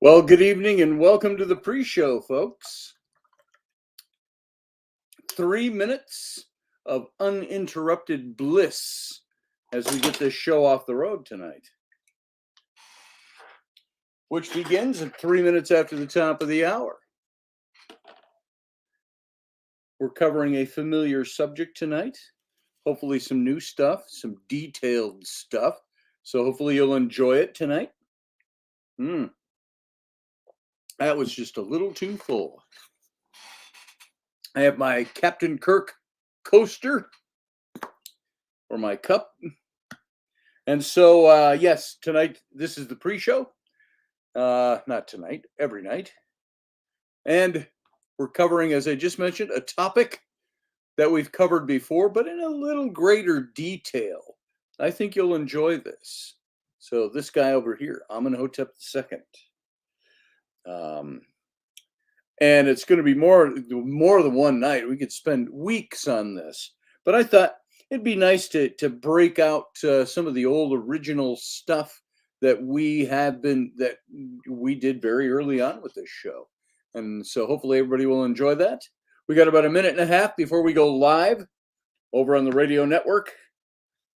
Well, good evening and welcome to the pre-show, folks. 3 minutes of uninterrupted bliss as we get this show off the road tonight, which begins at 3 minutes after the top of the hour. We're covering a familiar subject tonight, hopefully some new stuff, some detailed stuff, so hopefully you'll enjoy it tonight. That was just a little too full. I have my Captain Kirk coaster or my cup. And so, yes, tonight, this is the pre-show. Not tonight, every night. And we're covering, as I just mentioned, a topic that we've covered before, but in a little greater detail. I think you'll enjoy this. So this guy over here, AMENHOTEP II. And it's going to be more than one night. We could spend weeks on this. But I thought it'd be nice to break out some of the old original stuff that we did very early on with this show. And so hopefully everybody will enjoy that. We got about a minute and a half before we go live over on the radio network.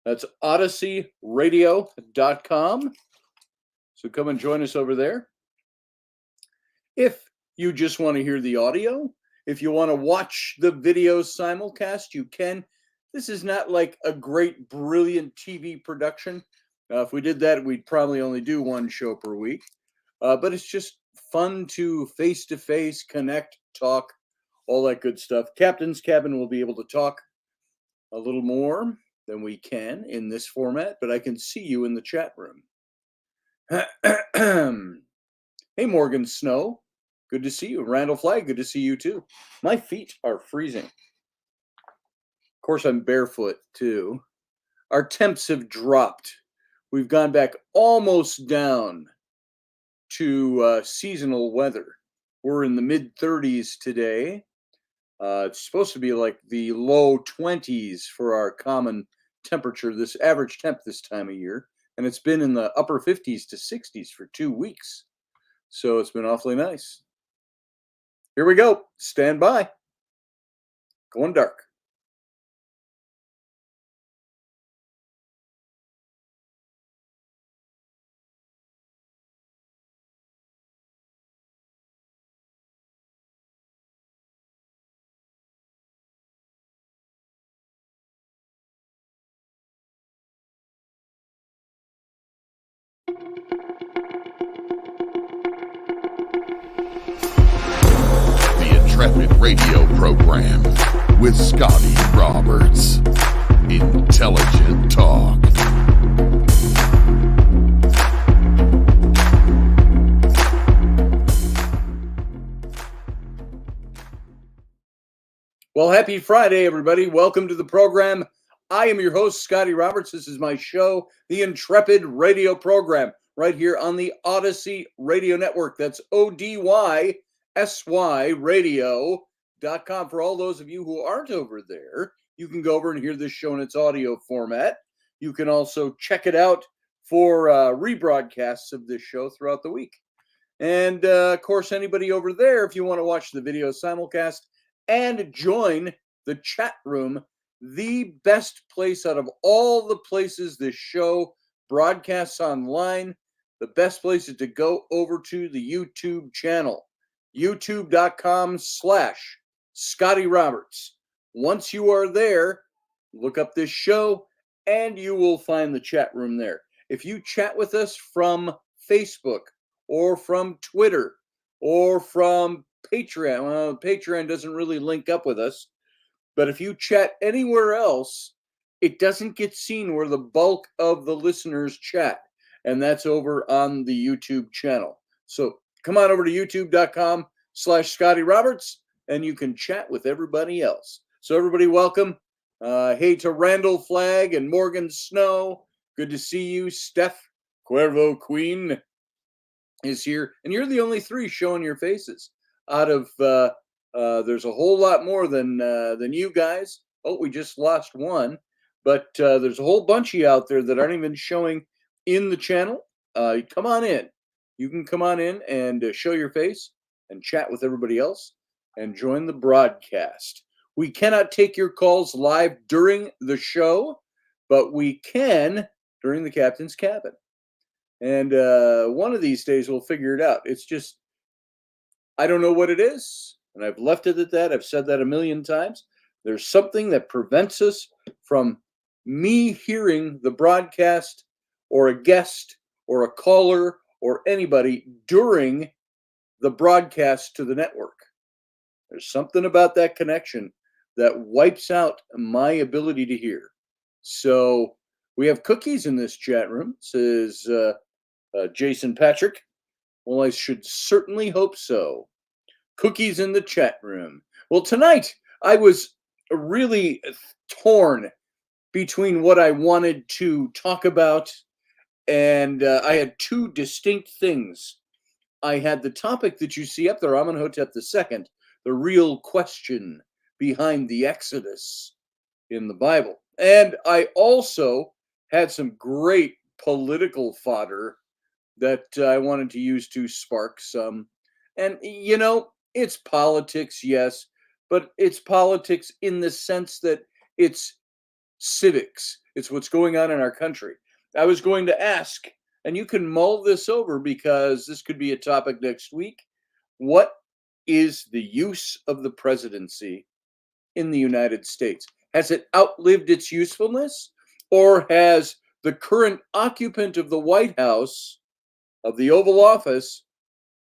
That's odysseyradio.com. So come and join us over there. If you just want to hear the audio, if you want to watch the video simulcast, you can. This is not like a great, brilliant TV production. If we did that, we'd probably only do one show per week. But it's just fun to face-to-face, connect, talk, all that good stuff. Captain's Cabin will be able to talk a little more than we can in this format, but I can see you in the chat room. Hey, Morgan Snow. Good to see you. Randall Flagg, good to see you too. My feet are freezing. Of course, I'm barefoot too. Our temps have dropped. We've gone back almost down to seasonal weather. We're in the mid-30s today. It's supposed to be like the low 20s for our common temperature, this average temp this time of year. And it's been in the upper 50s to 60s for 2 weeks. So it's been awfully nice. Here we go. Stand by. Going dark. Intrepid radio program with Scotty Roberts. Intelligent talk. Well, happy Friday, everybody. Welcome to the program. I am your host, Scotty Roberts. This is my show, the Intrepid radio program, right here on the Odyssey Radio Network. That's ODYSY radio.com. For all those of you who aren't over there, you can go over and hear this show in its audio format. You can also check it out for rebroadcasts of this show throughout the week. And, of course, anybody over there, if you want to watch the video simulcast and join the chat room, the best place out of all the places this show broadcasts online, the best place is to go over to the YouTube channel, youtube.com/Scotty Roberts. Once you are there, look up this show and you will find the chat room there. If you chat with us from Facebook or from Twitter or from Patreon, well, Patreon doesn't really link up with us, but if you chat anywhere else, it doesn't get seen where the bulk of the listeners chat, and that's over on the YouTube channel. So come on over to youtube.com/Scotty Roberts, and you can chat with everybody else. So everybody, welcome. Hey to Randall Flagg and Morgan Snow. Good to see you. Steph Cuervo Queen is here, and you're the only three showing your faces. Out of there's a whole lot more than you guys. Oh, we just lost one, but there's a whole bunch of you out there that aren't even showing in the channel. Come on in. you can come on in and show your face and chat with everybody else and join the broadcast. We cannot take your calls live during the show, but we can during the captain's cabin. And one of these days we'll figure it out. It's just, I don't know what it is. And I've left it at that. I've said that a million times. There's something that prevents us from me hearing the broadcast or a guest or a caller or anybody during the broadcast to the network. There's something about that connection that wipes out my ability to hear. So we have cookies in this chat room, says Jason Patrick. Well, I should certainly hope so. Cookies in the chat room. Well, tonight I was really torn between what I wanted to talk about, and I had two distinct things. I had the topic that you see up there, Amenhotep II, the real question behind the Exodus in the Bible. And I also had some great political fodder that I wanted to use to spark some. And, you know, it's politics, yes, but it's politics in the sense that it's civics. It's what's going on in our country. I was going to ask, and you can mull this over because this could be a topic next week. What is the use of the presidency in the United States? Has it outlived its usefulness? Or has the current occupant of the White House, of the Oval Office,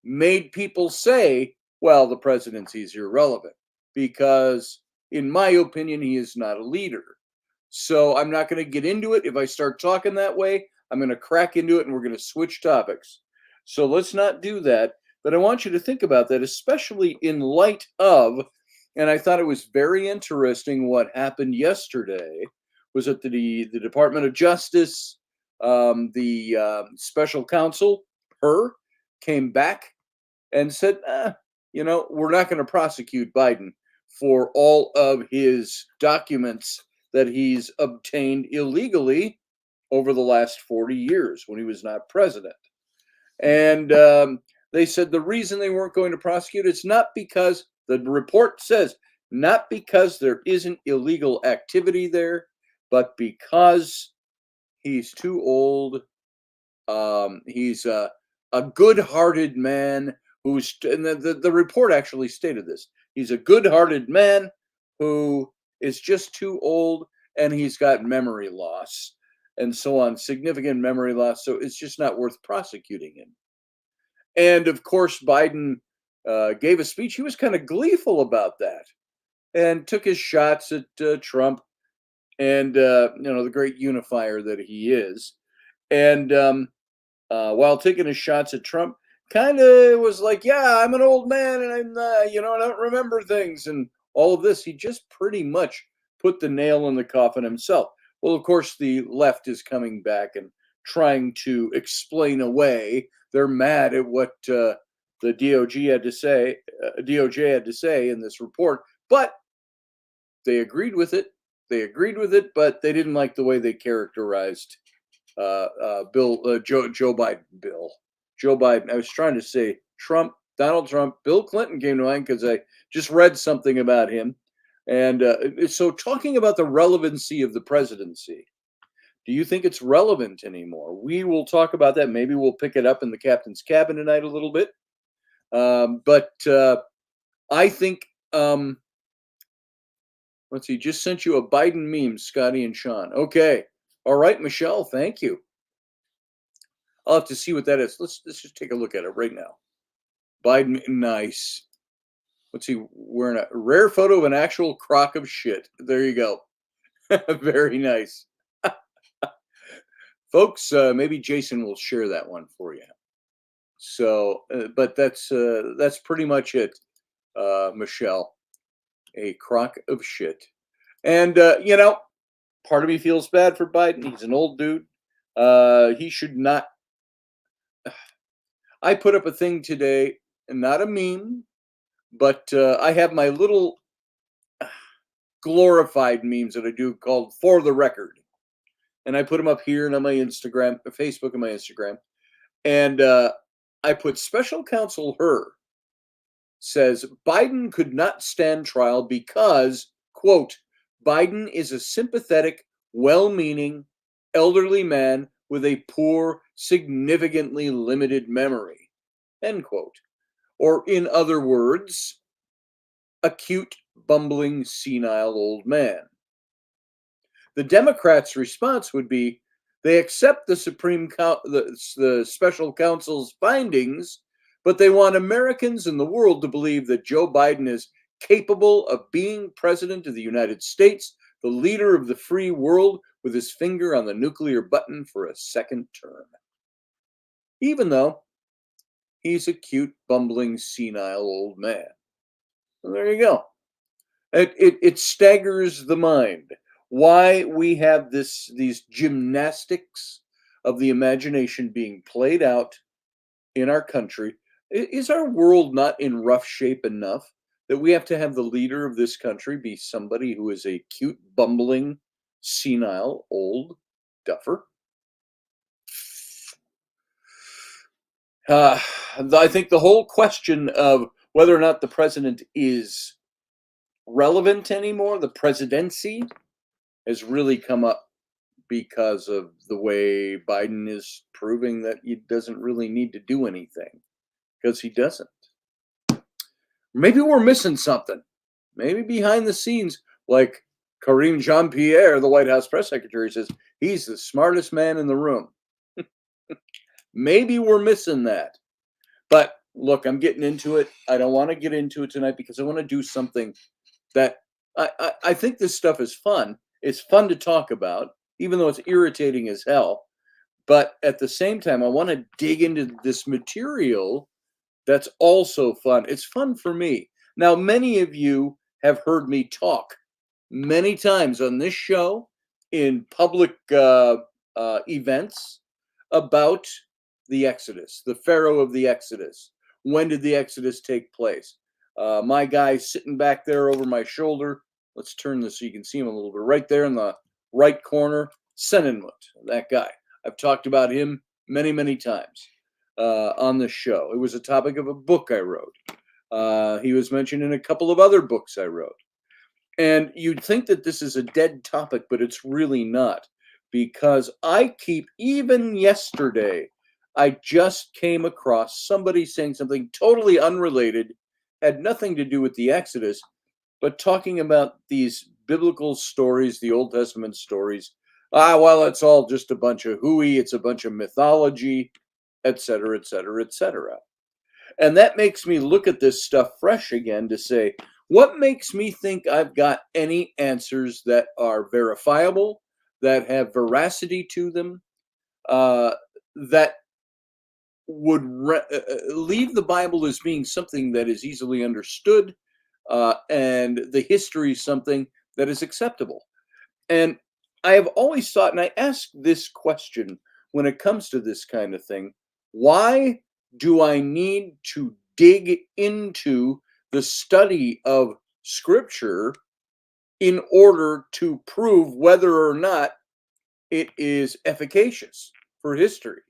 made people say, well, the presidency is irrelevant? Because, in my opinion, he is not a leader. So I'm not going to get into it. If I start talking that way, I'm going to crack into it and we're going to switch topics. So let's not do that. But I want you to think about that, especially in light of, and I thought it was very interesting what happened yesterday, was that the Department of Justice, the special counsel, her, came back and said, we're not going to prosecute Biden for all of his documents that he's obtained illegally over the last 40 years when he was not president. And they said the reason they weren't going to prosecute, it's not because, the report says, not because there isn't illegal activity there, but because he's too old. He's a good-hearted man who's, and the report actually stated this, he's a good-hearted man who is just too old, and he's got memory loss and so on, significant memory loss. So it's just not worth prosecuting him. And of course, Biden gave a speech. He was kind of gleeful about that and took his shots at Trump and, the great unifier that he is. And while taking his shots at Trump, kind of was like, yeah, I'm an old man and I'm, I don't remember things and all of this. He just pretty much put the nail in the coffin himself. Well, of course, the left is coming back and trying to explain away. They're mad at what the DOJ had to say in this report, but they agreed with it. But they didn't like the way they characterized Joe Biden. Joe Biden. I was trying to say Donald Trump. Bill Clinton came to mind because I just read something about him. And so talking about the relevancy of the presidency, do you think it's relevant anymore? We will talk about that. Maybe we'll pick it up in the captain's cabin tonight a little bit. But I think, let's see, just sent you a Biden meme, Scotty and Sean. Okay. All right, Michelle, thank you. I'll have to see what that is. Let's just take a look at it right now. Biden, nice. Let's see, wearing a rare photo of an actual crock of shit. There you go. Very nice. Folks, maybe Jason will share that one for you. So, but that's pretty much it, Michelle. A crock of shit. And, part of me feels bad for Biden. He's an old dude. He should not. I put up a thing today, not a meme, but I have my little glorified memes that I do called For the Record. And I put them up here and on my Instagram, Facebook and my Instagram. And I put special counsel Her says Biden could not stand trial because, quote, Biden is a sympathetic, well meaning, elderly man with a poor, significantly limited memory, end quote. Or, in other words, a cute, bumbling, senile old man. The Democrats' response would be they accept the special counsel's findings, but they want Americans and the world to believe that Joe Biden is capable of being president of the United States, the leader of the free world, with his finger on the nuclear button for a second term. Even though he's a cute, bumbling, senile old man. So there you go. It staggers the mind why we have these gymnastics of the imagination being played out in our country. Is our world not in rough shape enough that we have to have the leader of this country be somebody who is a cute, bumbling, senile, old duffer? I think the whole question of whether or not the president is relevant anymore, the presidency, has really come up because of the way Biden is proving that he doesn't really need to do anything because he doesn't. Maybe we're missing something. Maybe behind the scenes, like Karine Jean-Pierre, the White House press secretary, says he's the smartest man in the room. Maybe we're missing that. But look, I'm getting into it. I don't want to get into it tonight because I want to do something that I think this stuff is fun. It's fun to talk about, even though it's irritating as hell. But at the same time, I want to dig into this material that's also fun. It's fun for me. Now, many of you have heard me talk many times on this show in public events about the Exodus, the Pharaoh of the Exodus. When did the Exodus take place? My guy sitting back there over my shoulder. Let's turn this so you can see him a little bit. Right there in the right corner, Senenmut, that guy. I've talked about him many, many times on the show. It was a topic of a book I wrote. He was mentioned in a couple of other books I wrote. And you'd think that this is a dead topic, but it's really not. Because even yesterday, I just came across somebody saying something totally unrelated, had nothing to do with the Exodus, but talking about these biblical stories, the Old Testament stories. Well, it's all just a bunch of hooey, it's a bunch of mythology, etc., etc., etc. And that makes me look at this stuff fresh again to say, what makes me think I've got any answers that are verifiable, that have veracity to them, that would leave the Bible as being something that is easily understood, and the history something that is acceptable. And I have always thought, and I ask this question when it comes to this kind of thing, why do I need to dig into the study of Scripture in order to prove whether or not it is efficacious for history?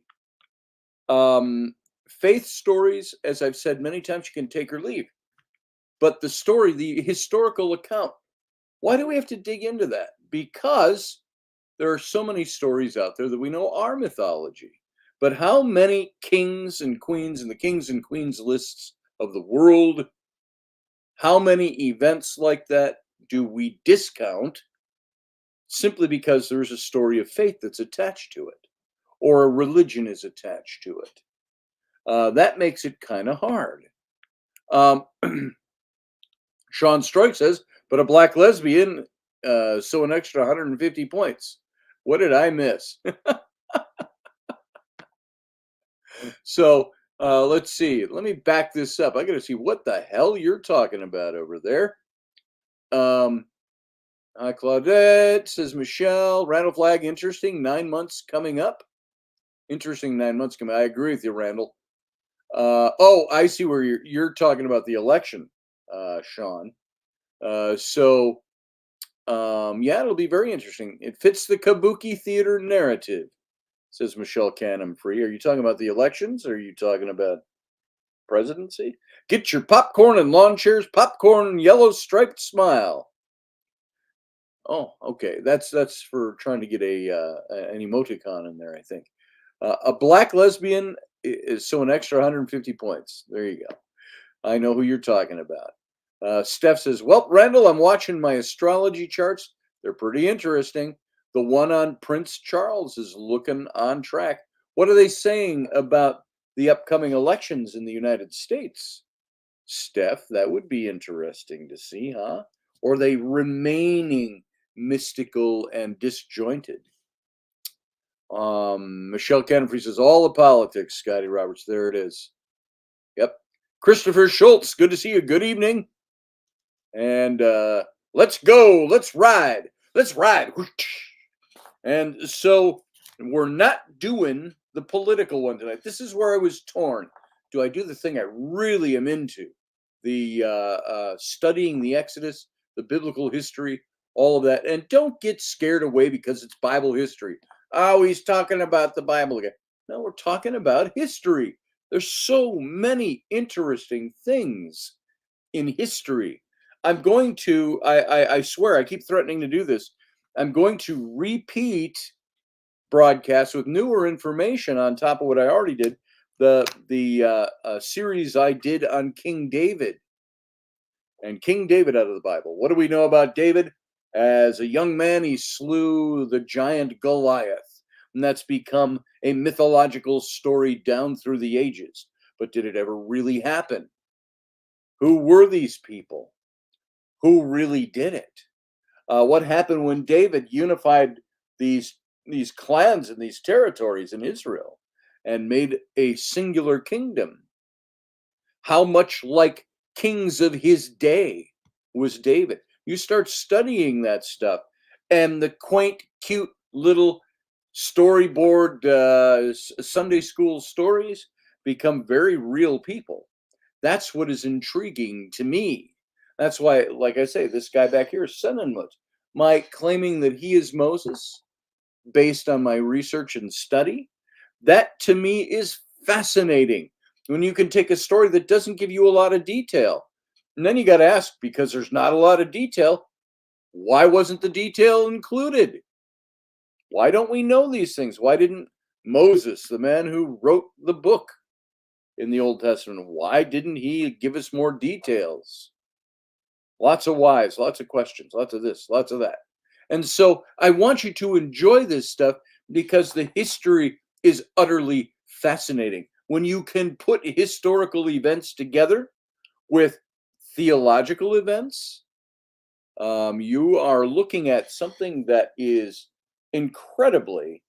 Faith stories, as I've said many times, you can take or leave. But the story, the historical account, why do we have to dig into that? Because there are so many stories out there that we know are mythology. But how many kings and queens in the kings and queens lists of the world, how many events like that do we discount simply because there's a story of faith that's attached to it, or a religion is attached to it? That makes it kind of hard. Sean Stroik says, but a black lesbian, so an extra 150 points. What did I miss? So let's see. Let me back this up. I got to see what the hell you're talking about over there. Hi, Claudette, says Michelle. Randall Flag, interesting. 9 months coming up. Interesting 9 months coming. I agree with you, Randall. Oh, I see where you're talking about the election, Sean. Yeah, it'll be very interesting. It fits the Kabuki theater narrative. says Michelle Canham Free. Are you talking about the elections or are you talking about presidency? Get your popcorn and lawn chairs, popcorn yellow striped smile. Oh, okay. That's for trying to get an emoticon in there, I think. A black lesbian is so an extra 150 points. There you go. I know who you're talking about. Steph says, "Well, Randall, I'm watching my astrology charts. They're pretty interesting. The one on Prince Charles is looking on track. What are they saying about the upcoming elections in the United States?" Steph, that would be interesting to see, huh? Or are they remaining mystical and disjointed? Michelle Kennedy says, all the politics, Scotty Roberts. There it is. Yep. Christopher Schultz, good to see you. Good evening. And let's go. Let's ride. Let's ride. And so we're not doing the political one tonight. This is where I was torn. Do I do the thing I really am into? The studying the Exodus, the biblical history, all of that. And don't get scared away because it's Bible history. Oh, he's talking about the Bible again. No, we're talking about history. There's so many interesting things in history. I'm going to, I swear, I keep threatening to do this. I'm going to repeat broadcasts with newer information on top of what I already did. The series I did on King David and King David out of the Bible. What do we know about David? As a young man, he slew the giant Goliath, and that's become a mythological story down through the ages. But did it ever really happen? Who were these people? Who really did it? What happened when David unified these clans and these territories in Israel and made a singular kingdom? How much like kings of his day was David? You start studying that stuff, and the quaint, cute little storyboard Sunday school stories become very real people. That's what is intriguing to me. That's why, like I say, this guy back here, Senenmut, my claiming that he is Moses, based on my research and study, that to me is fascinating. When you can take a story that doesn't give you a lot of detail, and then you got to ask, because there's not a lot of detail, why wasn't the detail included? Why don't we know these things? Why didn't Moses, the man who wrote the book in the Old Testament, why didn't he give us more details? Lots of whys, lots of questions, lots of this, lots of that. And so I want you to enjoy this stuff because the history is utterly fascinating. When you can put historical events together with theological events, you are looking at something that is incredibly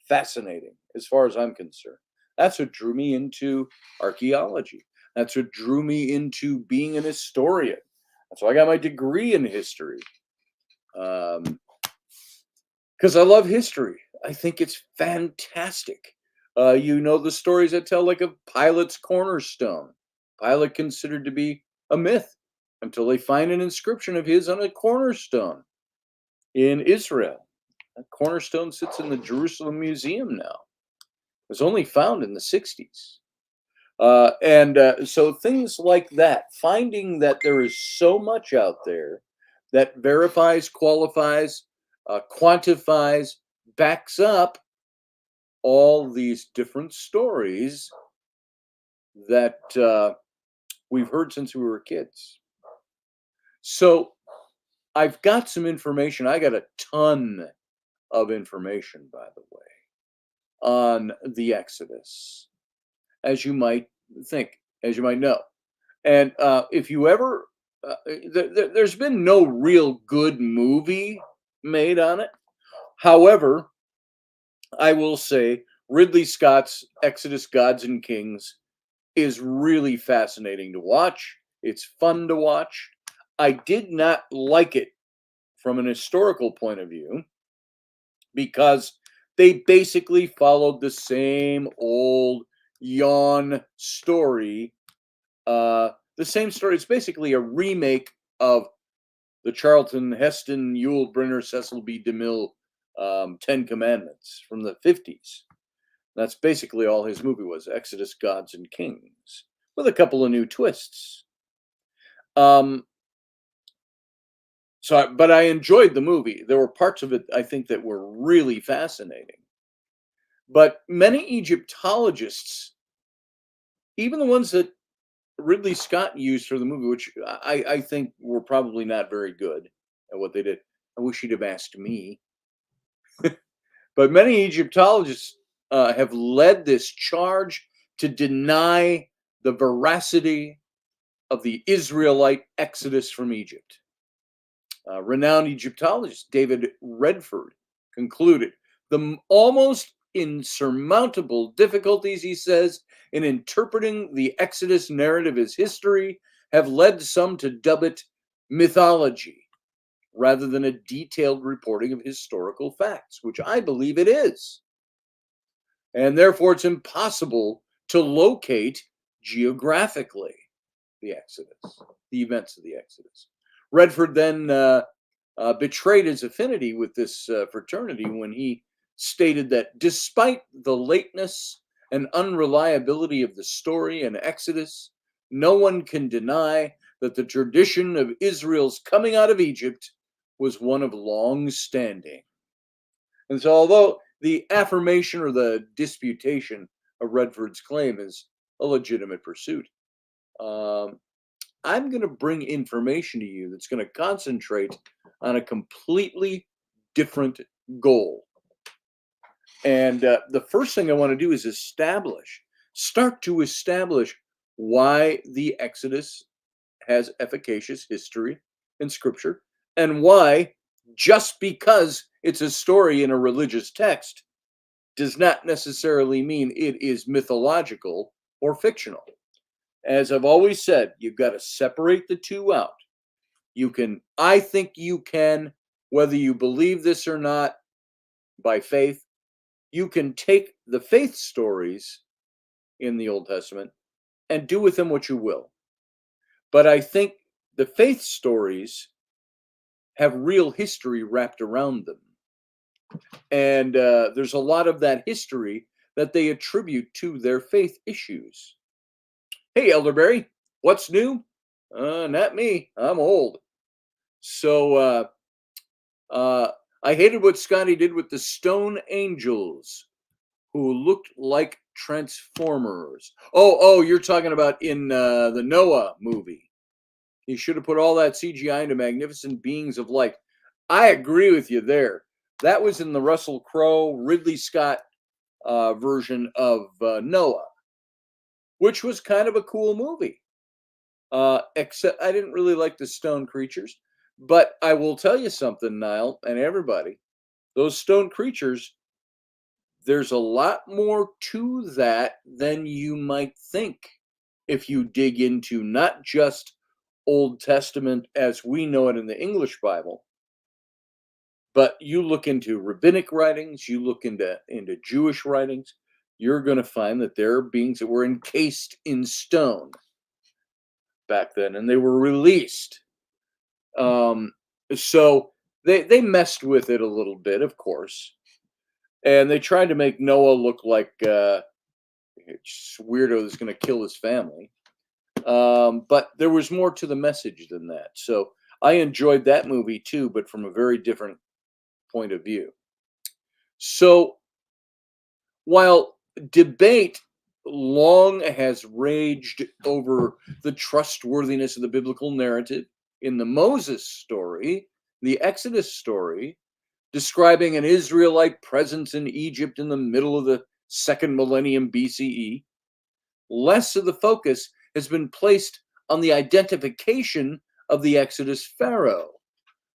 fascinating as far as I'm concerned. That's what drew me into archaeology. That's what drew me into being an historian. That's why I got my degree in history. Because I love history. I think it's fantastic. You know the stories that tell, like, of Pilate's cornerstone. Pilate considered to be a myth until they find an inscription of his on a cornerstone in Israel. That cornerstone sits in the Jerusalem Museum now. It was only found in the 60s. So things like that, finding that there is so much out there that verifies, qualifies, quantifies, backs up all these different stories that we've heard since we were kids. So I've got some information. I got a ton of information, by the way, on the Exodus, as you might think, as you might know. And if you ever, there's been no real good movie made on it. However, I will say Ridley Scott's Exodus Gods and Kings is really fascinating to watch. It's fun to watch. I did not like it from an historical point of view because they basically followed the same old yawn story. The same story. It's basically a remake of the Charlton Heston, Yul Brynner, Cecil B. DeMille Ten Commandments from the 50s. That's basically all his movie was, Exodus, Gods, and Kings, with a couple of new twists. But I enjoyed the movie. There were parts of it, I think, that were really fascinating. But many Egyptologists, even the ones that Ridley Scott used for the movie, which I think were probably not very good at what they did. I wish he'd have asked me. But many Egyptologists have led this charge to deny the veracity of the Israelite exodus from Egypt. Renowned Egyptologist David Redford concluded the almost insurmountable difficulties, he says, in interpreting the Exodus narrative as history have led some to dub it mythology rather than a detailed reporting of historical facts, which I believe it is. And therefore, it's impossible to locate geographically the Exodus, the events of the Exodus. Redford then betrayed his affinity with this fraternity when he stated that despite the lateness and unreliability of the story in Exodus, no one can deny that the tradition of Israel's coming out of Egypt was one of long standing. And so, although the affirmation or the disputation of Redford's claim is a legitimate pursuit, I'm going to bring information to you that's going to concentrate on a completely different goal. And the first thing I want to do is start to establish why the Exodus has efficacious history in Scripture, and why just because it's a story in a religious text does not necessarily mean it is mythological or fictional. As I've always said, you've got to separate the two out. I think you can, whether you believe this or not, by faith, you can take the faith stories in the Old Testament and do with them what you will. But I think the faith stories have real history wrapped around them. And there's a lot of that history that they attribute to their faith issues. Hey, Elderberry, what's new? Not me. I'm old. So I hated what Scotty did with the stone angels who looked like Transformers. Oh, you're talking about in the Noah movie. He should have put all that CGI into magnificent beings of light. I agree with you there. That was in the Russell Crowe, Ridley Scott version of Noah, which was kind of a cool movie. Except I didn't really like the stone creatures. But I will tell you something, Niall, and everybody. Those stone creatures, there's a lot more to that than you might think if you dig into not just Old Testament as we know it in the English Bible, but you look into rabbinic writings, you look into Jewish writings, you're going to find that there are beings that were encased in stone back then, and they were released. So they messed with it a little bit, of course, and they tried to make Noah look like a weirdo that's going to kill his family. But there was more to the message than that. So I enjoyed that movie too, but from a very different point of view. So while debate long has raged over the trustworthiness of the biblical narrative in the Moses story, the Exodus story, describing an Israelite presence in Egypt in the middle of the second millennium BCE, less of the focus has been placed on the identification of the Exodus Pharaoh,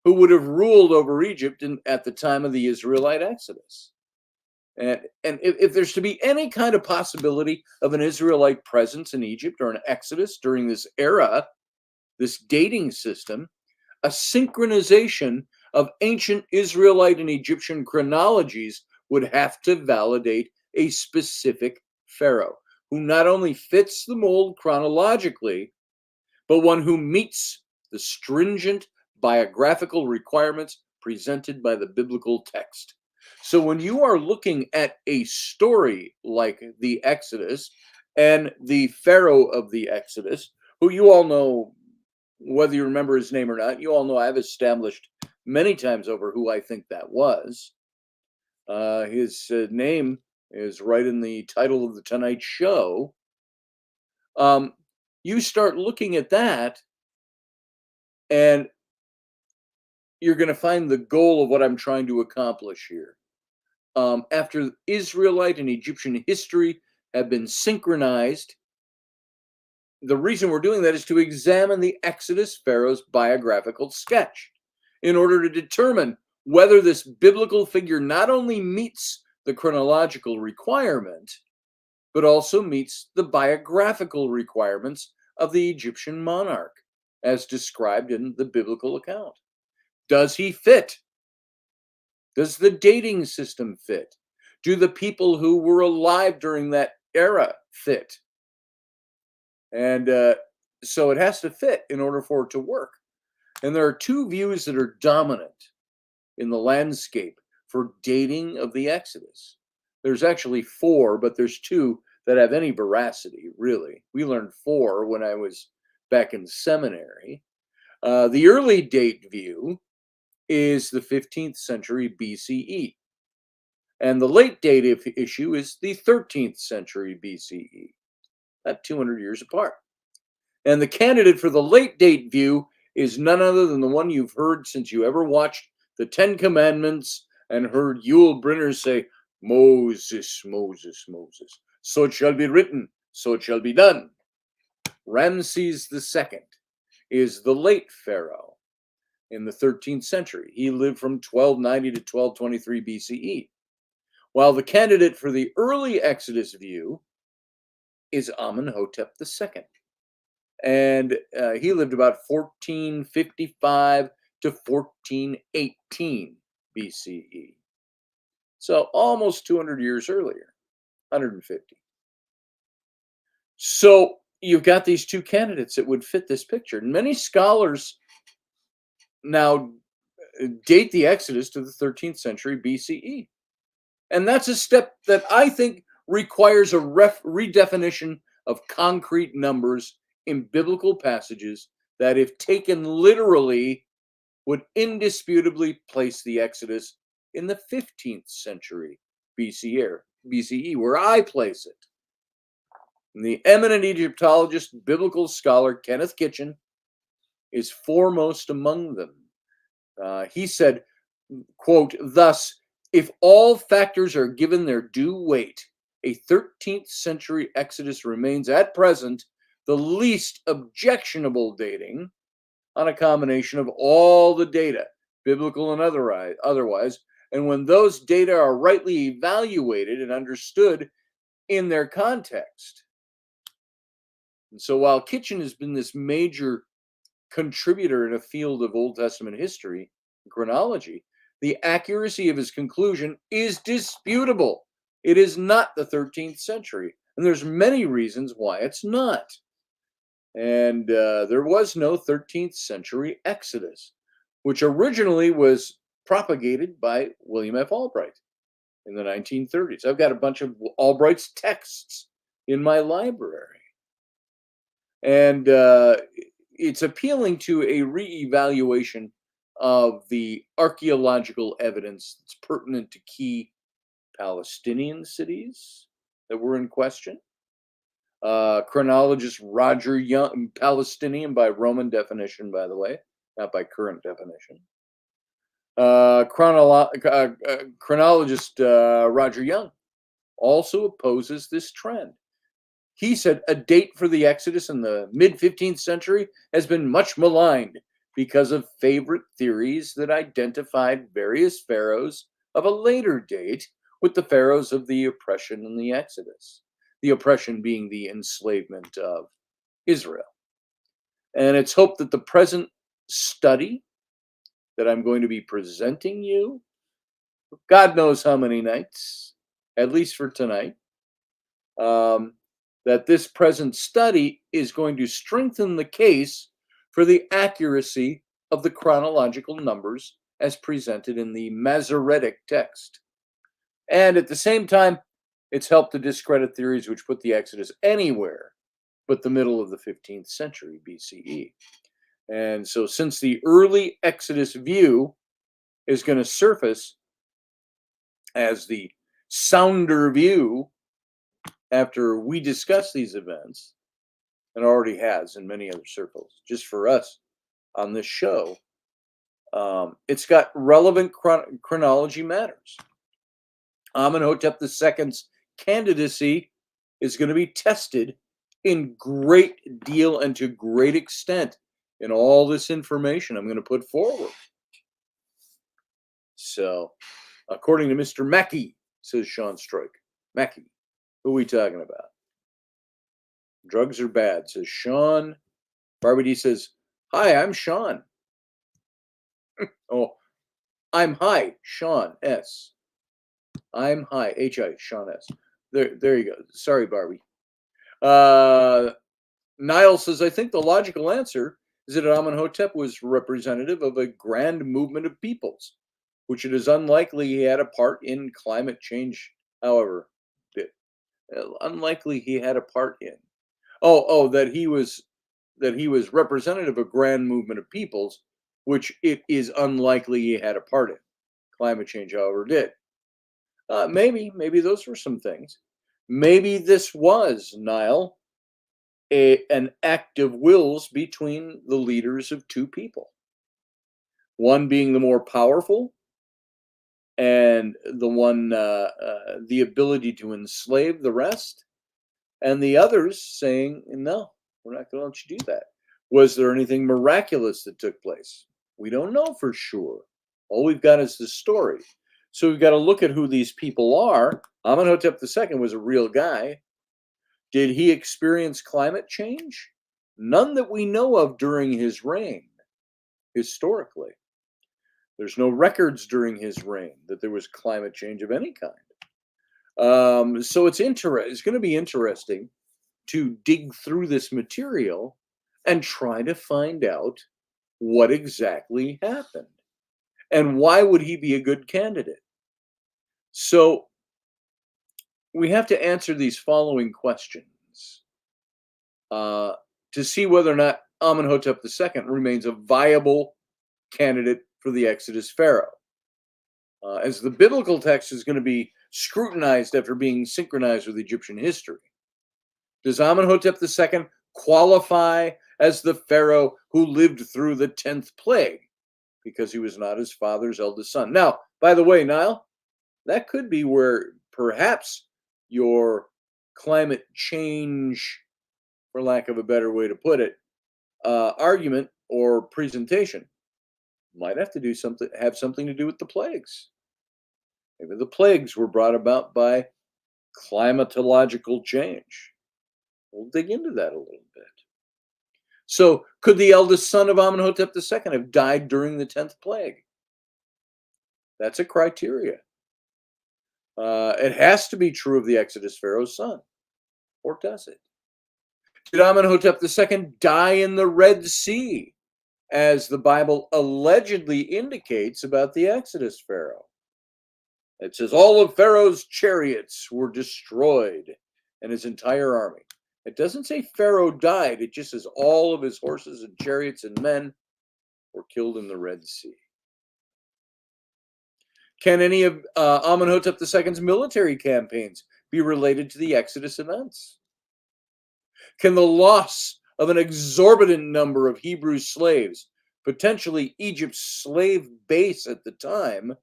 who would have ruled over Egypt at the time of the Israelite Exodus. And if there's to be any kind of possibility of an Israelite presence in Egypt or an Exodus during this era, this dating system, a synchronization of ancient Israelite and Egyptian chronologies would have to validate a specific Pharaoh, who not only fits the mold chronologically, but one who meets the stringent biographical requirements presented by the biblical text. So when you are looking at a story like the Exodus and the Pharaoh of the Exodus, who you all know, whether you remember his name or not, you all know I've established many times over who I think that was. His name is right in the title of the Tonight Show. Um, you start looking at that, and you're going to find the goal of what I'm trying to accomplish here. After Israelite and Egyptian history have been synchronized, the reason we're doing that is to examine the Exodus Pharaoh's biographical sketch in order to determine whether this biblical figure not only meets the chronological requirement, but also meets the biographical requirements of the Egyptian monarch as described in the biblical account. Does he fit? Does the dating system fit? Do the people who were alive during that era fit? And so it has to fit in order for it to work. And there are two views that are dominant in the landscape for dating of the Exodus. There's actually four, but there's two that have any veracity, really. We learned four when I was back in seminary. The early date view is the 15th century BCE. And the late date issue is the 13th century BCE, about 200 years apart. And the candidate for the late date view is none other than the one you've heard since you ever watched the Ten Commandments and heard Yul Brynner say, Moses, Moses, Moses. So it shall be written, so it shall be done. Ramses II is the late pharaoh in the 13th century. He lived from 1290 to 1223 BCE. While the candidate for the early Exodus view is Amenhotep II. And he lived about 1455 to 1418 BCE. So almost 200 years earlier, 150. So you've got these two candidates that would fit this picture. And many scholars now date the Exodus to the 13th century BCE. And that's a step that I think requires a redefinition of concrete numbers in biblical passages that, if taken literally, would indisputably place the Exodus in the 15th century BCE, where I place it. And the eminent Egyptologist, biblical scholar Kenneth Kitchen is foremost among them. He said, quote, thus, if all factors are given their due weight, a 13th century Exodus remains at present the least objectionable dating on a combination of all the data, biblical and otherwise. And when those data are rightly evaluated and understood in their context. And so while Kitchen has been this major contributor in a field of Old Testament history and chronology, the accuracy of his conclusion is disputable. It is not the 13th century, and there's many reasons why it's not. And there was no 13th century Exodus, which originally was propagated by William F. Albright in the 1930s. I've got a bunch of Albright's texts in my library. And it's appealing to a reevaluation of the archaeological evidence that's pertinent to key Palestinian cities that were in question. Chronologist Roger Young, Palestinian by Roman definition, by the way, not by current definition. Chronologist Roger Young also opposes this trend. He said a date for the Exodus in the mid-15th century has been much maligned because of favorite theories that identified various pharaohs of a later date with the pharaohs of the oppression in the Exodus. The oppression being the enslavement of Israel. And it's hoped that the present study that I'm going to be presenting you, God knows how many nights, at least for tonight, that this present study is going to strengthen the case for the accuracy of the chronological numbers as presented in the Masoretic text And at the same time, it's helped to discredit theories which put the Exodus anywhere but the middle of the 15th century BCE. And so, since the early Exodus view is going to surface as the sounder view after we discuss these events, and already has in many other circles, just for us on this show, it's got relevant chronology matters. Amenhotep II's candidacy is going to be tested in great deal and to great extent in all this information I'm going to put forward. So, according to Mr. Mackey, says Sean Stroik. Mackey, who are we talking about? Drugs are bad, says Sean. Barbie D says, hi, I'm Sean. Oh, I'm high, Sean S. I'm high, H-I, Sean S. There you go. Sorry, Barbie. Niall says, I think the logical answer is that Amenhotep was representative of a grand movement of peoples, which it is unlikely he had a part in climate change, however. Unlikely he had a part in. That he was representative of a grand movement of peoples, which it is unlikely he had a part in. Climate change, however, did. Maybe those were some things. Maybe this was, Niall, an act of wills between the leaders of two people. One being the more powerful, and the ability to enslave the rest, and the others saying, no, we're not going to let you do that. Was there anything miraculous that took place? We don't know for sure. All we've got is the story. So we've got to look at who these people are. Amenhotep II was a real guy. Did he experience climate change? None that we know of during his reign, historically. There's no records during his reign that there was climate change of any kind. So it's going to be interesting to dig through this material and try to find out what exactly happened and why would he be a good candidate. So we have to answer these following questions to see whether or not Amenhotep II remains a viable candidate for the Exodus Pharaoh. As the biblical text is going to be scrutinized after being synchronized with Egyptian history. Does Amenhotep II qualify as the Pharaoh who lived through the 10th plague because he was not his father's eldest son? Now, by the way, Niall, that could be where perhaps your climate change, for lack of a better way to put it, argument or presentation might have something to do with the plagues. Maybe the plagues were brought about by climatological change. We'll dig into that a little bit. So, could the eldest son of Amenhotep II have died during the 10th plague? That's a criteria. It has to be true of the Exodus Pharaoh's son. Or does it? Did Amenhotep II die in the Red Sea, as the Bible allegedly indicates about the Exodus Pharaoh? It says all of Pharaoh's chariots were destroyed and his entire army. It doesn't say Pharaoh died. It just says all of his horses and chariots and men were killed in the Red Sea. Can any of Amenhotep II's military campaigns be related to the Exodus events? Can the loss of an exorbitant number of Hebrew slaves, potentially Egypt's slave base at the time,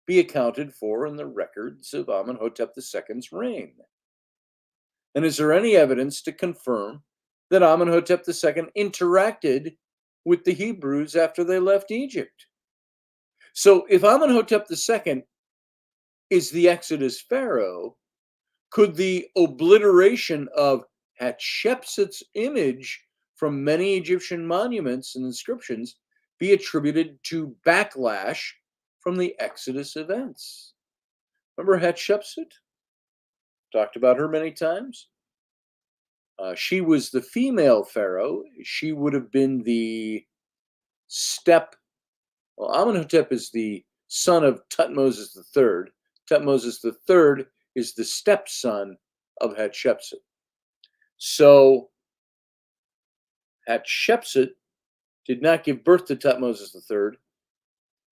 be accounted for in the records of Amenhotep II's reign? And is there any evidence to confirm that Amenhotep II interacted with the Hebrews after they left Egypt? So if Amenhotep II is the Exodus Pharaoh, could the obliteration of Hatshepsut's image from many Egyptian monuments and inscriptions be attributed to backlash from the Exodus events? Remember Hatshepsut? Talked about her many times. She was the female pharaoh. She would have been the Amenhotep is the son of Tutmosis III. Tutmosis III is the stepson of Hatshepsut. So Hatshepsut did not give birth to Tutmosis III.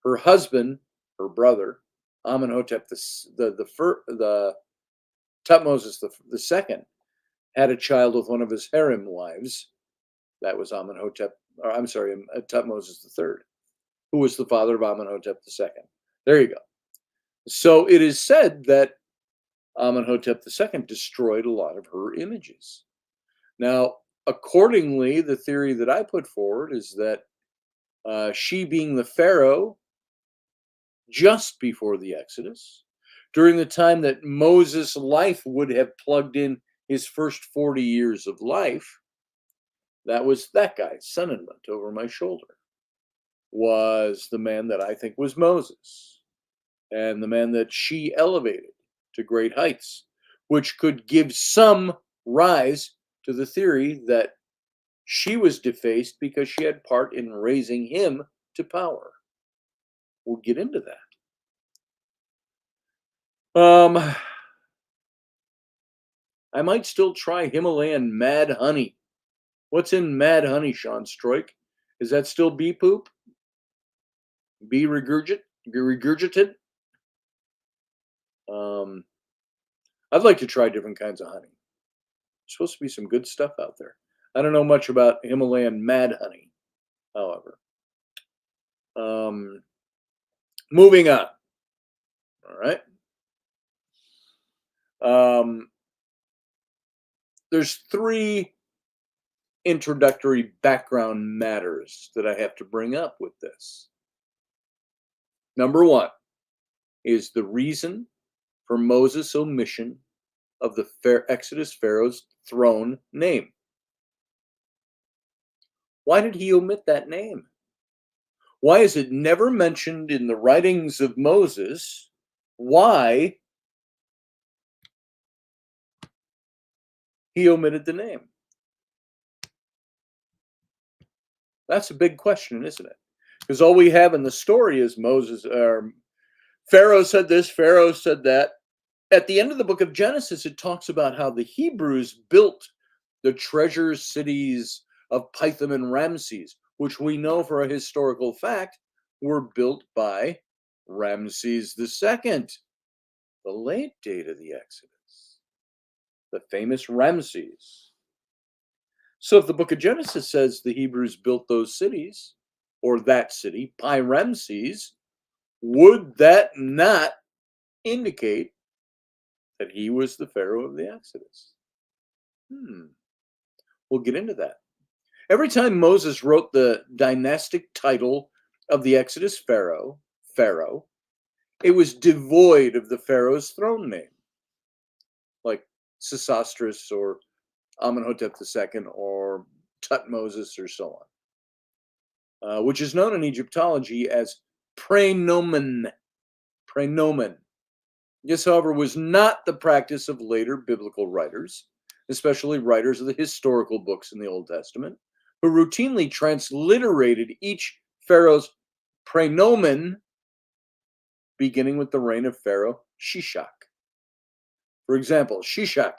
Her husband, her brother, Amenhotep the Tutmosis II, had a child with one of his harem wives. That was Tutmosis III, who was the father of Amenhotep II. There you go. So it is said that Amenhotep II destroyed a lot of her images. Now, accordingly, the theory that I put forward is that she, being the Pharaoh just before the Exodus, during the time that Moses' life would have plugged in his first 40 years of life, that was that guy, Son-in-Law over my shoulder, was the man that I think was Moses, and the man that she elevated to great heights, which could give some rise to the theory that she was defaced because she had part in raising him to power. We'll get into that. I might still try Himalayan mad honey. What's in mad honey, Sean Stroik? Is that still bee poop? Bee regurgitated? I'd like to try different kinds of honey. There's supposed to be some good stuff out there. I don't know much about Himalayan mad honey, however. Moving on. All right. There's 3 introductory background matters that I have to bring up with this. Number 1 is the reason for Moses' omission of the Exodus Pharaoh's throne name. Why did he omit that name? Why is it never mentioned in the writings of Moses why he omitted the name? That's a big question, isn't it? Because all we have in the story is Pharaoh said this, Pharaoh said that. At the end of the book of Genesis, it talks about how the Hebrews built the treasure cities of Pithom and Ramses, which we know for a historical fact were built by Ramses II, the late date of the Exodus, the famous Ramses. So if the book of Genesis says the Hebrews built those cities, or that city, Pi Ramses, would that not indicate that he was the Pharaoh of the Exodus? We'll get into that. Every time Moses wrote the dynastic title of the Exodus Pharaoh, it was devoid of the Pharaoh's throne name, like Sesostris or Amenhotep II or Tutmosis or so on, which is known in Egyptology as praenomen. This, however, was not the practice of later biblical writers, especially writers of the historical books in the Old Testament, who routinely transliterated each pharaoh's praenomen, beginning with the reign of Pharaoh Shishak. For example, Shishak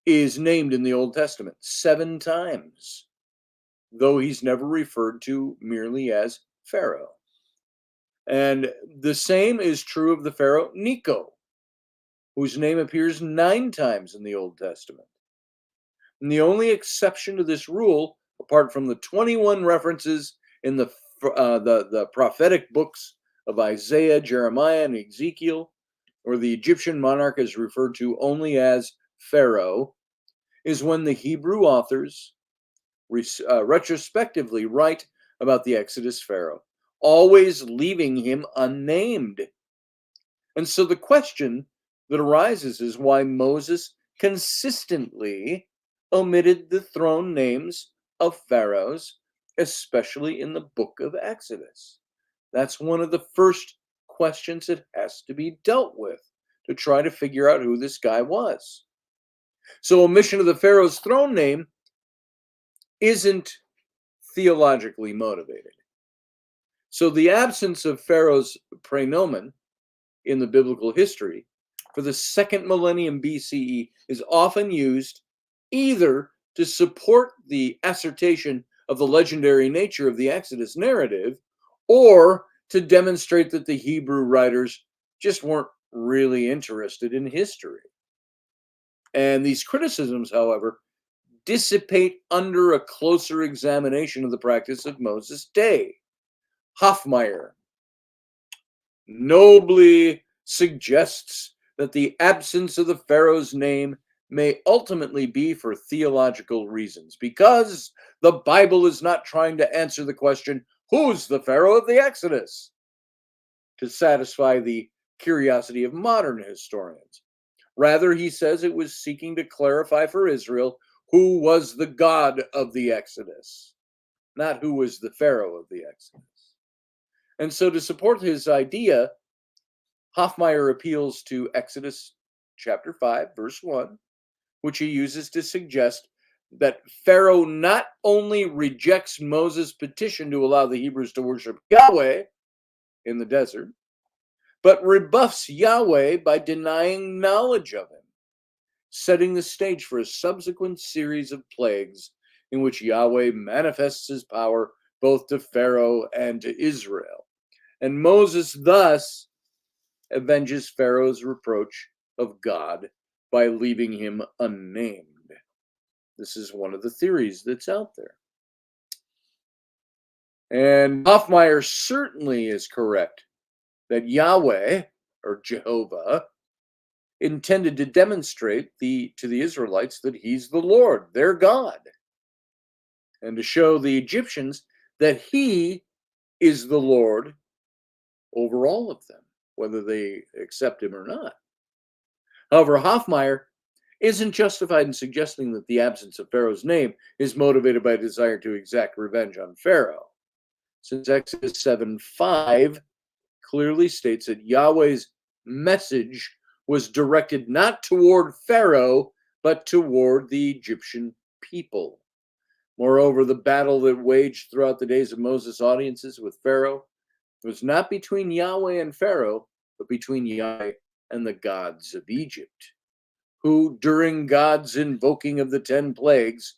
is named in the Old Testament 7 times, though he's never referred to merely as Pharaoh. And the same is true of the Pharaoh Necho, whose name appears 9 times in the Old Testament. And the only exception to this rule, apart from the 21 references in the prophetic books of Isaiah, Jeremiah, and Ezekiel, where the Egyptian monarch is referred to only as Pharaoh, is when the Hebrew authors retrospectively write about the Exodus Pharaoh, always leaving him unnamed. And so the question that arises is why Moses consistently omitted the throne names of pharaohs, especially in the book of Exodus. That's one of the first questions that has to be dealt with to try to figure out who this guy was. So omission of the pharaoh's throne name isn't theologically motivated. So the absence of Pharaoh's praenomen in the biblical history for the second millennium BCE is often used either to support the assertion of the legendary nature of the Exodus narrative or to demonstrate that the Hebrew writers just weren't really interested in history. And these criticisms, however, dissipate under a closer examination of the practice of Moses' day. Hofmeyr nobly suggests that the absence of the Pharaoh's name may ultimately be for theological reasons, because the Bible is not trying to answer the question, who's the Pharaoh of the Exodus, to satisfy the curiosity of modern historians. Rather, he says it was seeking to clarify for Israel who was the God of the Exodus, not who was the Pharaoh of the Exodus. And so to support his idea, Hofmeyr appeals to Exodus chapter 5, verse 1, which he uses to suggest that Pharaoh not only rejects Moses' petition to allow the Hebrews to worship Yahweh in the desert, but rebuffs Yahweh by denying knowledge of him, setting the stage for a subsequent series of plagues in which Yahweh manifests his power both to Pharaoh and to Israel. And Moses thus avenges Pharaoh's reproach of God by leaving him unnamed. This is one of the theories that's out there. And Hofmeyr certainly is correct that Yahweh, or Jehovah, intended to demonstrate to the Israelites that he's the Lord, their God, and to show the Egyptians that he is the Lord over all of them, whether they accept him or not. However, Hofmeyr isn't justified in suggesting that the absence of Pharaoh's name is motivated by a desire to exact revenge on Pharaoh, since Exodus 7:5 clearly states that Yahweh's message was directed not toward Pharaoh, but toward the Egyptian people. Moreover, the battle that waged throughout the days of Moses' audiences with Pharaoh was not between Yahweh and Pharaoh, but between Yahweh and the gods of Egypt, who, during God's invoking of the 10 plagues,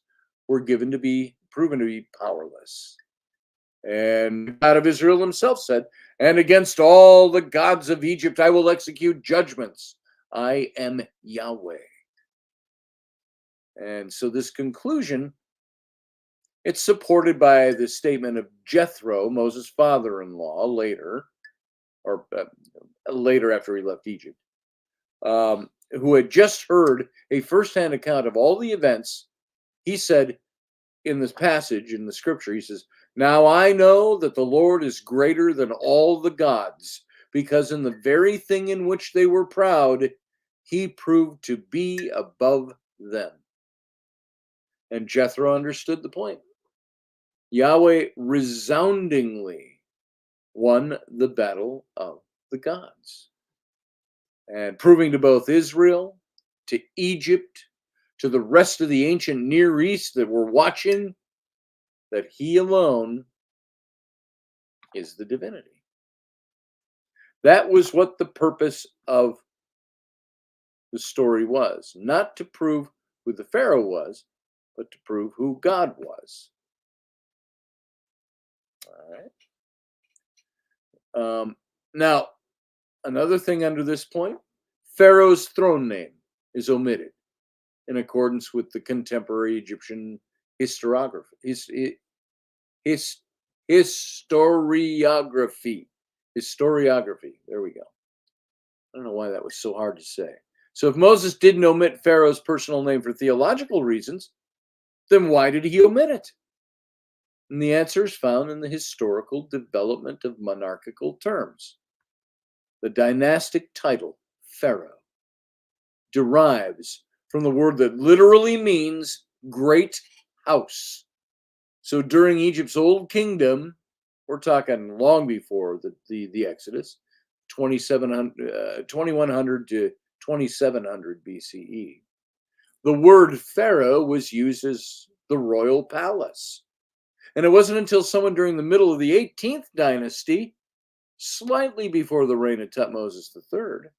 were proven to be powerless. And the God of Israel himself said, "And against all the gods of Egypt I will execute judgments. I am Yahweh." And so this conclusion, it's supported by the statement of Jethro, Moses' father-in-law, later after he left Egypt, who had just heard a firsthand account of all the events. He said in this passage in the scripture, he says, "Now I know that the Lord is greater than all the gods, because in the very thing in which they were proud, he proved to be above them." And Jethro understood the point. Yahweh resoundingly won the battle of the gods, and proving to both Israel, to Egypt, to the rest of the ancient Near East that were watching, that he alone is the divinity. That was what the purpose of the story was, not to prove who the Pharaoh was, but to prove who God was. All right. Now, another thing under this point, Pharaoh's throne name is omitted in accordance with the contemporary Egyptian historiography. Historiography. There we go. I don't know why that was so hard to say. So if Moses didn't omit Pharaoh's personal name for theological reasons, then why did he omit it? And the answer is found in the historical development of monarchical terms. The dynastic title, Pharaoh, derives from the word that literally means great house. So during Egypt's old kingdom, we're talking long before the Exodus, 2100 to 2700 BCE. The word Pharaoh was used as the royal palace. And it wasn't until someone during the middle of the 18th dynasty slightly before the reign of Tutmosis III,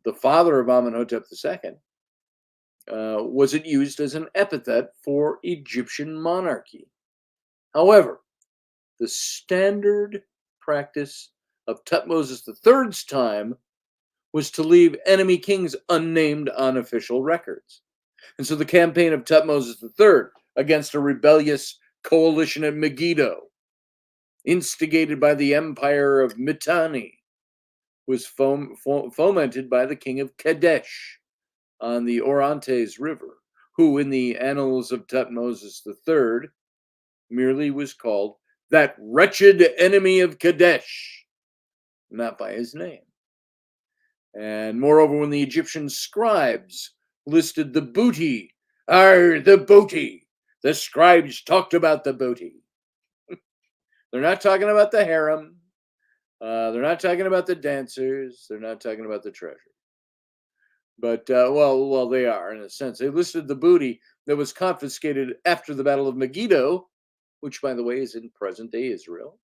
the father of Amenhotep II, was it used as an epithet for Egyptian monarchy. However, the standard practice of Tutmosis III's time was to leave enemy kings unnamed on official records. And so the campaign of Tutmosis III against a rebellious coalition at Megiddo, instigated by the empire of Mitanni, was fomented by the king of Kadesh on the Orontes River, who in the annals of Tutmosis III merely was called that wretched enemy of Kadesh, not by his name. And moreover, when the Egyptian scribes listed the booty, the booty, the scribes talked about the booty. They're not talking about the harem. They're not talking about the dancers. They're not talking about the treasure. But, well, they are in a sense. They listed the booty that was confiscated after the Battle of Megiddo, which, by the way, is in present-day Israel.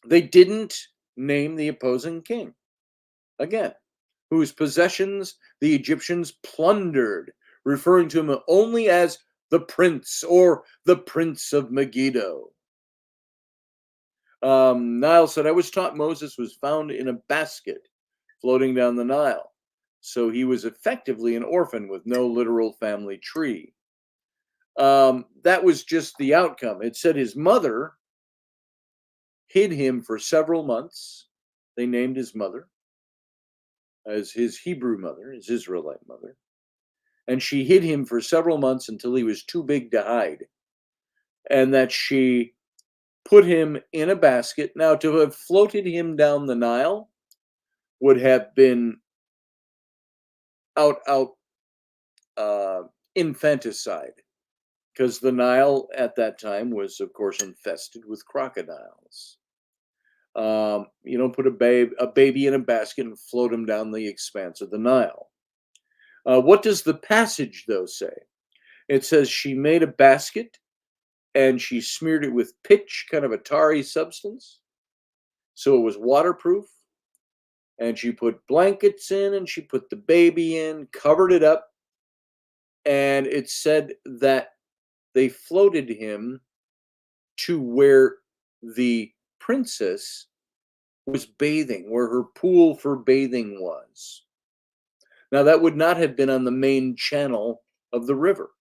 They didn't name the opposing king, again, whose possessions the Egyptians plundered, referring to him only as the prince or the prince of Megiddo. Nile said, I was taught Moses was found in a basket floating down the Nile. So he was effectively an orphan with no literal family tree. That was just the outcome. It said his mother hid him for several months. They named his mother as his Hebrew mother, his Israelite mother. And she hid him for several months until he was too big to hide. And that she put him in a basket. Now, to have floated him down the Nile would have been out infanticide, because the Nile at that time was, of course, infested with crocodiles. You don't put a baby in a basket and float him down the expanse of the Nile. What does the passage, though, say? It says she made a basket and she smeared it with pitch, kind of a tarry substance, so it was waterproof. And she put blankets in and she put the baby in, covered it up. And it said that they floated him to where the princess was bathing, where her pool for bathing was. Now, that would not have been on the main channel of the river.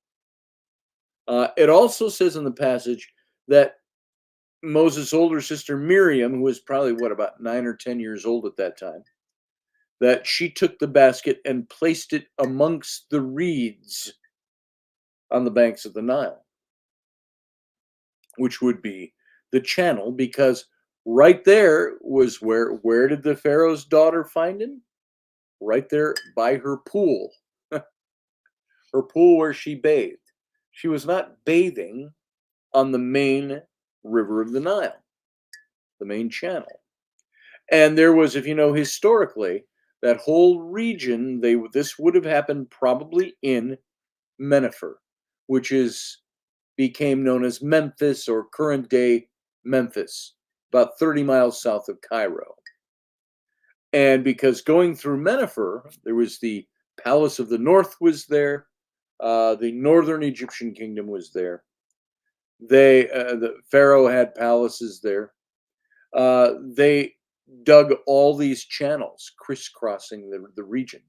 It also says in the passage that Moses' older sister Miriam, who was probably, about 9 or 10 years old at that time, that she took the basket and placed it amongst the reeds on the banks of the Nile, which would be the channel, because right there was where did the Pharaoh's daughter find him? Right there by her pool. Her pool where she bathed. She was not bathing on the main river of the Nile, the main channel. And there was, if you know historically, that whole region, this would have happened probably in Menepher, which became known as Memphis, or current day Memphis, about 30 miles south of Cairo. And because going through Menepher, there was the Palace of the North was there, the northern Egyptian kingdom was there. The Pharaoh had palaces there. They dug all these channels crisscrossing the region.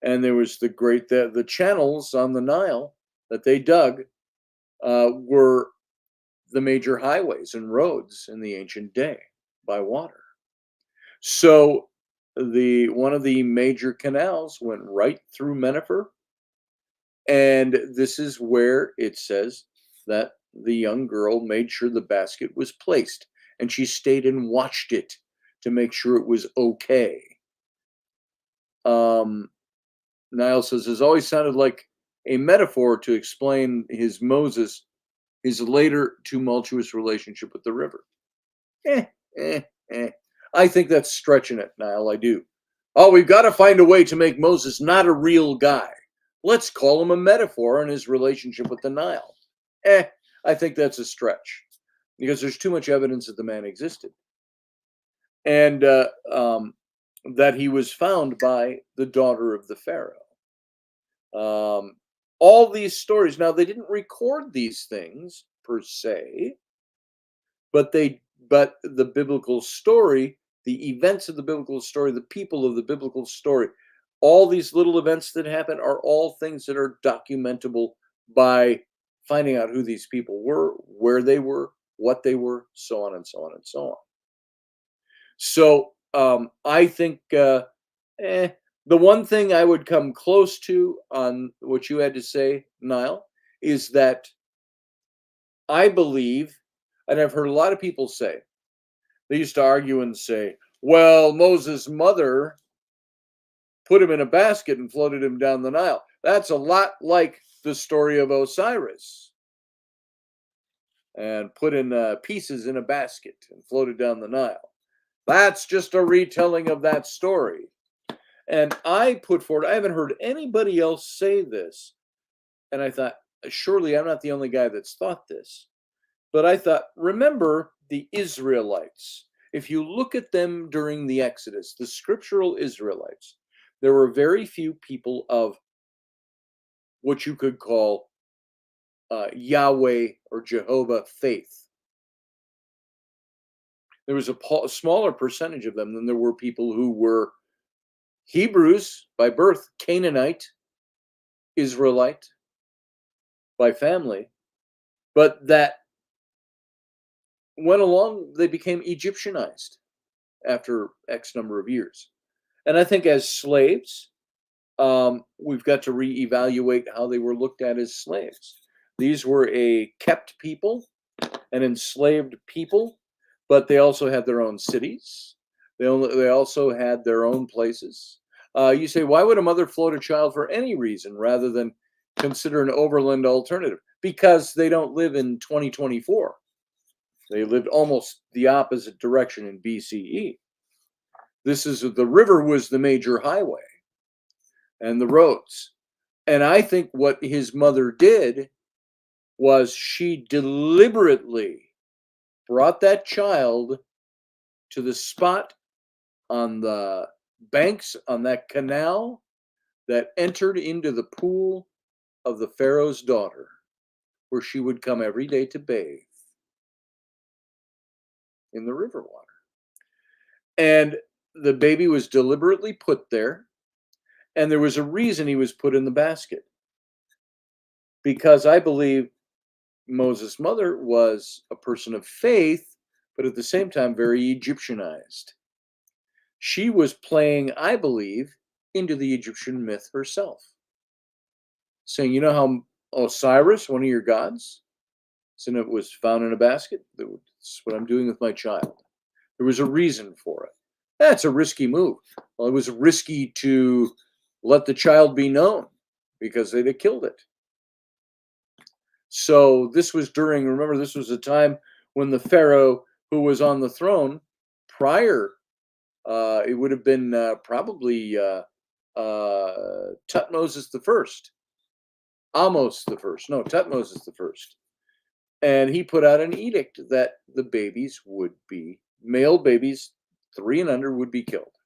And there was the channels on the Nile that they dug were the major highways and roads in the ancient day by water. So one of the major canals went right through Menepher, and this is where it says that the young girl made sure the basket was placed, and she stayed and watched it to make sure it was okay. Niall says, has always sounded like a metaphor to explain his later tumultuous relationship with the river. I think that's stretching it, Niall, I do. Oh, we've got to find a way to make Moses not a real guy. Let's call him a metaphor in his relationship with the Nile. I think that's a stretch. because there's too much evidence that the man existed, and that he was found by the daughter of the Pharaoh. Um, all these stories. Now, they didn't record these things per se, but the biblical story, the events of the biblical story, the people of the biblical story, all these little events that happen are all things that are documentable by finding out who these people were, where they were, what they were, so on and so on and so on. So I think the one thing I would come close to on what you had to say, Niall, is that I believe, and I've heard a lot of people say, they used to argue and say, well, Moses' mother put him in a basket and floated him down the Nile. That's a lot like the story of Osiris, and put in pieces in a basket and floated down the Nile. That's just a retelling of that story. And I put forward, I haven't heard anybody else say this. And I thought, surely I'm not the only guy that's thought this. But I thought, remember the Israelites. If you look at them during the Exodus, the scriptural Israelites, there were very few people of what you could call Yahweh or Jehovah faith. There was a smaller percentage of them than there were people who were Hebrews by birth, Canaanite, Israelite by family, but that went along, they became Egyptianized after X number of years. And I think as slaves, we've got to reevaluate how they were looked at as slaves. These were a kept people, an enslaved people, but they also had their own cities. They also had their own places. You say, why would a mother float a child for any reason rather than consider an overland alternative? Because they don't live in 2024. They lived almost the opposite direction in BCE. The river was the major highway and the roads. And I think what his mother did was she deliberately brought that child to the spot on the banks on that canal that entered into the pool of the Pharaoh's daughter, where she would come every day to bathe in the river water. And the baby was deliberately put there, and there was a reason he was put in the basket. Because I believe Moses' mother was a person of faith, but at the same time very Egyptianized. She was playing, I believe, into the Egyptian myth herself, saying, you know how Osiris, one of your gods, and it was found in a basket? That's what I'm doing with my child. There was a reason for it. That's a risky move. Well, it was risky to let the child be known because they'd have killed it. So this was remember, this was a time when the Pharaoh who was on the throne prior, it would have been probably Tutmosis the first, Tutmosis the first. And he put out an edict that the babies would be, male babies 3 and under would be killed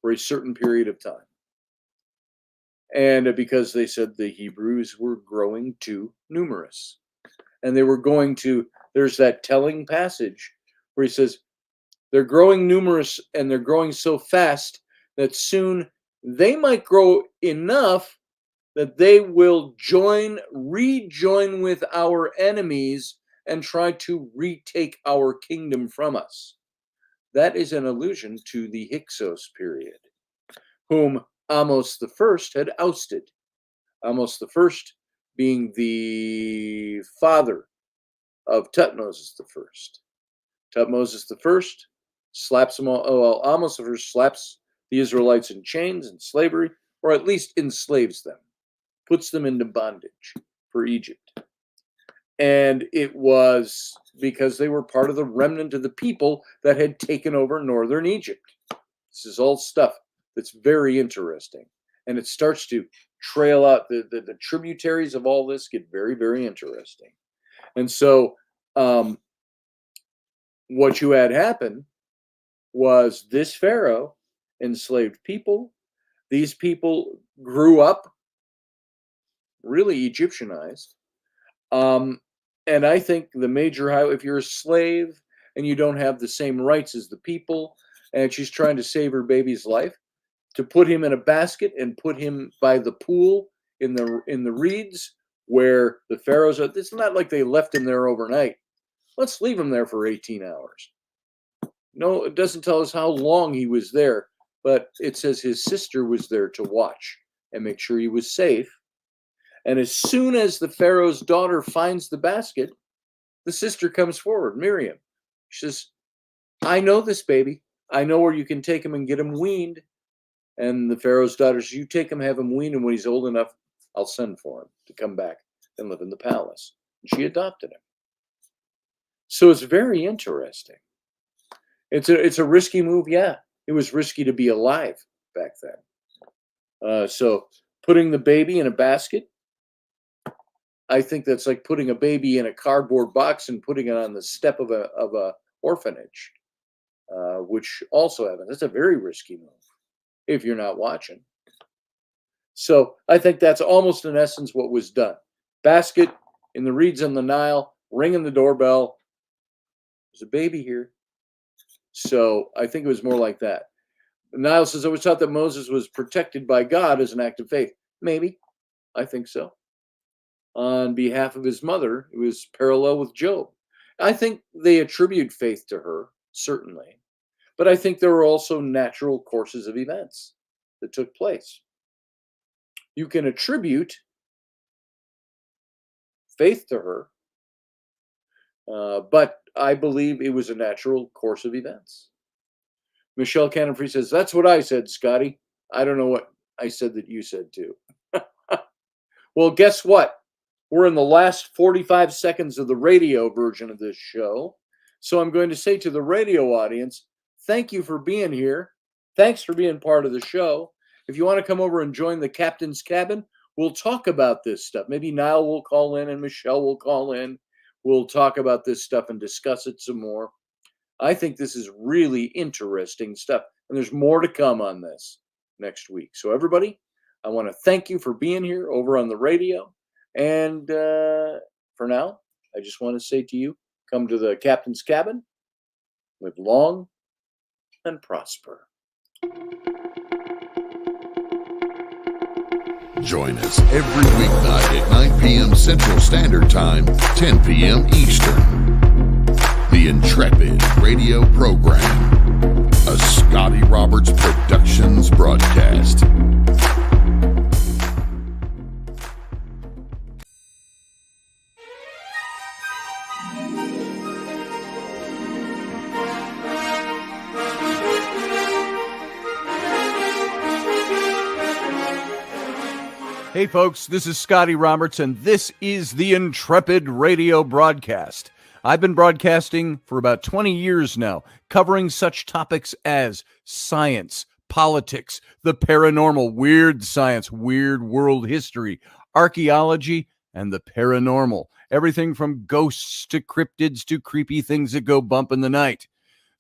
for a certain period of time. And because they said the Hebrews were growing too numerous. And they were there's that telling passage where he says, they're growing numerous and they're growing so fast that soon they might grow enough that they will rejoin with our enemies and try to retake our kingdom from us. That is an allusion to the Hyksos period, whom Amos the First had ousted. Amos the First being the father of Tutmosis the First. Tutmosis the First slaps them all. Oh, well, Amos the First slaps the Israelites in chains and slavery, or at least enslaves them, puts them into bondage for Egypt. And it was because they were part of the remnant of the people that had taken over northern Egypt. This is all stuff that's very interesting. And it starts to trail out. The tributaries of all this get very, very interesting. And so what you had happen was this Pharaoh enslaved people. These people grew up really Egyptianized. And I think the major highlight, if you're a slave and you don't have the same rights as the people, and she's trying to save her baby's life, to put him in a basket and put him by the pool in the reeds where the pharaohs are. It's not like they left him there overnight. Let's leave him there for 18 hours. No, it doesn't tell us how long he was there, but it says his sister was there to watch and make sure he was safe. And as soon as the Pharaoh's daughter finds the basket, the sister comes forward, Miriam. She says, I know this baby. I know where you can take him and get him weaned. And the Pharaoh's daughter says, you take him, have him weaned, and when he's old enough, I'll send for him to come back and live in the palace. And she adopted him. So it's very interesting. It's a risky move, yeah. It was risky to be alive back then. So putting the baby in a basket, I think that's like putting a baby in a cardboard box and putting it on the step of a orphanage, which also happens. That's a very risky move if you're not watching. So I think that's almost in essence what was done. Basket in the reeds on the Nile, ringing the doorbell. There's a baby here. So I think it was more like that. The Nile says, I was taught that Moses was protected by God as an act of faith. Maybe. I think so. On behalf of his mother, it was parallel with Job. I think they attribute faith to her, certainly. But I think there were also natural courses of events that took place. You can attribute faith to her, but I believe it was a natural course of events. Michelle Cannon-Free says, that's what I said, Scotty. I don't know what I said that you said too. Well, guess what? We're in the last 45 seconds of the radio version of this show. So I'm going to say to the radio audience, thank you for being here. Thanks for being part of the show. If you want to come over and join the captain's cabin, we'll talk about this stuff. Maybe Niall will call in and Michelle will call in. We'll talk about this stuff and discuss it some more. I think this is really interesting stuff. And there's more to come on this next week. So everybody, I want to thank you for being here over on the radio. And for now, I just want to say to you, come to the captain's cabin, live long and prosper. Join us every weeknight at 9 p.m. Central Standard Time, 10 p.m. Eastern. The Intrepid radio program, a Scotty Roberts Productions broadcast. Hey folks, this is Scotty Roberts, and this is the Intrepid radio broadcast. I've been broadcasting for about 20 years now, covering such topics as science, politics, the paranormal, weird science, weird world history, archaeology, and the paranormal. Everything from ghosts to cryptids to creepy things that go bump in the night.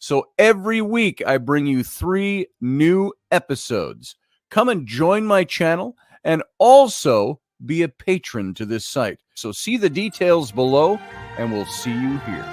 So every week I bring you 3 new episodes. Come and join my channel and also be a patron to this site. So see the details below, and we'll see you here.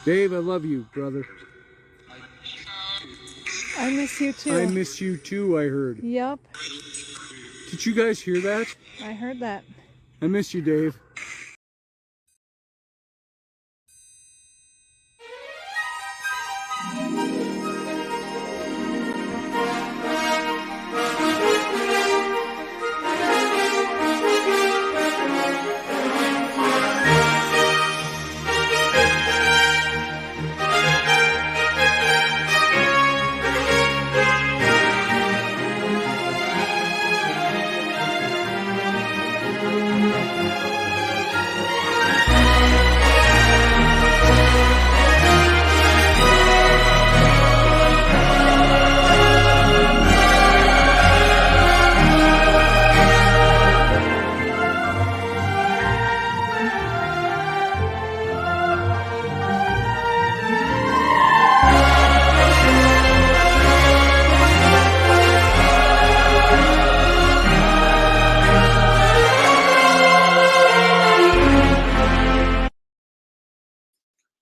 Dave, I love you, brother. I miss you too. I miss you too, I heard. Yep. Did you guys hear that? I heard that. I miss you, Dave.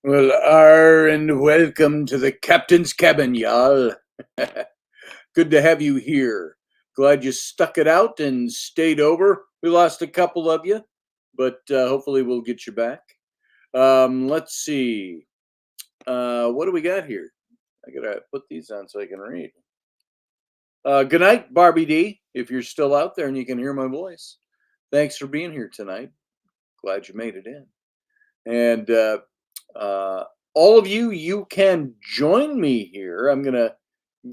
Well, and welcome to the captain's cabin, y'all. Good to have you here. Glad you stuck it out and stayed over. We lost a couple of you, but hopefully we'll get you back. Let's see. What do we got here? I gotta put these on so I can read. Good night, Barbie D, if you're still out there and you can hear my voice. Thanks for being here tonight. Glad you made it in. And all of you, you can join me here. I'm going to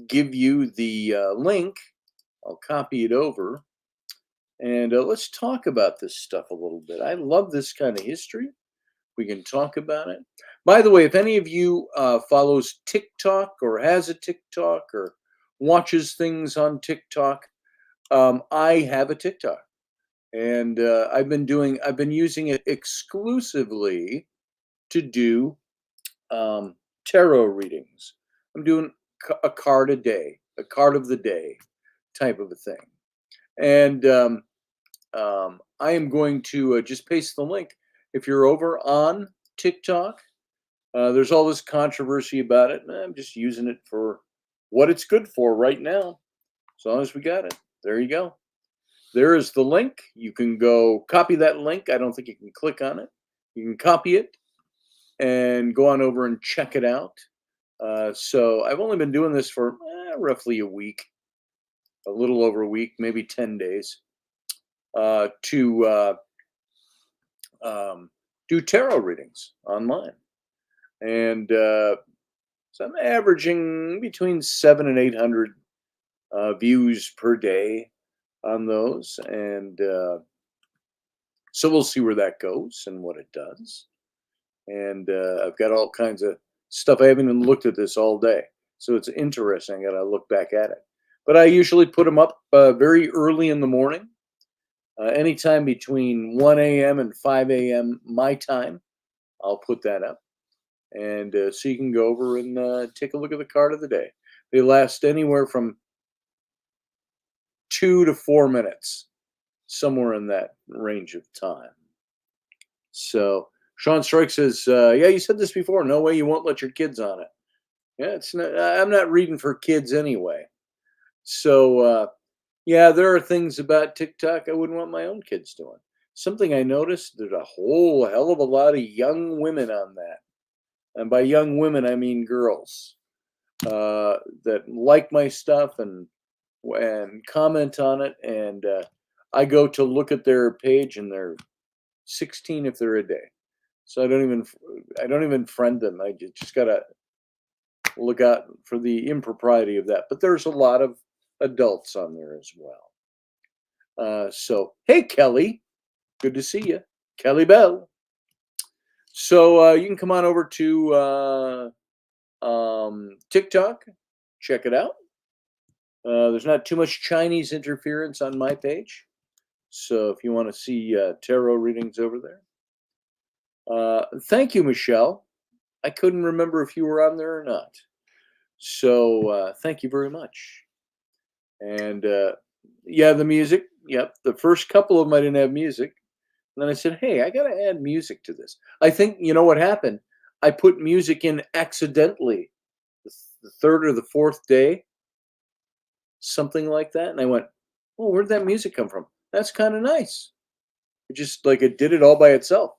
give you the link. I'll copy it over. And let's talk about this stuff a little bit. I love this kind of history. We can talk about it. By the way, if any of you follows TikTok or has a TikTok or watches things on TikTok, I have a TikTok. And I've been using it exclusively to do tarot readings. I'm doing a card a day, a card of the day type of a thing. And I am going to just paste the link. If you're over on TikTok, there's all this controversy about it. And I'm just using it for what it's good for right now. As long as we got it. There you go. There is the link. You can go copy that link. I don't think you can click on it. You can copy it and go on over and check it out. So I've only been doing this for roughly a week, a little over a week, maybe 10 days, to do tarot readings online. And so I'm averaging between 700 and 800 views per day on those. And so we'll see where that goes and what it does. And I've got all kinds of stuff. I haven't even looked at this all day. So it's interesting. I got to look back at it. But I usually put them up very early in the morning, anytime between 1 a.m. and 5 a.m. my time. I'll put that up. And so you can go over and take a look at the card of the day. They last anywhere from 2 to 4 minutes, somewhere in that range of time. So Sean Strike says, yeah, you said this before. No way you won't let your kids on it. Yeah, it's not, I'm not reading for kids anyway. So, yeah, there are things about TikTok I wouldn't want my own kids doing. Something I noticed, there's a whole hell of a lot of young women on that. And by young women, I mean girls that like my stuff and comment on it. And I go to look at their page and they're 16 if they're a day. So I don't even friend them. I just gotta look out for the impropriety of that. But there's a lot of adults on there as well. So hey, Kelly, good to see you, Kelly Bell. So you can come on over to TikTok, check it out. There's not too much Chinese interference on my page. So if you want to see tarot readings over there. Thank you, Michelle. I couldn't remember if you were on there or not. So thank you very much. And yeah, the music. Yep. The first couple of them I didn't have music. And then I said, hey, I got to add music to this. I think, you know what happened? I put music in accidentally the third or the fourth day, something like that. And I went, oh, where'd that music come from? That's kind of nice. It just like it did it all by itself.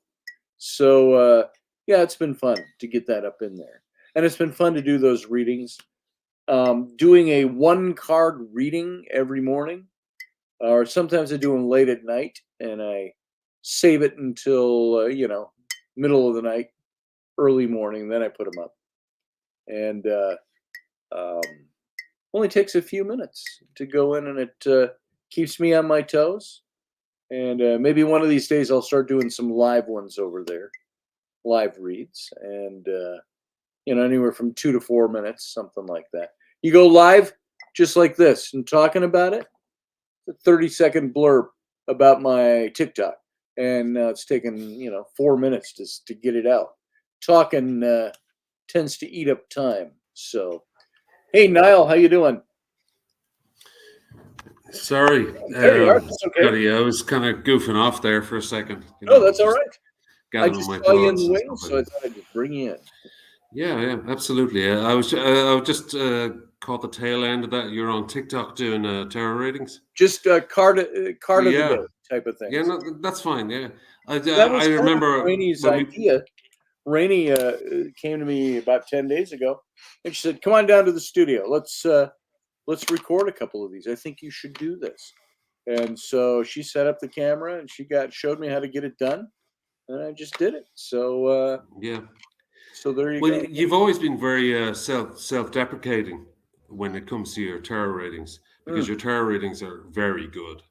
So yeah, it's been fun to get that up in there. And it's been fun to do those readings. Doing a 1-card reading every morning, or sometimes I do them late at night, and I save it until middle of the night, early morning. Then I put them up, and um, only takes a few minutes to go in, and it keeps me on my toes. And maybe one of these days I'll start doing some live ones over there, live reads, and anywhere from 2 to 4 minutes, something like that. You go live just like this and talking about it, a 30-second blurb about my TikTok, and it's taken 4 minutes to get it out. Talking tends to eat up time. So, hey Niall, how you doing? Sorry, There you are. That's okay. Scotty, I was kind of goofing off there for a second. No, that's all right. I Gathering just my saw you in thoughts the and wings, stuff so I like thought I'd just bring you in. yeah, absolutely. I was just caught the tail end of that. You're on TikTok doing tarot readings. Just card of the Yeah, day type of things. yeah, no, that's fine. Yeah, That was I remember Rainey's when idea. Rainey came to me about 10 days ago, and she said, "Come on down to the studio. Let's record a couple of these. I think you should do this." And so she set up the camera, and she showed me how to get it done, and I just did it. So yeah. so there you Well, go. you've always been very self-deprecating when it comes to your tarot readings because your tarot readings are very good.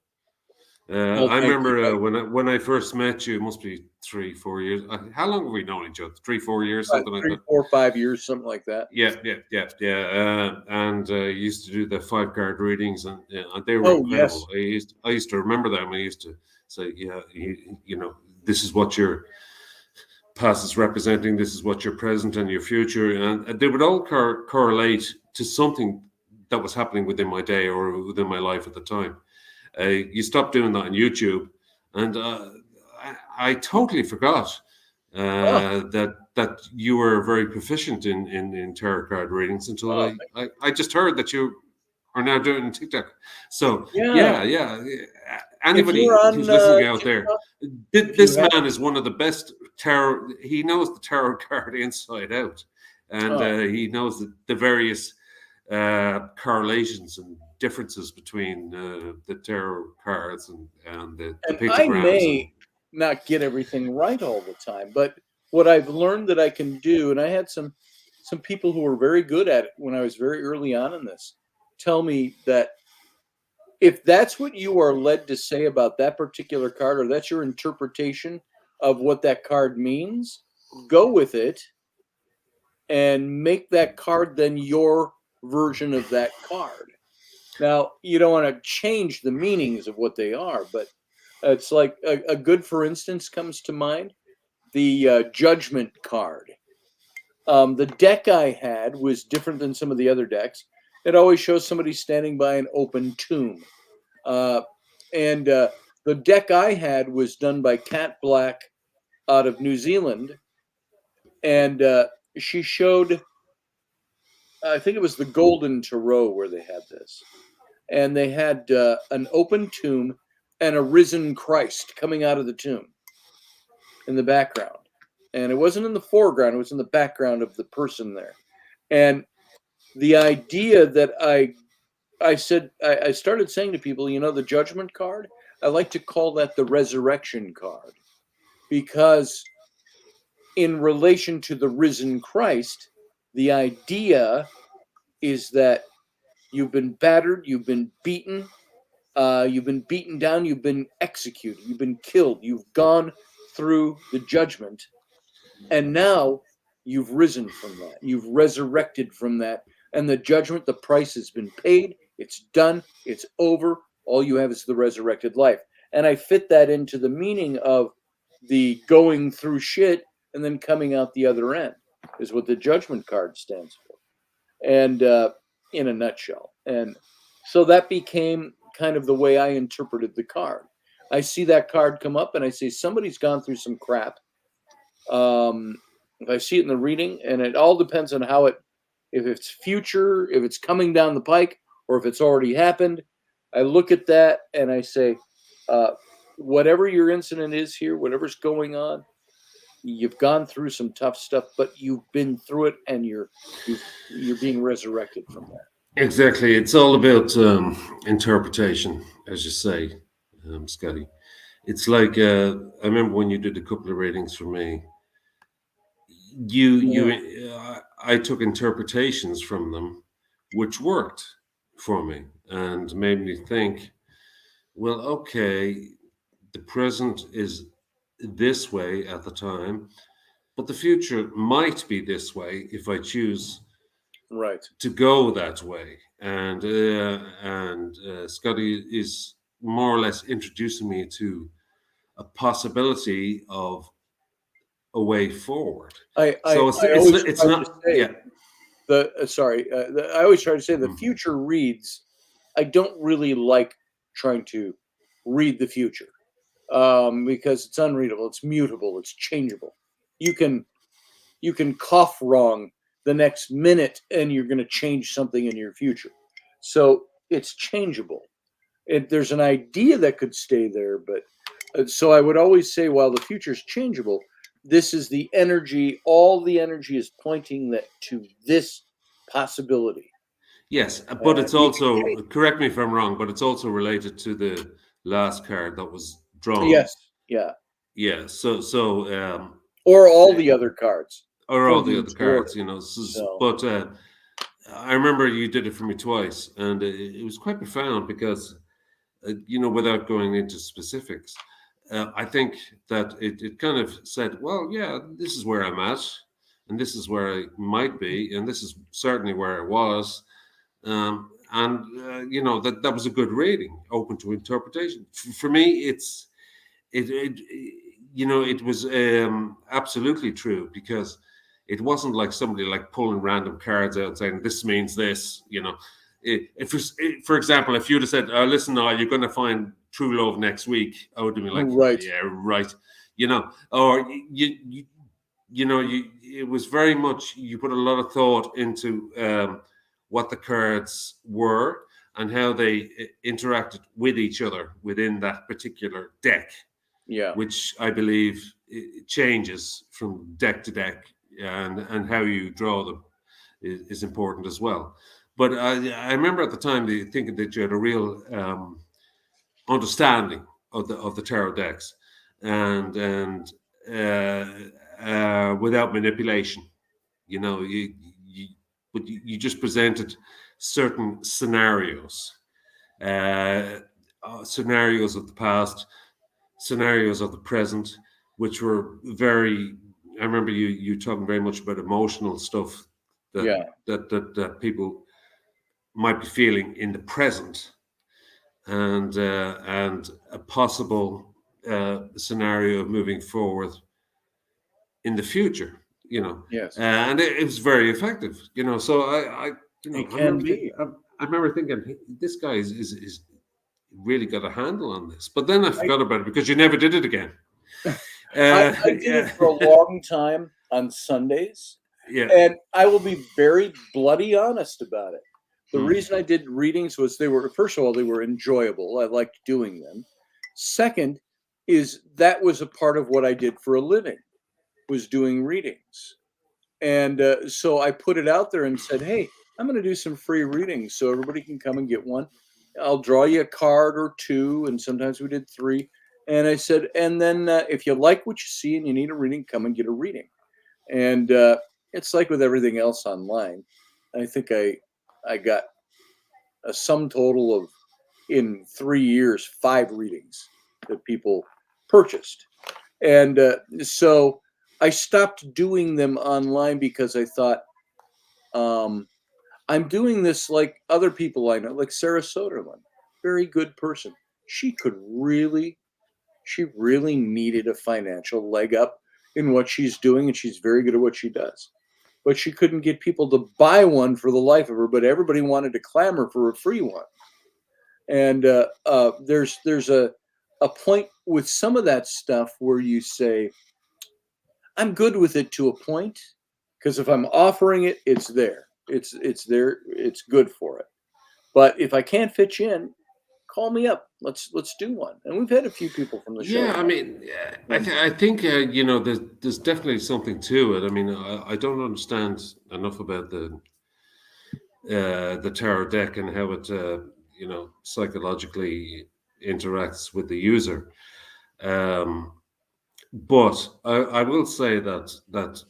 Well, I thank you. remember when I first met you, it must be 3-4 years. How long have we known each other? 3-4 years, something like 3, that. 4, 5 years, something like that. Yeah. And you used to do the 5-card readings, and they were incredible. Yes. I used to remember them. I used to say, yeah, this is what your past is representing. This is what your present and your future, and they would all correlate to something that was happening within my day or within my life at the time. You stopped doing that on YouTube, and I totally forgot that you were very proficient in tarot card readings until I just heard that you are now doing TikTok. So yeah. Anybody who's listening out there, this man is one of the best tarot. He knows the tarot card inside out, and he knows the various correlations and differences between the tarot cards and the pictograms. I may not get everything right all the time, but what I've learned that I can do, and I had some people who were very good at it when I was very early on in this, tell me that if that's what you are led to say about that particular card, or that's your interpretation of what that card means, go with it and make that card then your version of that card. Now, you don't want to change the meanings of what they are, but it's like a good, for instance, comes to mind, the Judgment card. The deck I had was different than some of the other decks. It always shows somebody standing by an open tomb. And the deck I had was done by Cat Black out of New Zealand. And she showed, I think it was the Golden Tarot where they had this. And they had an open tomb and a risen Christ coming out of the tomb in the background. And it wasn't in the foreground, it was in the background of the person there. And the idea that I started saying to people, the Judgment card, I like to call that the Resurrection card, because in relation to the risen Christ, the idea is that you've been battered, you've been beaten down, you've been executed, you've been killed, you've gone through the judgment, and now you've risen from that, you've resurrected from that, and the judgment, the price has been paid, it's done, it's over, all you have is the resurrected life. And I fit that into the meaning of the going through shit and then coming out the other end, is what the Judgment card stands for, and in a nutshell. And so that became kind of the way I interpreted the card. I see that card come up and I say, somebody's gone through some crap. if I see it in the reading, and it all depends on how it, if it's future, if it's coming down the pike, or if it's already happened, I look at that and I say, whatever your incident is here, whatever's going on, you've gone through some tough stuff, but you've been through it, and you're being resurrected from that. Exactly. It's all about interpretation, as you say, Scotty. It's like I remember when you did a couple of readings for me. I took interpretations from them, which worked for me and made me think. Well, okay, the present is this way at the time, but the future might be this way if I choose Right. to go that way. And Scotty is more or less introducing me to a possibility of a way forward. I It's always try not to say, yeah. I always try to say the Mm. future reads. I don't really like trying to read the future, because it's unreadable, it's mutable, it's changeable. You can cough wrong the next minute, and you're going to change something in your future. So it's changeable. There's an idea that could stay there, but so I would always say, while the future is changeable, this is the energy. All the energy is pointing that to this possibility. Yes, but it's You can also, change. correct me if I'm wrong, but it's also related to the last card that was drawn. Yes, yeah, Yeah. or all the other cards Or all for the the other cards, order. So but I remember you did it for me twice, and it was quite profound because, without going into specifics, I think that it kind of said, well, yeah, this is where I'm at, and this is where I might be, and this is certainly where I was. That was a good reading, open to interpretation. For me, it was absolutely true, because it wasn't like somebody like pulling random cards out and saying this means this. For example, if you'd have said, "Listen, now you're going to find true love next week," I would have been like, right, "Yeah, right," or it was very much, you put a lot of thought into what the cards were and how they interacted with each other within that particular deck, yeah, which I believe changes from deck to deck, and how you draw them is important as well. But I remember at the time thinking that you had a real understanding of the tarot decks, and without manipulation. You just presented certain scenarios, scenarios of the past, scenarios of the present, which were very. I remember you talking very much about emotional stuff that people might be feeling in the present, and a possible scenario of moving forward in the future. yes. And it was very effective. So It can be. I remember thinking, this guy is really got a handle on this. But then I forgot about it because you never did it again. I did it for a long time on Sundays, Yeah. and I will be very bloody honest about it. The Hmm. reason I did readings was first of all, they were enjoyable. I liked doing them. Second is that was a part of what I did for a living, was doing readings. And so I put it out there and said, hey, I'm going to do some free readings so everybody can come and get one. I'll draw you a card or two, and sometimes we did three. And I said, and then if you like what you see and you need a reading, come and get a reading. And it's like with everything else online. I think I got a sum total of, in 3 years, 5 readings that people purchased. And so I stopped doing them online because I thought, I'm doing this like other people I know, like Sarah Soderlin, very good person. She really needed a financial leg up in what she's doing, and she's very good at what she does. But she couldn't get people to buy one for the life of her, but everybody wanted to clamor for a free one. And there's a point with some of that stuff where you say, I'm good with it to a point, because if I'm offering it, it's there. It's there. It's good for it. But if I can't fit you in, call me up. Let's do one. And we've had a few people from the show. Yeah, I mean, I think there's definitely something to it. I mean, I don't understand enough about the tarot deck and how it psychologically interacts with the user. But I will say that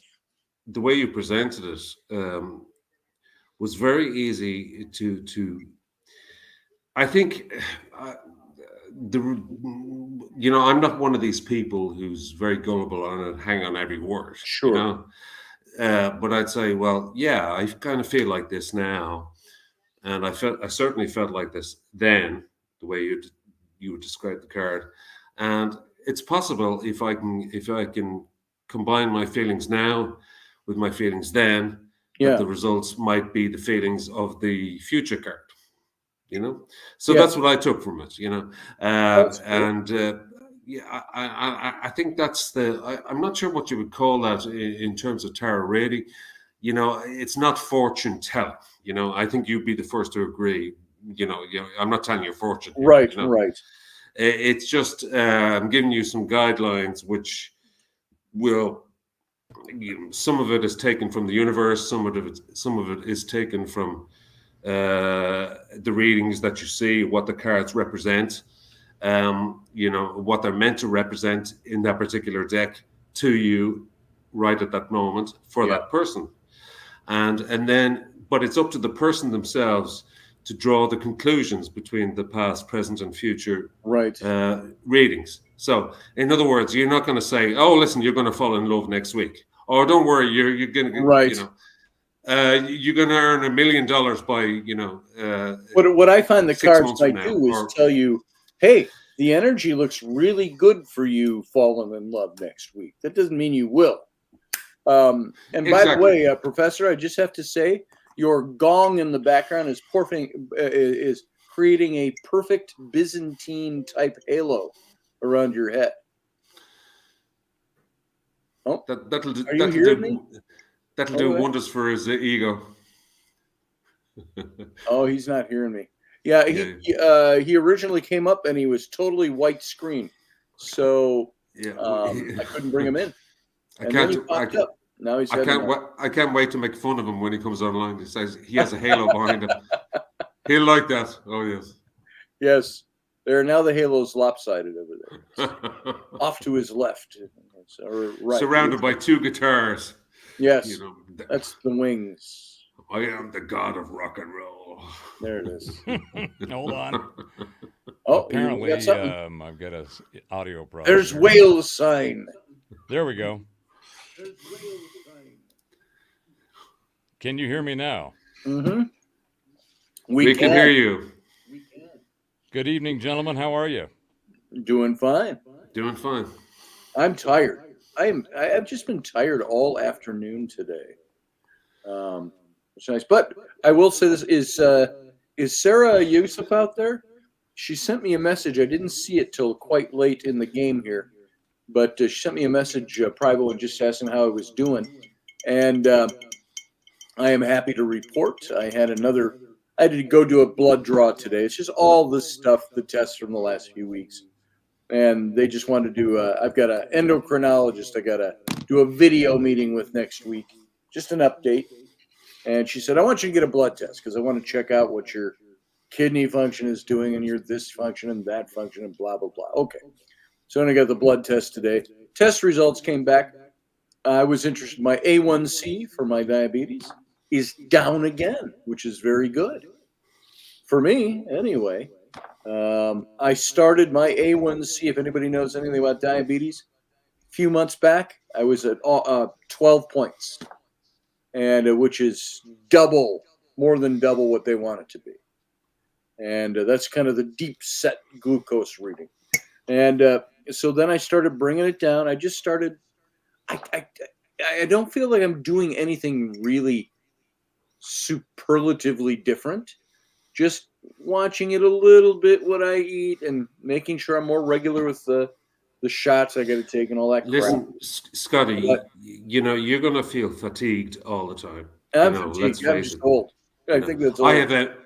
the way you presented it was very easy to. I think I'm not one of these people who's very gullible and hang on every word. Sure. But I'd say, well, yeah, I kind of feel like this now, and I certainly felt like this then, the way you would describe the card, and it's possible if I can combine my feelings now with my feelings then, that the results might be the feelings of the future card. So that's what I took from it. I think that's I'm not sure what you would call that in terms of tarot reading. It's not fortune telling. I think you'd be the first to agree. I'm not telling you a fortune. Right. It's just I'm giving you some guidelines, which will. Some of it is taken from the universe. Some of it is taken from the readings that you see, what the cards represent, what they're meant to represent in that particular deck to you right at that moment for that person. And then, but it's up to the person themselves to draw the conclusions between the past, present, and future readings. So, in other words, you're not going to say, "Oh, listen, you're going to fall in love next week," or "Don't worry, you're going to," you're going to earn $1 million by, what I find the 6 cards months might from now, do is tell you, hey, the energy looks really good for you falling in love next week. That doesn't mean you will. And by the way, Professor, I just have to say, your gong in the background is creating a perfect Byzantine type halo around your head. Oh, that'll do wonders for his ego. Oh, he's not hearing me. Yeah, he originally came up and he was totally white screen, so I couldn't bring him in. Then he popped up. Now he's. I can't wait to make fun of him when he comes online. He says he has a halo behind him. He'll like that. Oh yes. Yes, now the halo's lopsided over there. Off to his left, or right. Surrounded by two guitars. Yes, that's the wings. I am the god of rock and roll. There it is. Hold on. Oh, apparently, I've got an audio problem. There's whale sign. There we go. Can you hear me now? Mm-hmm. We can hear you. Good evening, gentlemen. How are you? Doing fine. Doing fine. I'm tired. I've just been tired all afternoon today. It's nice, but I will say this: is Sarah Yusuf out there? She sent me a message. I didn't see it till quite late in the game here, but she sent me a message privately, just asking how I was doing, and I am happy to report I had to go do a blood draw today. It's just all this stuff, the tests from the last few weeks, and they just wanted to do. I've got an endocrinologist I got to do a video meeting with next week, just an update. And she said, I want you to get a blood test because I want to check out what your kidney function is doing and your this function and that function and blah, blah, blah. Okay. So then I got the blood test today. Test results came back. I was interested. My A1C for my diabetes is down again, which is very good. For me, anyway. I started my A1C, if anybody knows anything about diabetes, a few months back. I was at 12 points. And which is more than double what they want it to be. And that's kind of the deep set glucose reading. And so then I started bringing it down. I just started, I don't feel like I'm doing anything really superlatively different. Just watching it a little bit, what I eat, and making sure I'm more regular with the the shots I got to take and all that crap. Listen, Scotty, But- you're going to feel fatigued all the time. I'm Let's fatigued. I'm face just it. old. I You know, think that's old. I have a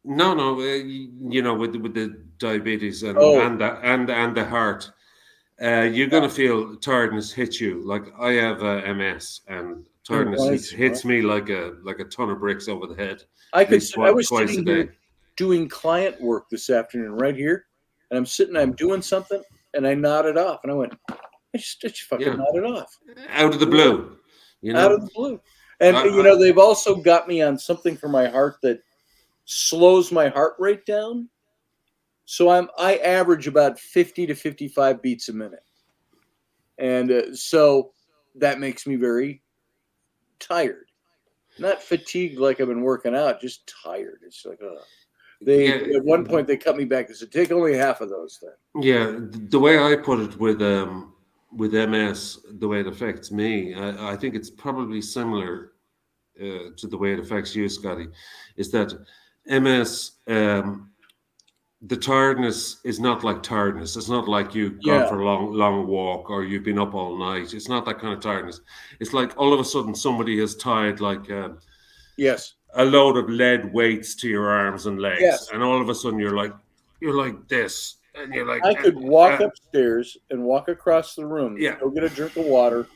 no, with the diabetes and Oh. and the heart, you're going to feel tiredness hit you. Like I have MS, and tiredness hits me like a ton of bricks over the head. I was twice sitting a day. here doing client work this afternoon right here, and I'm doing something, and I nodded off, and I went, I just fucking nodded off Out of the blue, out of the blue. And they've also got me on something for my heart that slows my heart rate down. So I average about 50 to 55 beats a minute, and so that makes me very tired. Not fatigued like I've been working out, just tired. It's like, at one point they cut me back. They said, take only half of those then. Yeah, the way I put it with MS, the way it affects me, I think it's probably similar to the way it affects you, Scotty. Is that MS? The tiredness is not like tiredness. It's not like you've gone for a long walk or you've been up all night. It's not that kind of tiredness. It's like all of a sudden somebody has tied like a load of lead weights to your arms and legs, and all of a sudden you're like this, and you're like, I could walk upstairs and walk across the room, go get a drink of water,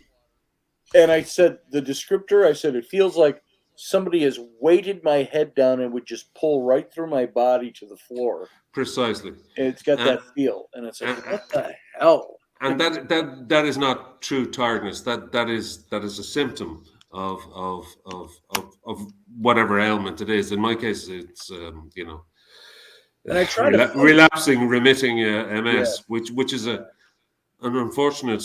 and I said the descriptor. I said it feels like somebody has weighted my head down and would just pull right through my body to the floor. Precisely. And it's got that feel, and it's like, what the hell? And that is not true tiredness. That is a symptom of whatever ailment it is. In my case, it's and I try to relapsing, remitting MS, which is an unfortunate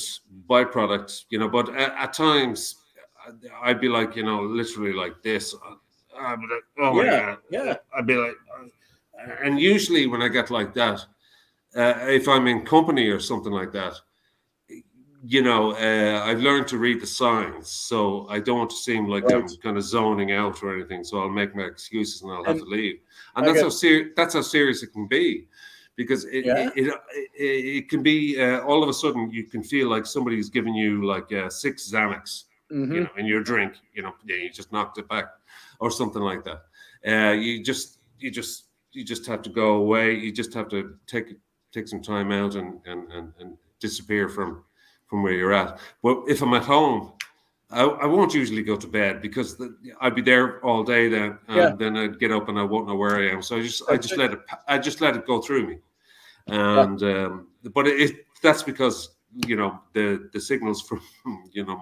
byproduct. But at times I'd be like, literally like this. I'd be like, oh my God. I'd be like, and usually when I get like that, if I'm in company or something like that, I've learned to read the signs, so I don't want to seem like I'm kind of zoning out or anything. So I'll make my excuses and I'll have to leave. And that's how serious it can be, because it can be all of a sudden you can feel like somebody's giving you like 6 Xanax, in your drink. You just knocked it back or something like that. You just have to go away. You just have to take some time out and disappear from where you're at. But if I'm at home, I won't usually go to bed because I'd be there all day then, and then I'd get up and I won't know where I am. So I just let it go through me, and but that's because the signals from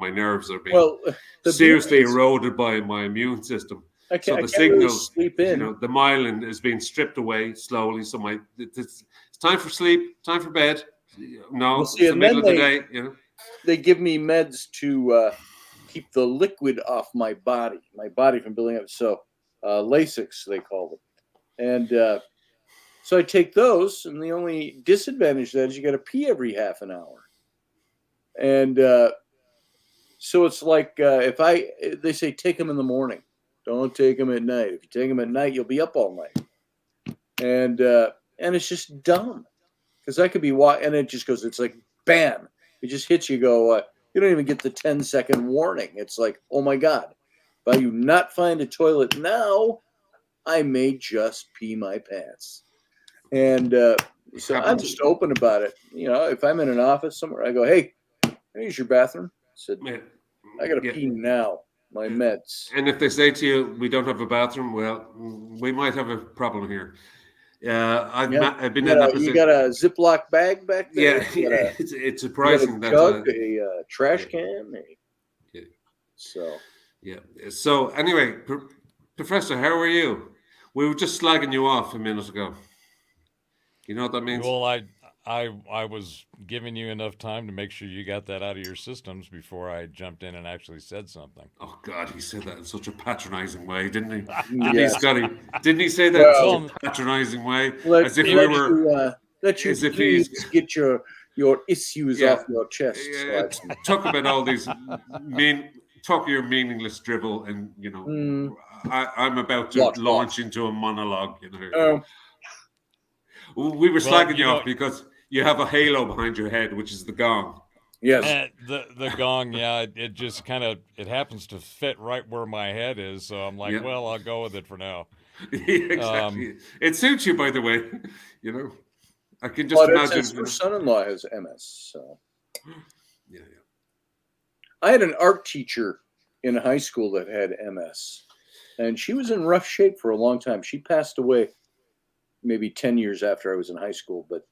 my nerves are being seriously eroded by my immune system. So the signals, the myelin is being stripped away slowly. So it's time for sleep, time for bed. No, it's the middle of the day. They give me meds to keep the liquid off my body from building up. So Lasix, they call them. And so I take those, and the only disadvantage of that is you got to pee every half an hour. And so it's like they say take them in the morning. Don't take them at night. If you take them at night, you'll be up all night. And it's just dumb, because I could be and it just goes. It's like bam! It just hits you. You don't even get the 10-second warning. It's like, oh my God! If I do not find a toilet now, I may just pee my pants. And so I'm just open about it. If I'm in an office somewhere, I go, hey, can I use your bathroom? I said, I got to pee now. My meds. And if they say to you, we don't have a bathroom, well, we might have a problem here. I've been in that position. You got a Ziploc bag back there? Yeah, it's surprising. That a trash can? So anyway, Professor, how are you? We were just slagging you off a minute ago. You know what that means? Well, I was giving you enough time to make sure you got that out of your systems before I jumped in and actually said something. Oh God, he said that in such a patronizing way, didn't he? Didn't he, Scotty? Didn't he say that in such a patronizing way? As if we were. Let you please get your issues off your chest. Talk about all these talk your meaningless dribble, and I'm about to launch into a monologue. We were slagging you off because you have a halo behind your head, which is the gong. Yes. The gong, yeah, it just kind of it happens to fit right where my head is, so I'm like, Yeah. well, I'll go with it for now. Exactly. It suits you, by the way. You know, I can just But it imagine. says her son-in-law has MS. So Yeah. I had an art teacher in high school that had MS, and she was in rough shape for a long time. She passed away maybe 10 years after I was in high school, but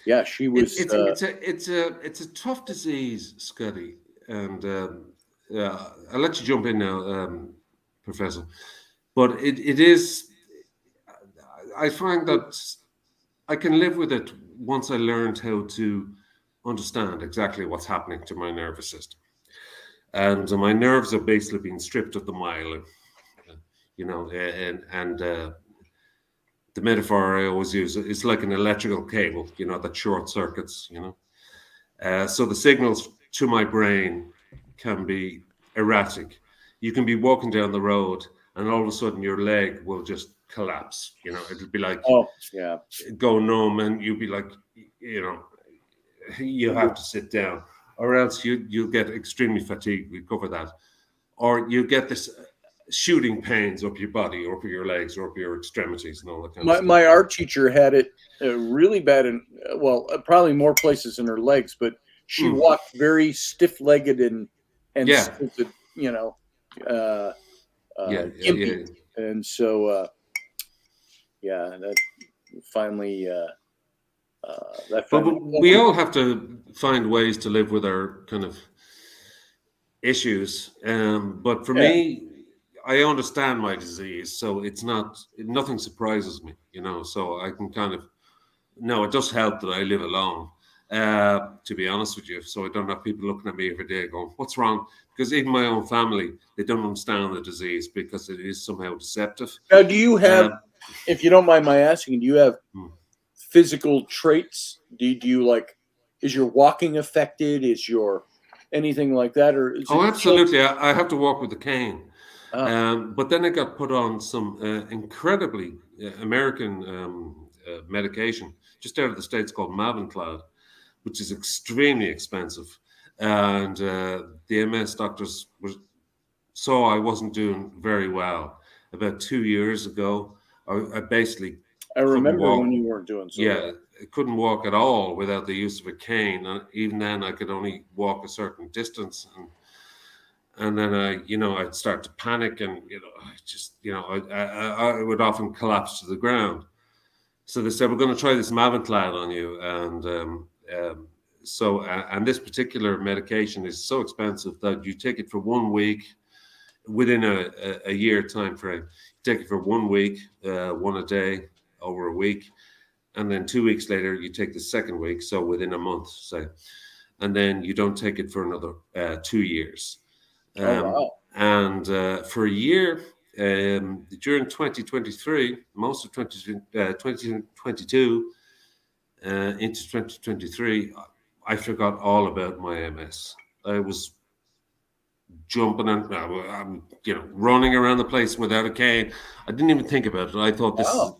yeah, she was. It's a tough disease, Scotty, and I'll let you jump in now, Professor. But it is. I find that I can live with it once I learned how to understand exactly what's happening to my nervous system, and my nerves are basically being stripped of the myelin, and the metaphor I always use is like an electrical cable, that short circuits, So the signals to my brain can be erratic. You can be walking down the road and all of a sudden your leg will just collapse. It'll be like Yeah. go numb and you'll be like, you have to sit down or else you'll get extremely fatigued. We cover that. Or you get this shooting pains up your body, or up your legs, or up your extremities, and all that kind of stuff. My art teacher had it really bad in probably more places in her legs, but she walked very stiff-legged and stilted, gimpy. And so that finally But we all have to find ways to live with our kind of issues. But for me, I understand my disease, so nothing surprises me, so I can kind of, it does help that I live alone, to be honest with you. So I don't have people looking at me every day going, what's wrong? Because even my own family, they don't understand the disease because it is somehow deceptive. Now, do you have, if you don't mind my asking, do you have physical traits? Do you like, is your walking affected? Is your anything like that? Or is absolutely. I have to walk with a cane. But then I got put on some incredibly American medication just out of the States called Mavenclad, which is extremely expensive. And the MS doctors saw I wasn't doing very well. About 2 years ago, I basically remember when you weren't doing so well. I couldn't walk at all without the use of a cane. And even then, I could only walk a certain distance. And then I'd start to panic, and I would often collapse to the ground. So they said, we're going to try this Mavenclad on you, and and this particular medication is so expensive that you take it for 1 week within a year time frame. You take it for 1 week, one a day over a week, and then 2 weeks later you take the second week, so within a month, say, and then you don't take it for another 2 years. And for a year, during 2023, most of 2022 into 2023, I forgot all about my MS. I was jumping and running around the place without a cane. I didn't even think about it. I thought this is,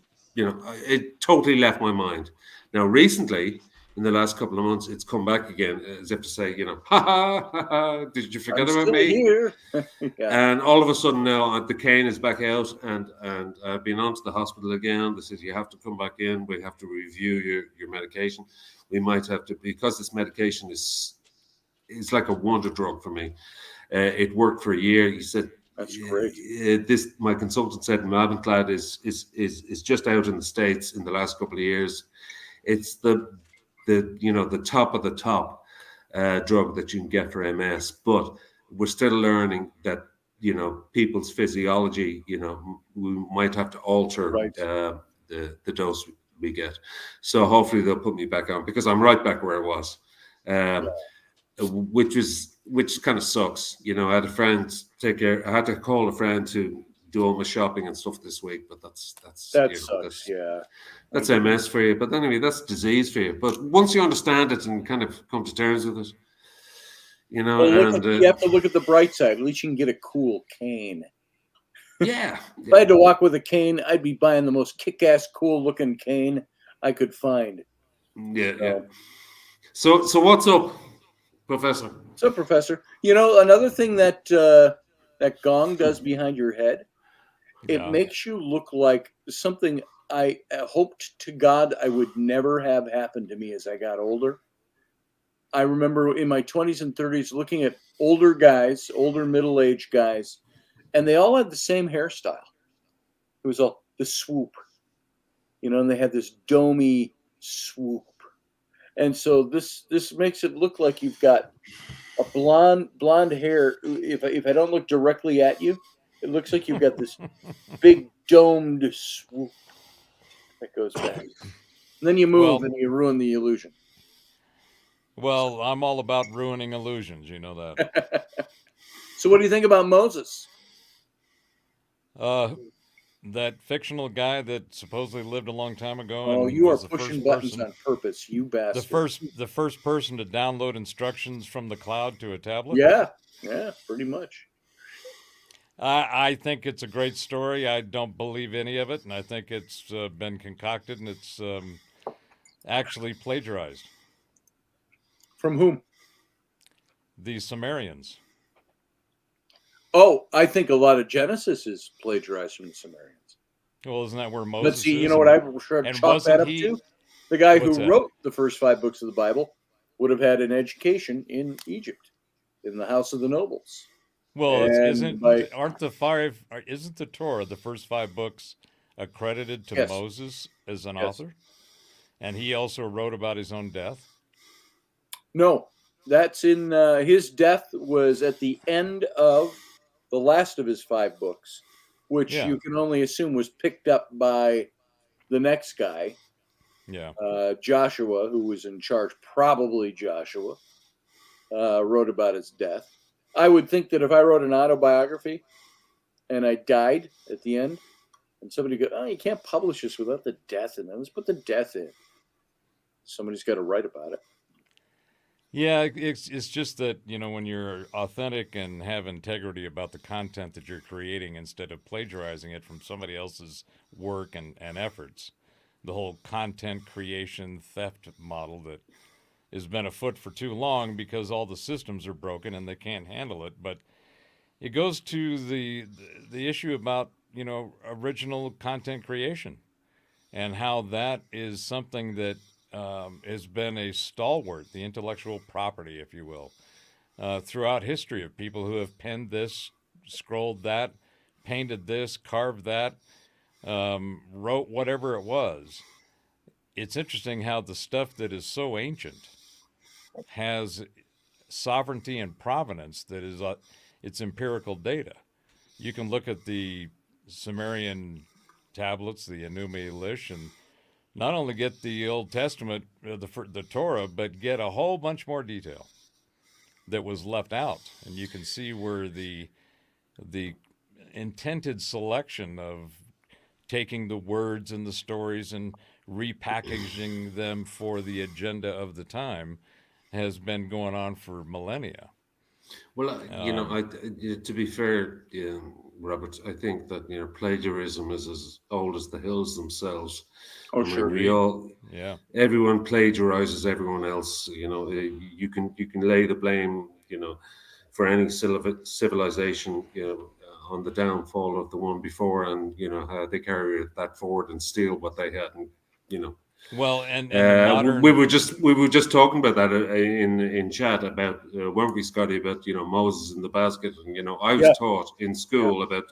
it totally left my mind. Now, recently, in the last couple of months, it's come back again, as if to say, ha, did you forget about me? Here. And all of a sudden now the cane is back out, and I've been on to the hospital again. They said, you have to come back in. We have to review your medication. We might have to, because this medication is like a wonder drug for me. It worked for a year. He said, that's great. My consultant said Mavenclad is just out in the States in the last couple of years. It's the top of the top drug that you can get for MS, but we're still learning that people's physiology, we might have to alter the dose we get. So hopefully they'll put me back on, because I'm right back where I was, which kind of sucks. I had a friend take care. I had to call a friend to do all my shopping and stuff this week, but that sucks. That's MS for you. But anyway, that's disease for you. But once you understand it and kind of come to terms with it, you have to look at the bright side. At least you can get a cool cane. Yeah. If I had to walk with a cane, I'd be buying the most kick-ass, cool-looking cane. I could find. Yeah, yeah. So what's up, Professor? So, Professor, another thing that that gong does behind your head, it makes you look like something I hoped to God I would never have happen to me as I got older. I remember in my 20s and 30s looking at older guys, older middle-aged guys, and they all had the same hairstyle. It was all the swoop, and they had this domey swoop. And so this makes it look like you've got a blonde hair. If I don't look directly at you, it looks like you've got this big domed swoop that goes back. And then you move and you ruin the illusion. Well, I'm all about ruining illusions. You know that. So what do you think about Moses? That fictional guy that supposedly lived a long time ago. Oh, and you are was the pushing first buttons person, on purpose, you bastard. the first person to download instructions from the cloud to a tablet. Yeah, pretty much. I think it's a great story. I don't believe any of it, and I think it's been concocted and it's actually plagiarized. From whom? The Sumerians. Oh, I think a lot of Genesis is plagiarized from the Sumerians. Well, isn't that where Moses But see, is? you know what I chalk that up to? The guy who wrote the first 5 books of the Bible would have had an education in Egypt, in the house of the nobles. Well, isn't the Torah, the first 5 books, accredited to Moses as an author? And he also wrote about his own death? No, that's in his death was at the end of the last of his 5 books, which you can only assume was picked up by the next guy. Yeah. Joshua, who was in charge, probably Joshua, wrote about his death. I would think that if I wrote an autobiography and I died at the end, and somebody goes, "Oh, you can't publish this without the death in it. Let's put the death in." Somebody's got to write about it. Yeah, it's just that, when you're authentic and have integrity about the content that you're creating instead of plagiarizing it from somebody else's work and efforts, the whole content creation theft model that has been afoot for too long because all the systems are broken and they can't handle it. But it goes to the issue about, original content creation and how that is something that has been a stalwart, the intellectual property, if you will, throughout history of people who have penned this, scrolled that, painted this, carved that, wrote whatever it was. It's interesting how the stuff that is so ancient has sovereignty and provenance that is it's empirical data. You can look at the Sumerian tablets, the Enuma Elish, and not only get the Old Testament, the Torah, but get a whole bunch more detail that was left out, and you can see where the intended selection of taking the words and the stories and repackaging them for the agenda of the time has been going on for millennia. Well, to be fair, Robert, I think that plagiarism is as old as the hills themselves. Oh, sure. Everyone plagiarizes everyone else. You can lay the blame, for any civilization, on the downfall of the one before, and how they carry that forward and steal what they had, and Well, and modern... we were just talking about that in chat about, weren't we, Scotty, about Moses in the basket, and I was taught in school about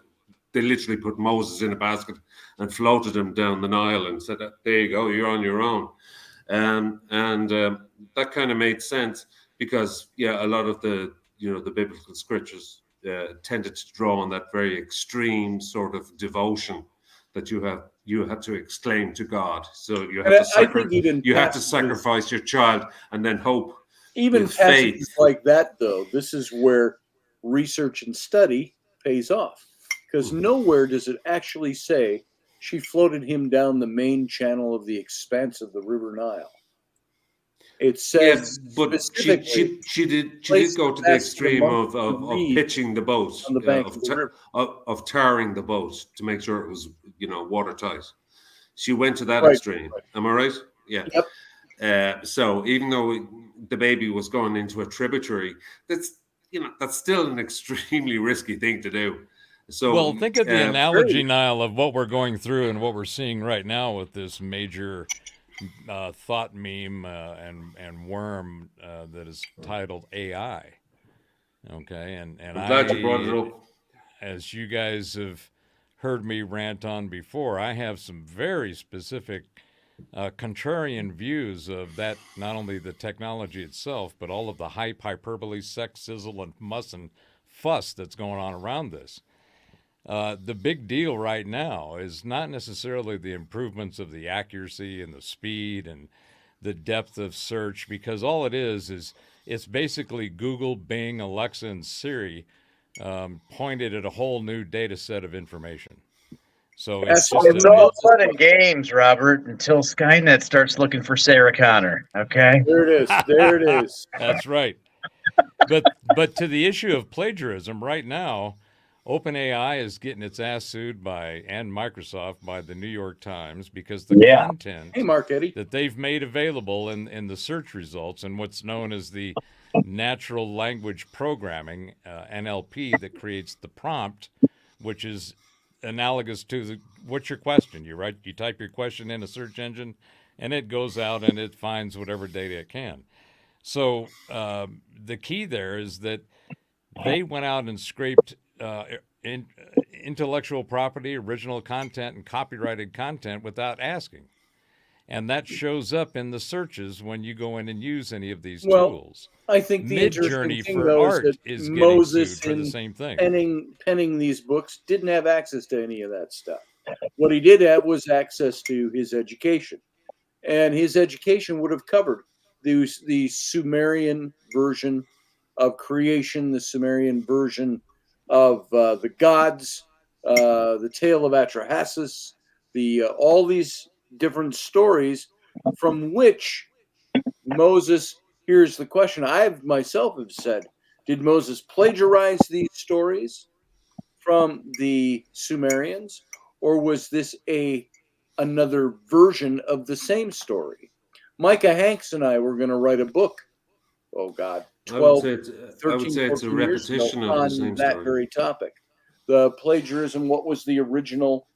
they literally put Moses in a basket and floated him down the Nile and said, "There you go, you're on your own," and that kind of made sense because a lot of the the biblical scriptures tended to draw on that very extreme sort of devotion that you had to exclaim to God. So you have to sacrifice your child and then hope. Even passages like that, though, this is where research and study pays off, because nowhere does it actually say she floated him down the main channel of the expanse of the River Nile. It says, but she did go to the extreme of pitching the boat, on the bank of the river, of tarring the boat to make sure it was watertight. She went to that Right. extreme. Am I right? Yeah. Yep. So even though the baby was going into a tributary, that's still an extremely risky thing to do. So Well, think of the very. analogy, Niall, of what we're going through and what we're seeing right now with this major thought meme and worm that is titled AI. Okay, and I'm glad you brought it I, up. as you guys have heard me rant on before, I have some very specific contrarian views of that, not only the technology itself, but all of the hype, hyperbole, sex, sizzle, and muss and fuss that's going on around this. The big deal right now is not necessarily the improvements of the accuracy and the speed and the depth of search, because all it is it's basically Google, Bing, Alexa, and Siri pointed at a whole new data set of information. So it's just It's all fun and games, Robert, until Skynet starts looking for Sarah Connor. Okay. There it is. There it is. That's right. But to the issue of plagiarism, right now, OpenAI is getting its ass sued and Microsoft by the New York Times because the content Hey, Mark Eddy. that they've made available in the search results and what's known as the natural language programming, NLP, that creates the prompt, which is analogous to what's your question? You type your question in a search engine, and it goes out and it finds whatever data it can. So the key there is that they went out and scraped intellectual property, original content, and copyrighted content without asking. And that shows up in the searches when you go in and use any of these tools. I think the Midjourney interesting thing, for though, art is is that getting Moses, sued for the same thing. penning these books, didn't have access to any of that stuff. What he did have was access to his education, and his education would have covered the Sumerian version of creation, the Sumerian version of the gods, the tale of Atrahasis, all these different stories from which Moses. Here's the question I myself have said: did Moses plagiarize these stories from the Sumerians, or was this another version of the same story? Micah Hanks and I were going to write a book. Oh God, 12, 13, it's a 14 years ago repetition of the on same that story. very topic. The plagiarism. What was the original?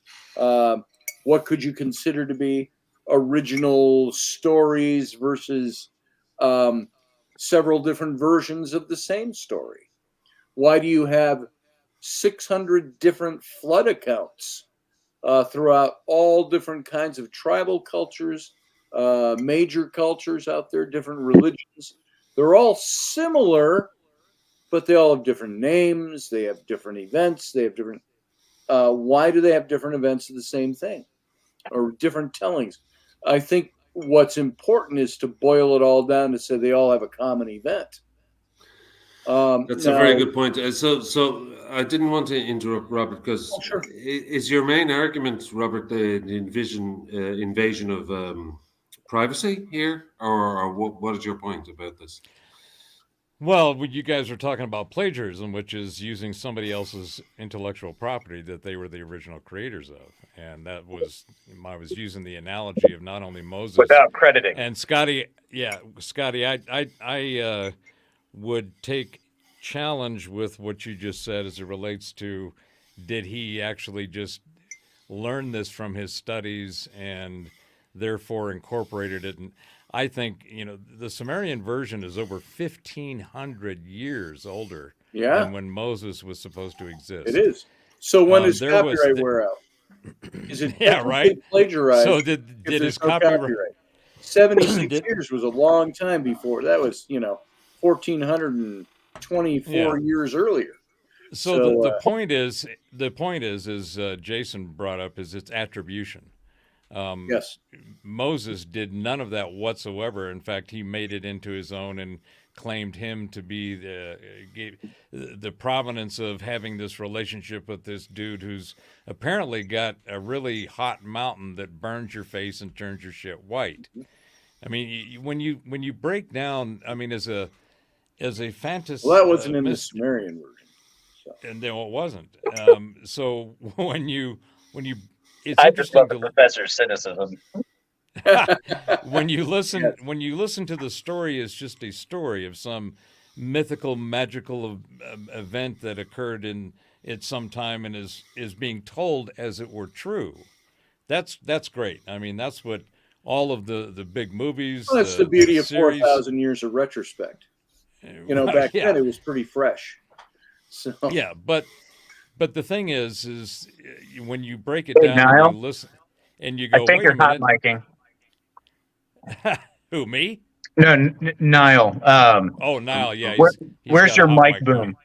What could you consider to be original stories versus several different versions of the same story? Why do you have 600 different flood accounts throughout all different kinds of tribal cultures, major cultures out there, different religions? They're all similar, but they all have different names. They have different events. They have different. Why do they have different events of the same thing or different tellings? I think what's important is to boil it all down to say they all have a common event. That's a very good point. So I didn't want to interrupt, Robert, because sure. Is your main argument, Robert, the invasion of privacy here, or what is your point about this? Well, you guys are talking about plagiarism, which is using somebody else's intellectual property that they were the original creators of. And that was, I was using the analogy of not only Moses without crediting. And Scotty. Yeah, Scotty, I would take challenge with what you just said as it relates to, did he actually just learn this from his studies and therefore incorporated it? And I think, the Sumerian version is over 1,500 years older than when Moses was supposed to exist. It is. So when does copyright wear out? Is it right? Plagiarized? So did his copyright? 76 years was a long time before. That was, 1,424 years earlier. So the point is, Jason brought up, is its attribution. Yes. Moses did none of that whatsoever. In fact, he made it into his own and claimed him to be the provenance of having this relationship with this dude who's apparently got a really hot mountain that burns your face and turns your shit white. I mean, when you break down, I mean, as a fantasy. Well, that wasn't in the Sumerian version. And then it wasn't. So when you it's I just interesting love the professor's cynicism. when you listen Yes. when you listen to the story as just a story of some mythical, magical event that occurred at some time and is being told as it were true. That's great. I mean, that's what all of the big movies, Well, that's the beauty of series, 4,000 years of retrospect. You know, back yeah, then it was pretty fresh. So yeah. But the thing is when you break it Hey, down and Niall. you listen and you I go, think wait a you're hot minute, micing. who, me? No, Niall. Oh, Niall, yeah, Where's got a your hot mic mic boom? going.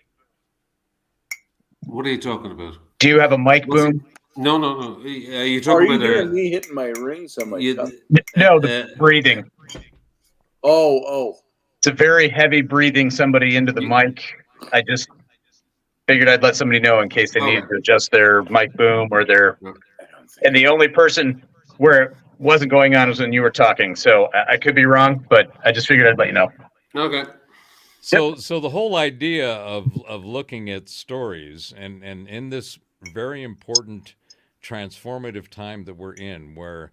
What are you talking about? Do you have a mic Was it- boom? No. Are you are talking you about doing me hitting my rings on my cup? No, the breathing. Oh. It's a very heavy breathing somebody into the mic. I just figured I'd let somebody know in case they need to adjust their mic boom or their. I don't think And the only person where it wasn't going on was when you were talking. So I could be wrong, but I just figured I'd let you know. Okay. So the whole idea of looking at stories and in this very important transformative time that we're in, where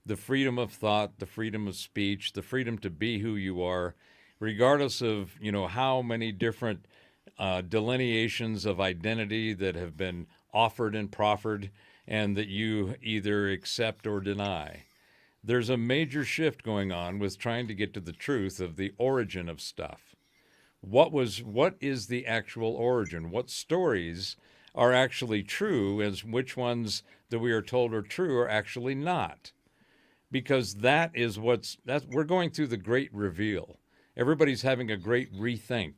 the freedom of thought, the freedom of speech, the freedom to be who you are, regardless of how many different delineations of identity that have been offered and proffered, and that you either accept or deny. There's a major shift going on with trying to get to the truth of the origin of stuff. What is the actual origin? What stories are actually true, as which ones that we are told are true are actually not? Because we're going through the great reveal. Everybody's having a great rethink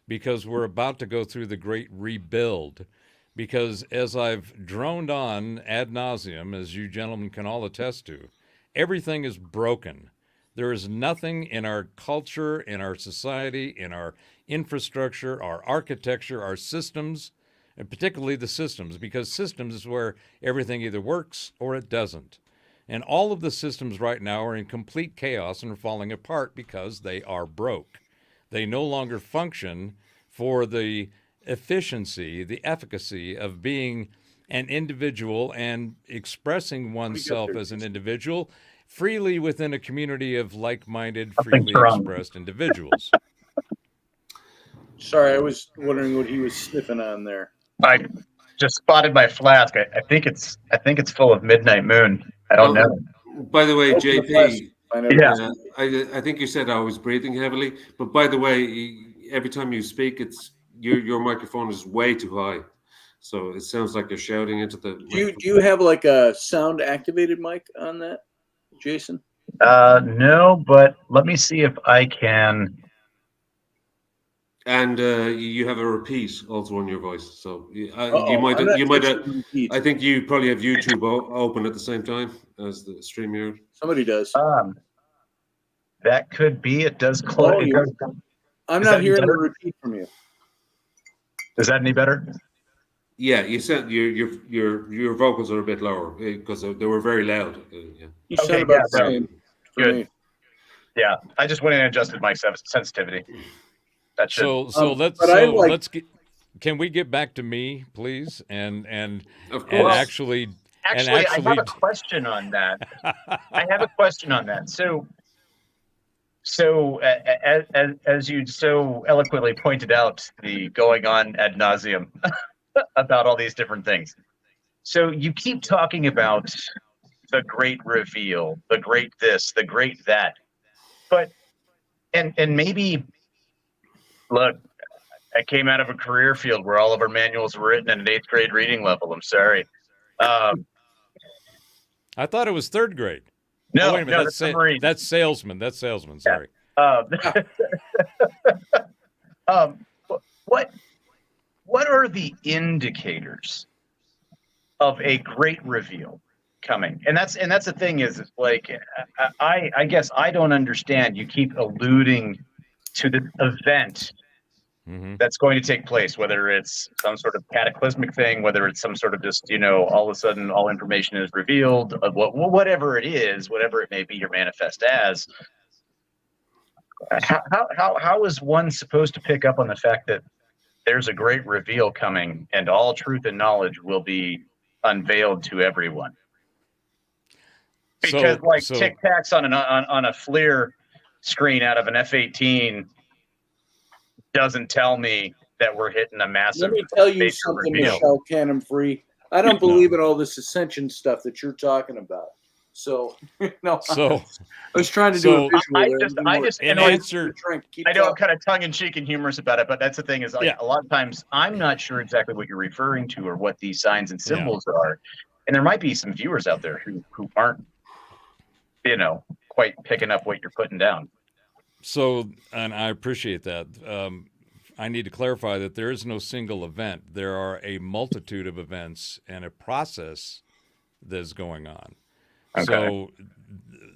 because we're about to go through the great rebuild. Because as I've droned on ad nauseum, as you gentlemen can all attest to, everything is broken. There is nothing in our culture, in our society, in our infrastructure, our architecture, our systems, and particularly the systems, because systems is where everything either works or it doesn't. And all of the systems right now are in complete chaos and are falling apart because they are broke. They no longer function for the efficiency, the efficacy of being an individual and expressing oneself as an individual freely within a community of like-minded, freely expressed individuals. Sorry, I was wondering what he was sniffing on there. I just spotted my flask. I think it's full of Midnight Moon. I don't know. By the way, Open the JP, flask, find out Yeah. what's- I think you said I was breathing heavily, but by the way, every time you speak, it's your microphone is way too high, so it sounds like you're shouting into the. Do you have like a sound activated mic on that, Jason? No, but let me see if I can. And you have a repeat also on your voice, so you I'm might not you might. touching the repeat. I think you probably have YouTube open at the same time as the stream here. Somebody does. That could be. It does close. Oh, yeah. I'm Is not that hearing the better? repeat from you. Is that any better? Yeah, you said your vocals are a bit lower because they were very loud. Yeah. You Okay, sound about yeah, the no. same. for Good. me. Yeah, I just went in and adjusted my sensitivity. That should. So but can we get back to me, please? And Of and course. actually Actually, I have a question on that. So as you so eloquently pointed out, the going on ad nauseum about all these different things. So you keep talking about the great reveal, the great this, the great that, but and maybe look, I came out of a career field where all of our manuals were written at an 8th grade reading level. I'm sorry. I thought it was 3rd grade. No, oh, wait a minute. no, that's salesman. That's salesman. Sorry. What are the indicators of a great reveal coming? And that's the thing is like I guess I don't understand. You keep alluding to the event that's going to take place, whether it's some sort of cataclysmic thing, whether it's some sort of just, all of a sudden all information is revealed, whatever it is, whatever it may be, your manifest as. How is one supposed to pick up on the fact that there's a great reveal coming and all truth and knowledge will be unveiled to everyone? Because So Tic Tacs on a FLIR screen out of an F-18 doesn't tell me that we're hitting a massive. Let me tell you major something, reveal. Michelle Cannon Free. I don't believe in all this ascension stuff that you're talking about. So, no, So- I was trying to do a so- visual I there. just- Be I more- just- in and answer, I know I'm kind of tongue in cheek and humorous about it, but that's the thing is Yeah. a lot of times I'm not sure exactly what you're referring to or what these signs and symbols are, and there might be some viewers out there who aren't, quite picking up what you're putting down. So, and I appreciate that. I need to clarify that there is no single event. There are a multitude of events and a process that's going on. Okay. So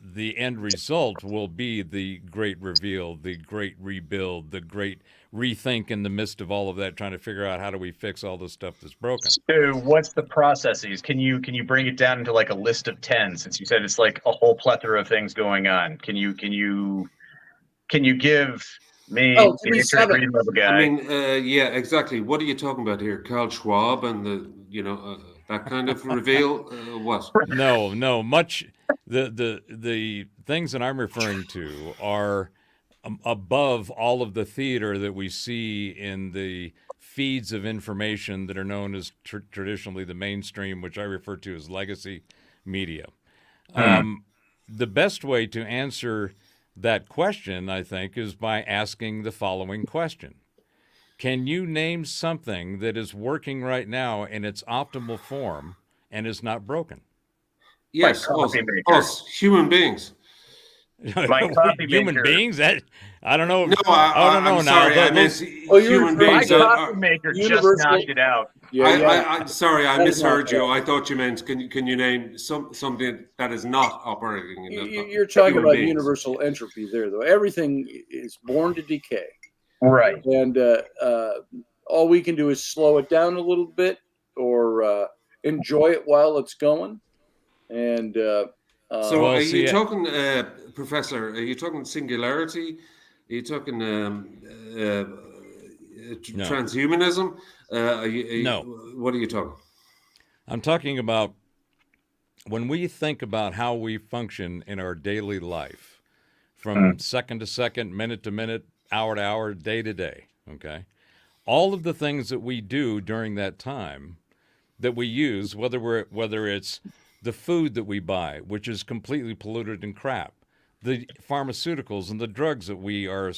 the end result will be the great reveal, the great rebuild, the great rethink in the midst of all of that, trying to figure out how do we fix all the stuff that's broken. So what's the processes? Can you bring it down into like a list of 10, since you said it's like a whole plethora of things going on? Can you give me give the me Intrepid 7. green level guy? I mean, yeah, exactly. What are you talking about here? Carl Schwab and that kind of reveal? What? No, much. The things that I'm referring to are above all of the theater that we see in the feeds of information that are known as traditionally the mainstream, which I refer to as legacy media. The best way to answer that question, I think, is by asking the following question. Can you name something that is working right now in its optimal form and is not broken? Yes, coffee maker. us human beings. My coffee Human maker. beings? That I don't know. No, I don't know I'm now. sorry. I meant Oh, you're human referring My beings. to- coffee maker just Universal- knocked it out. I'm sorry, I That is not misheard you. bad. I thought you meant can you name something that is not operating? You're talking human about beings. universal entropy there, though. Everything is born to decay. Right. And all we can do is slow it down a little bit or enjoy it while it's going. And So Well, are see, you talking, Professor? Are you talking singularity? Are you talking transhumanism? No. What are you talking? I'm talking about when we think about how we function in our daily life, from second to second, minute to minute, hour to hour, day to day, okay? All of the things that we do during that time that we use, whether it's the food that we buy, which is completely polluted and crap, the pharmaceuticals and the drugs that we are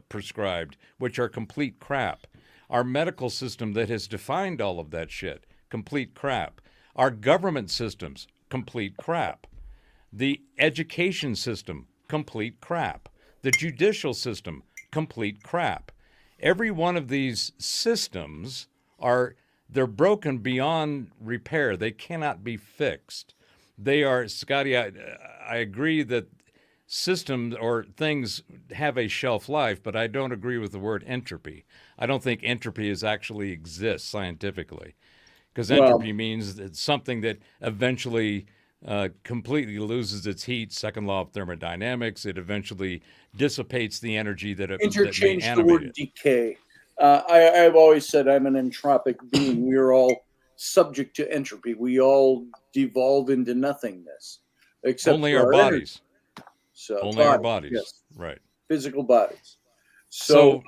prescribed, which are complete crap, our medical system that has defined all of that shit, complete crap, our government systems, complete crap, the education system, complete crap, the judicial system, complete crap. Every one of these systems they're broken beyond repair. They cannot be fixed. They are, Scotty, I agree that systems or things have a shelf life, but I don't agree with the word entropy. I don't think entropy actually exists scientifically, because entropy means it's something that eventually completely loses its heat. Second law of thermodynamics. It eventually dissipates the energy that may interchange the animate word it. decay. I've always said I'm an entropic being. We are all subject to entropy. We all devolve into nothingness, except Only for our bodies. energy. So Only our bodies. yes, Right. physical bodies. So,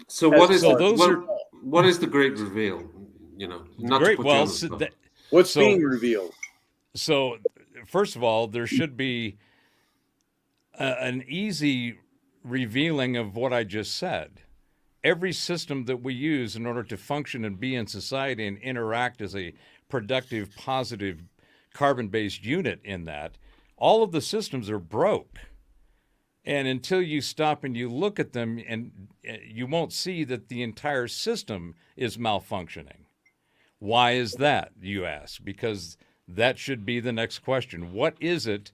So what is so those are what is the great reveal? Not to great. put you Well, on the spot. what's so- being revealed? So, first of all, there should be an easy revealing of what I just said. Every system that we use in order to function and be in society and interact as a productive, positive, carbon-based unit in that, all of the systems are broke. And until you stop and you look at them, and you won't see that the entire system is malfunctioning. Why is that, you ask? Because that should be the next question. What is it?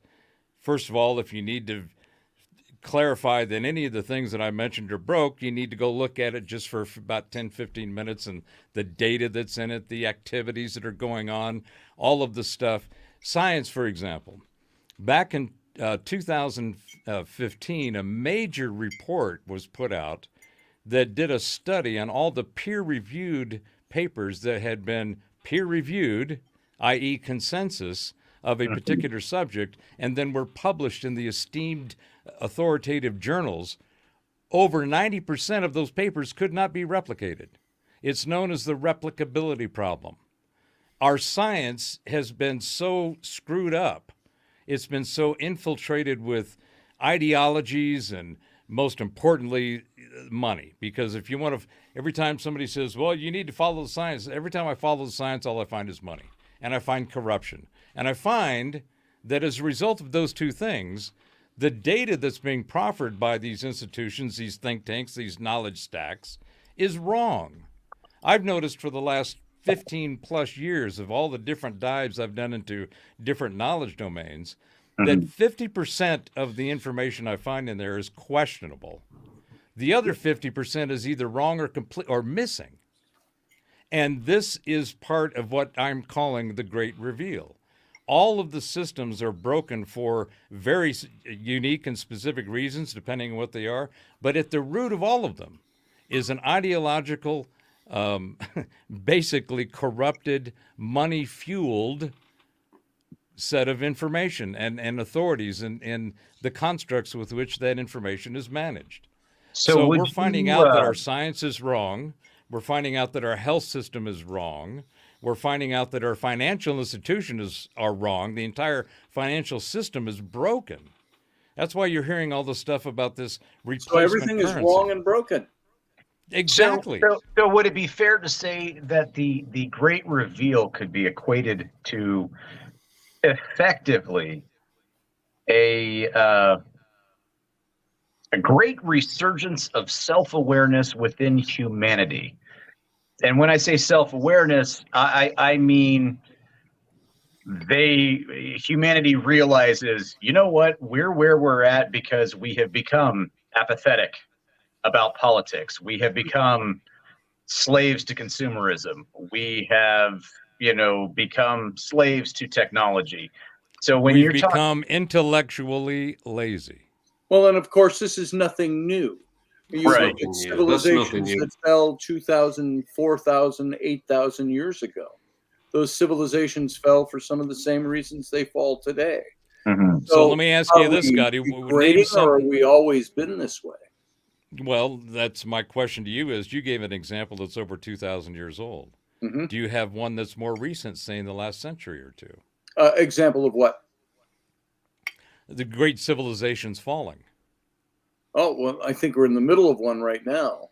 First of all, if you need to clarify that any of the things that I mentioned are broke, you need to go look at it just for about 10, 15 minutes and the data that's in it, the activities that are going on, all of the stuff. Science, for example. Back in 2015, a major report was put out that did a study on all the peer-reviewed papers that had been peer-reviewed, i.e. consensus, of a particular subject and then were published in the esteemed authoritative journals, over 90% of those papers could not be replicated. It's known as the replicability problem. Our science has been so screwed up. It's been so infiltrated with ideologies and, most importantly, money. Because if you want to, every time somebody says, well, you need to follow the science, every time I follow the science, all I find is money. And I find corruption. And I find that as a result of those two things, the data that's being proffered by these institutions, these think tanks, these knowledge stacks, is wrong. I've noticed for the last 15 plus years of all the different dives I've done into different knowledge domains, that 50% of the information I find in there is questionable. The other 50% is either wrong or complete or missing. And this is part of what I'm calling the Great Reveal. All of the systems are broken for very unique and specific reasons, depending on what they are. But at the root of all of them is an ideological, basically corrupted, money-fueled set of information and authorities and the constructs with which that information is managed. So we're finding out that our science is wrong. We're finding out that our health system is wrong. We're finding out that our financial institutions are wrong. The entire financial system is broken. That's why you're hearing all the stuff about this replacement So everything currency. is wrong and broken. Exactly. So would it be fair to say that the Great Reveal could be equated to effectively a great resurgence of self-awareness within humanity? And when I say self-awareness, I mean humanity realizes, you know what, we're where we're at because we have become apathetic about politics. We have become slaves to consumerism. We have, become slaves to technology. So when We've become intellectually lazy. Well, and of course, this is nothing new. You Right. look at civilizations that fell 2,000, 4,000, 8,000 years ago. Those civilizations fell for some of the same reasons they fall today. Mm-hmm. So let me ask you this, Scotty. Degrading, or have we always been this way? Well, that's my question to you is, you gave an example that's over 2,000 years old. Mm-hmm. Do you have one that's more recent, say in the last century or two? Example of what? The great civilizations falling. Oh, well, I think we're in the middle of one right now.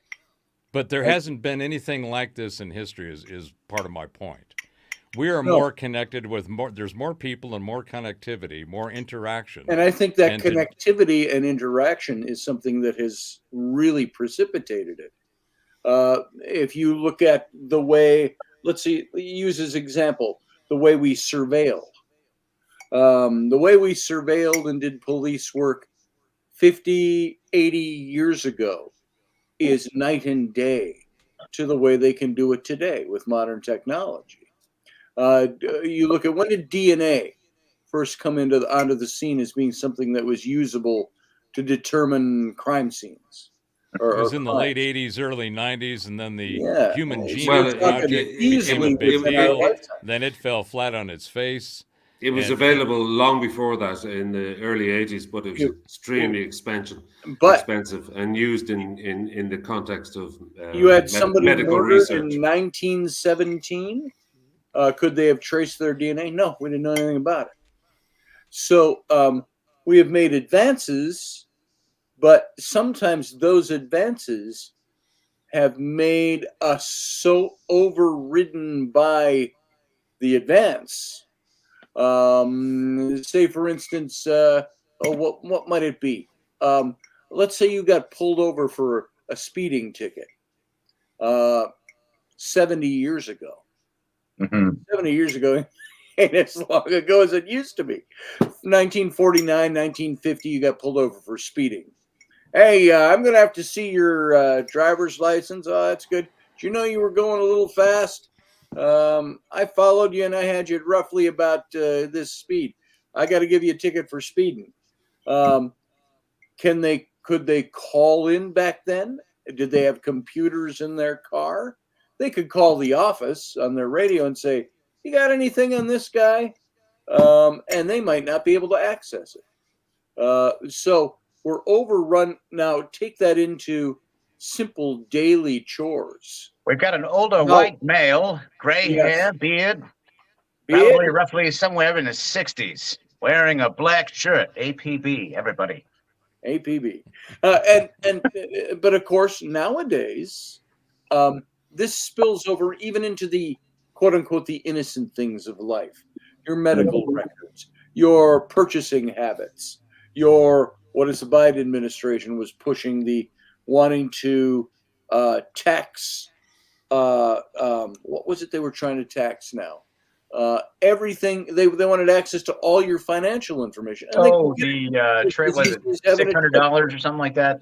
But there hasn't been anything like this in history is part of my point. We are more connected with more, there's more people and more connectivity, more interaction. And I think that connectivity and interaction is something that has really precipitated it. If you look at the way, let's see, use as example, the way we surveil. The way we surveilled and did police work 50, 80 years ago is night and day to the way they can do it today with modern technology. You look at, when did DNA first come onto the scene as being something that was usable to determine crime scenes? It was in the late 80s, early 90s, and then the Human Genome Project became a big deal. Then it fell flat on its face. It was available long before that in the early 80s, but it was extremely expensive and used in the context of you had somebody medical murdered research. in 1917. Could they have traced their DNA? No, we didn't know anything about it. So we have made advances, but sometimes those advances have made us so overridden by the advance. Say, for instance, what might it be? Let's say you got pulled over for a speeding ticket 70 years ago. Mm-hmm. 70 years ago ain't as long ago as it used to be. 1949, 1950, you got pulled over for speeding. Hey, I'm going to have to see your driver's license. Oh, that's good. Did you know you were going a little fast? I followed you and I had you at roughly about this speed. I got to give you a ticket for speeding. Could they call in back then? Did they have computers in their car? They could call the office on their radio and say, you got anything on this guy? and they might not be able to access it. So we're overrun now. Take that into simple daily chores. We've got an older No. white male, gray Yes. hair, beard, Beard? probably roughly somewhere in his 60s, wearing a black shirt. APB, everybody. APB. But of course, nowadays, this spills over even into the quote unquote the innocent things of life. Your medical records, your purchasing habits, your what is the Biden administration was pushing the wanting to tax. What was it they were trying to tax now? Everything they wanted access to all your financial information. And the trade was it $600 or something like that?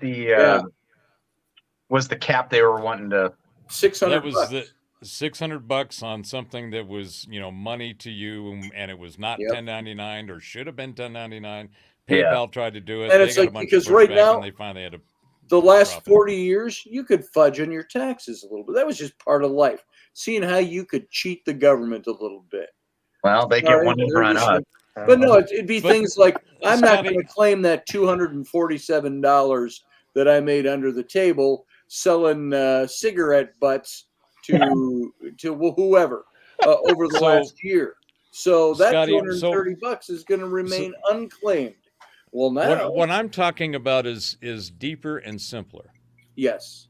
Was the cap they were wanting to? $600. That was the $600 on something that was, money to you, and it was not 1099 or should have been 1099. PayPal tried to do it. And they it's got like, a bunch because of right pushback, now, and they finally had to. The last 40 years, you could fudge on your taxes a little bit. That was just part of life. Seeing how you could cheat the government a little bit. Well, they get one over on us. But no, it'd be things like, I'm not going to claim that $247 that I made under the table selling cigarette butts to whoever over the last year. So that Scotty, $230 is going to remain unclaimed. Well, now what I'm talking about is deeper and simpler. Yes.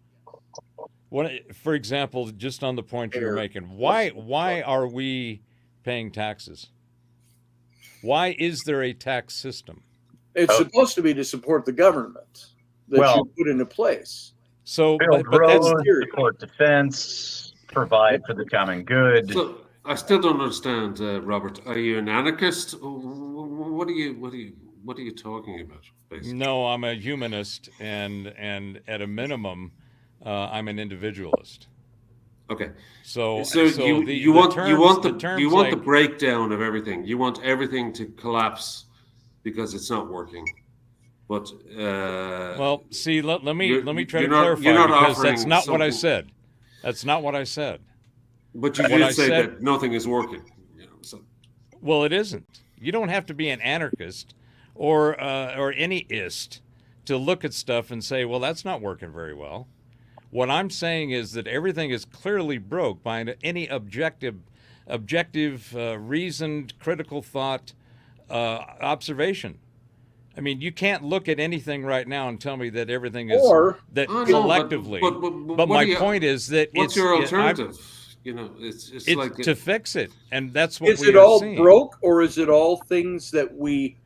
For example, just on the point you're making, why are we paying taxes? Why is there a tax system? It's supposed to be to support the government that you put into place. So, build but roads, that's support defense, provide for the common good. So I still don't understand, Robert. Are you an anarchist? What are you talking about? Basically? No, I'm a humanist, and at a minimum, I'm an individualist. Okay. So you want the breakdown of everything. You want everything to collapse because it's not working. But well, see, let me try to clarify, because that's not what I said. That's not what I said. But you did say that nothing is working. Well, it isn't. You don't have to be an anarchist or any ist to look at stuff and say, well, that's not working very well. What I'm saying is that everything is clearly broke by any objective, reasoned, critical thought observation. I mean, you can't look at anything right now and tell me that everything is collectively. But my point is that what's your alternative? It's like to fix it, and that's what is it all broke, or is it all things that we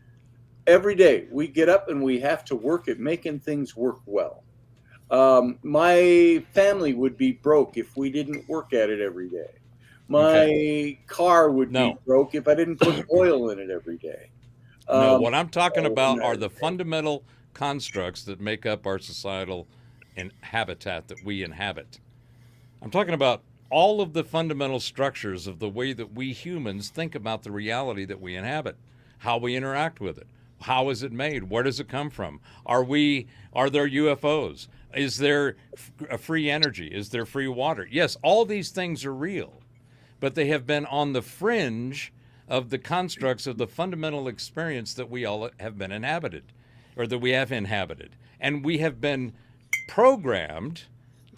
every day we get up and we have to work at making things work well? My family would be broke if we didn't work at it every day. My car would be broke if I didn't put oil in it every day. No, what I'm talking about are the fundamental constructs that make up our societal habitat that we inhabit. I'm talking about all of the fundamental structures of the way that we humans think about the reality that we inhabit, how we interact with it. How is it made? Where does it come from? Are there UFOs? Is there a free energy? Is there free water? Yes, all these things are real, but they have been on the fringe of the constructs of the fundamental experience that we all have been inhabited, or that we have inhabited. And we have been programmed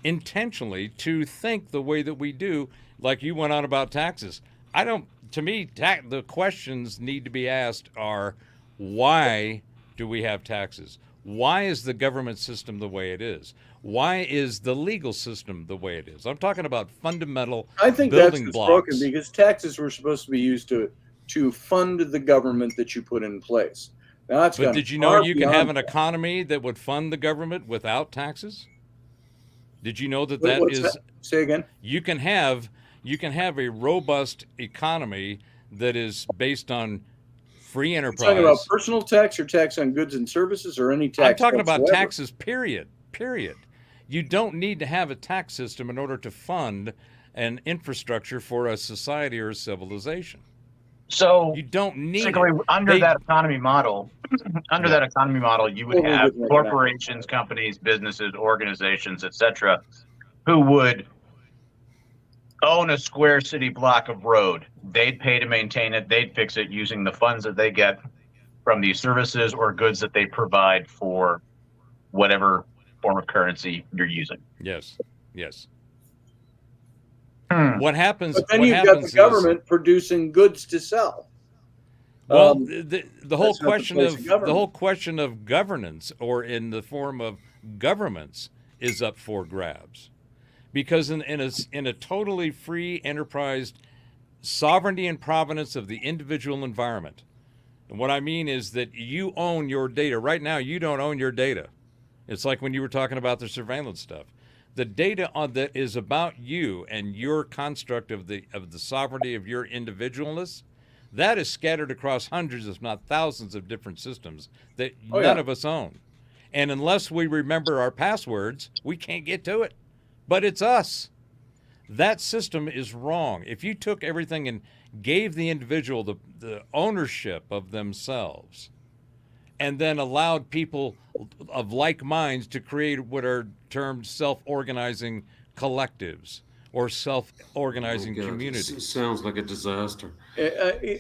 intentionally to think the way that we do, like you went on about taxes. To me, the questions need to be asked are, why do we have taxes? Why is the government system the way it is? Why is the legal system the way it is? I'm talking about fundamental I think building that's blocks. Broken because taxes were supposed to be used to fund the government that you put in place. Now, but did you know you can have an economy that would fund the government without taxes? Did you know that? Say again. You can have a robust economy that is based on free enterprise. You're talking about personal tax or tax on goods and services or any tax? I'm talking whatsoever. about taxes, period. You don't need to have a tax system in order to fund an infrastructure for a society or a civilization. So you don't need that economy model. That economy model, you would have corporations, companies, businesses, organizations, etc., who would own a square city block of road. They'd pay to maintain it. They'd fix it using the funds that they get from these services or goods that they provide for whatever form of currency you're using. Yes. Yes. What happens? But then what you've got happens the government producing goods to sell. Well, the whole that's not the question place of of government. the whole question of governance, or in the form of governments, is up for grabs, because in a totally free enterprise, sovereignty and provenance of the individual environment. And what I mean is that you own your data. Right now, you don't own your data. It's like when you were talking about the surveillance stuff. The data that is about you and your construct of the sovereignty of your individualness, that is scattered across hundreds, if not thousands, of different systems that none of us own. And unless we remember our passwords, we can't get to it. But it's us. That system is wrong. If you took everything and gave the individual the ownership of themselves, and then allowed people of like minds to create what are termed self-organizing collectives or self-organizing communities. It sounds like a disaster.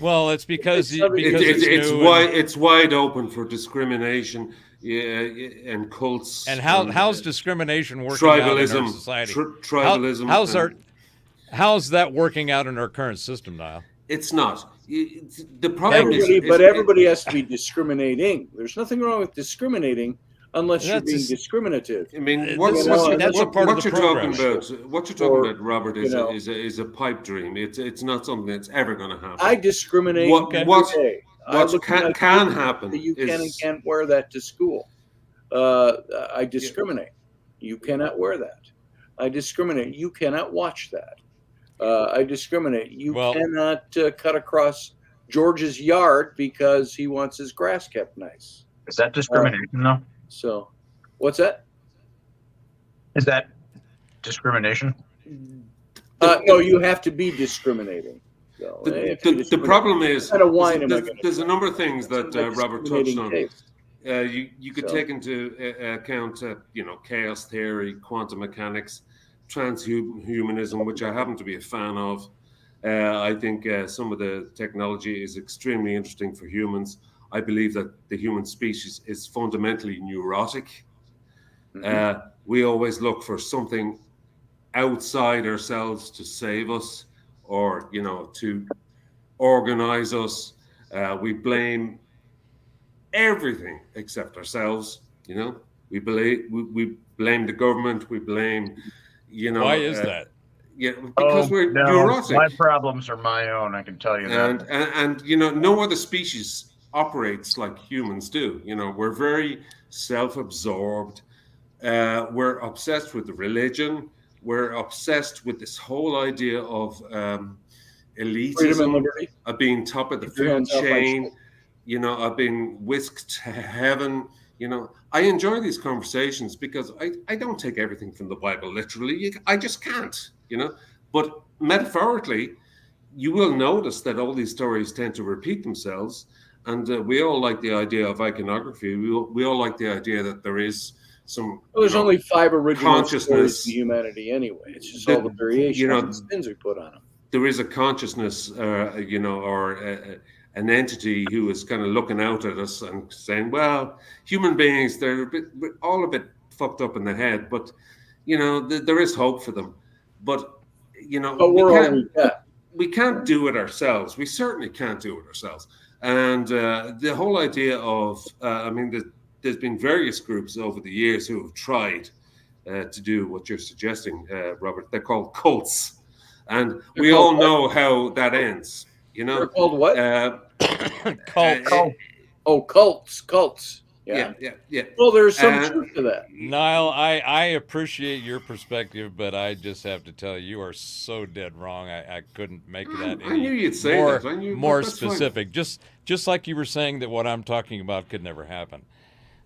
Well, it's because it's wide open for discrimination, and cults. And how's discrimination working tribalism, out in our society? Tribalism. How's that working out in our current system, Niall? It's not. The problem everybody has to be discriminating. There's nothing wrong with discriminating unless you're being discriminative. I mean, that's a part of the program. What you're talking about, Robert, is a pipe dream. It's not something that's ever going to happen. I discriminate what can happen you can and can't wear that to school. I discriminate. You cannot wear that. I discriminate. You cannot watch that. I discriminate. You cannot cut across George's yard because he wants his grass kept nice. Is that discrimination, though? So, what's that? Is that discrimination? No, you have to be discriminating. So, the problem is there's a number of things that Robert touched on. You could take into account, chaos theory, quantum mechanics, transhumanism, which I happen to be a fan of. I think some of the technology is extremely interesting for humans. I believe that the human species is fundamentally neurotic. Mm-hmm. We always look for something outside ourselves to save us, or to organize us. We blame everything except ourselves. We blame the government. We blame. Why is that? Yeah, because we're neurotic. My problems are my own. I can tell you that. And no other species operates like humans do. We're very self-absorbed. We're obsessed with the religion. We're obsessed with this whole idea of elitism, of being top of the food chain. Of being whisked to heaven. I enjoy these conversations because I don't take everything from the Bible literally. I just can't, But metaphorically, you will notice that all these stories tend to repeat themselves. And we all like the idea of iconography. We all like the idea that there is some. Well, there's only 5 original stories to humanity anyway. It's just all the variations and spins we put on them. There is a consciousness, or an entity who is kind of looking out at us and saying, well, human beings, we're all a bit fucked up in the head, but, there is hope for them. But, we can't do it ourselves. We certainly can't do it ourselves. And the whole idea of, there's been various groups over the years who have tried to do what you're suggesting, Robert. They're called cults. And we all know how that ends. They're called what? Cults. Yeah. Well, there's some truth to that. Niall, I appreciate your perspective, but I just have to tell you are so dead wrong. I couldn't make that I knew you'd say more, that. I knew, more specific. Just like you were saying that what I'm talking about could never happen.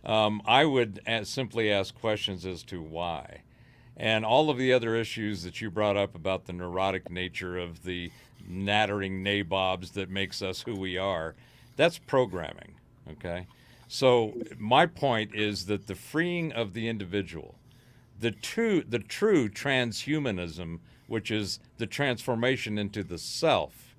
I would simply ask questions as to why. And all of the other issues that you brought up about the neurotic nature of the nattering nabobs that makes us who we are, that's programming, okay? So my point is that the freeing of the individual, the true transhumanism, which is the transformation into the self.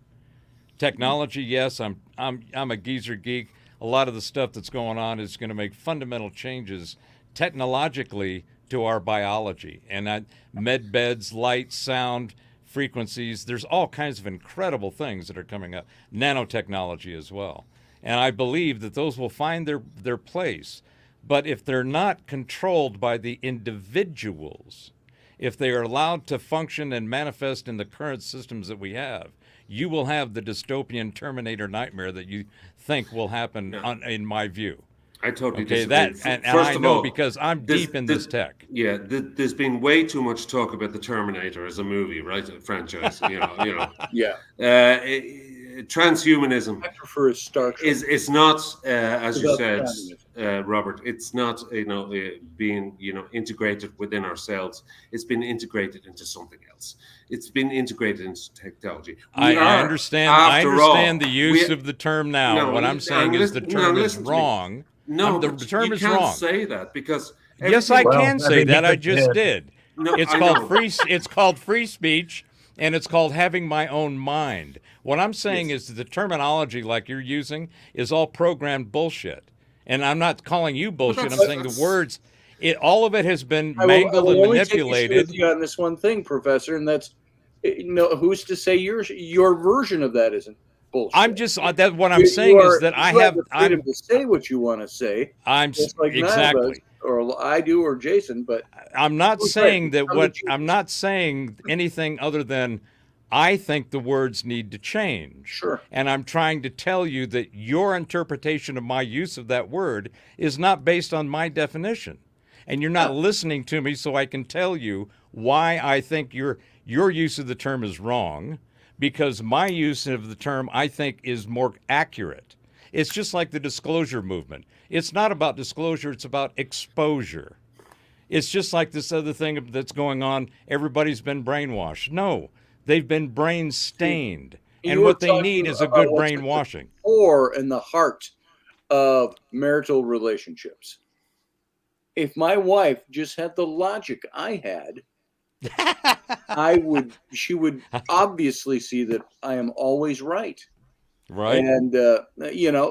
Technology, yes, I'm a geezer geek. A lot of the stuff that's going on is going to make fundamental changes technologically to our biology, and med beds, light, sound, frequencies. There's all kinds of incredible things that are coming up. Nanotechnology as well, and I believe that those will find their place. But if they're not controlled by the individuals, if they are allowed to function and manifest in the current systems that we have, you will have the dystopian Terminator nightmare that you think will happen, in my view. I totally Okay, disagree. and First I of know all, because I'm deep in this tech. Yeah, there's been way too much talk about the Terminator as a movie, right? A franchise, Yeah. Transhumanism I prefer a Star Trek. is not, as you Without said, communism. Robert. It's not being integrated within ourselves. It's been integrated into something else. It's been integrated into technology. I understand the use of the term now. No, what I'm saying is the term is listen to me. wrong. No, the but term you is can't wrong. say that because Yes, I Well, can I say think that. you I just did. No, It's I called know. free. It's called free speech, and it's called having my own mind. What I'm saying is that the terminology like you're using is all programmed bullshit, and I'm not calling you bullshit. I'm saying the words. All of it has been I mangled will and only take issue manipulated. with you on this one thing, Professor, and that's who's to say your version of that isn't bullshit. I'm just that. What I'm saying is that you have the freedom to say what you want to say. Just like none of us, or I do, or Jason. But I'm not saying right. I'm not saying anything other than I think the words need to change. Sure. And I'm trying to tell you that your interpretation of my use of that word is not based on my definition. And you're not listening to me so I can tell you why I think your use of the term is wrong, because my use of the term I think is more accurate. It's just like the disclosure movement. It's not about disclosure, it's about exposure. It's just like this other thing that's going on. Everybody's been brainwashed. No, they've been brain stained. And what they need is a good brainwashing. Or in the heart of marital relationships. If my wife just had the logic I had, she would obviously see that I am always right. Right. And,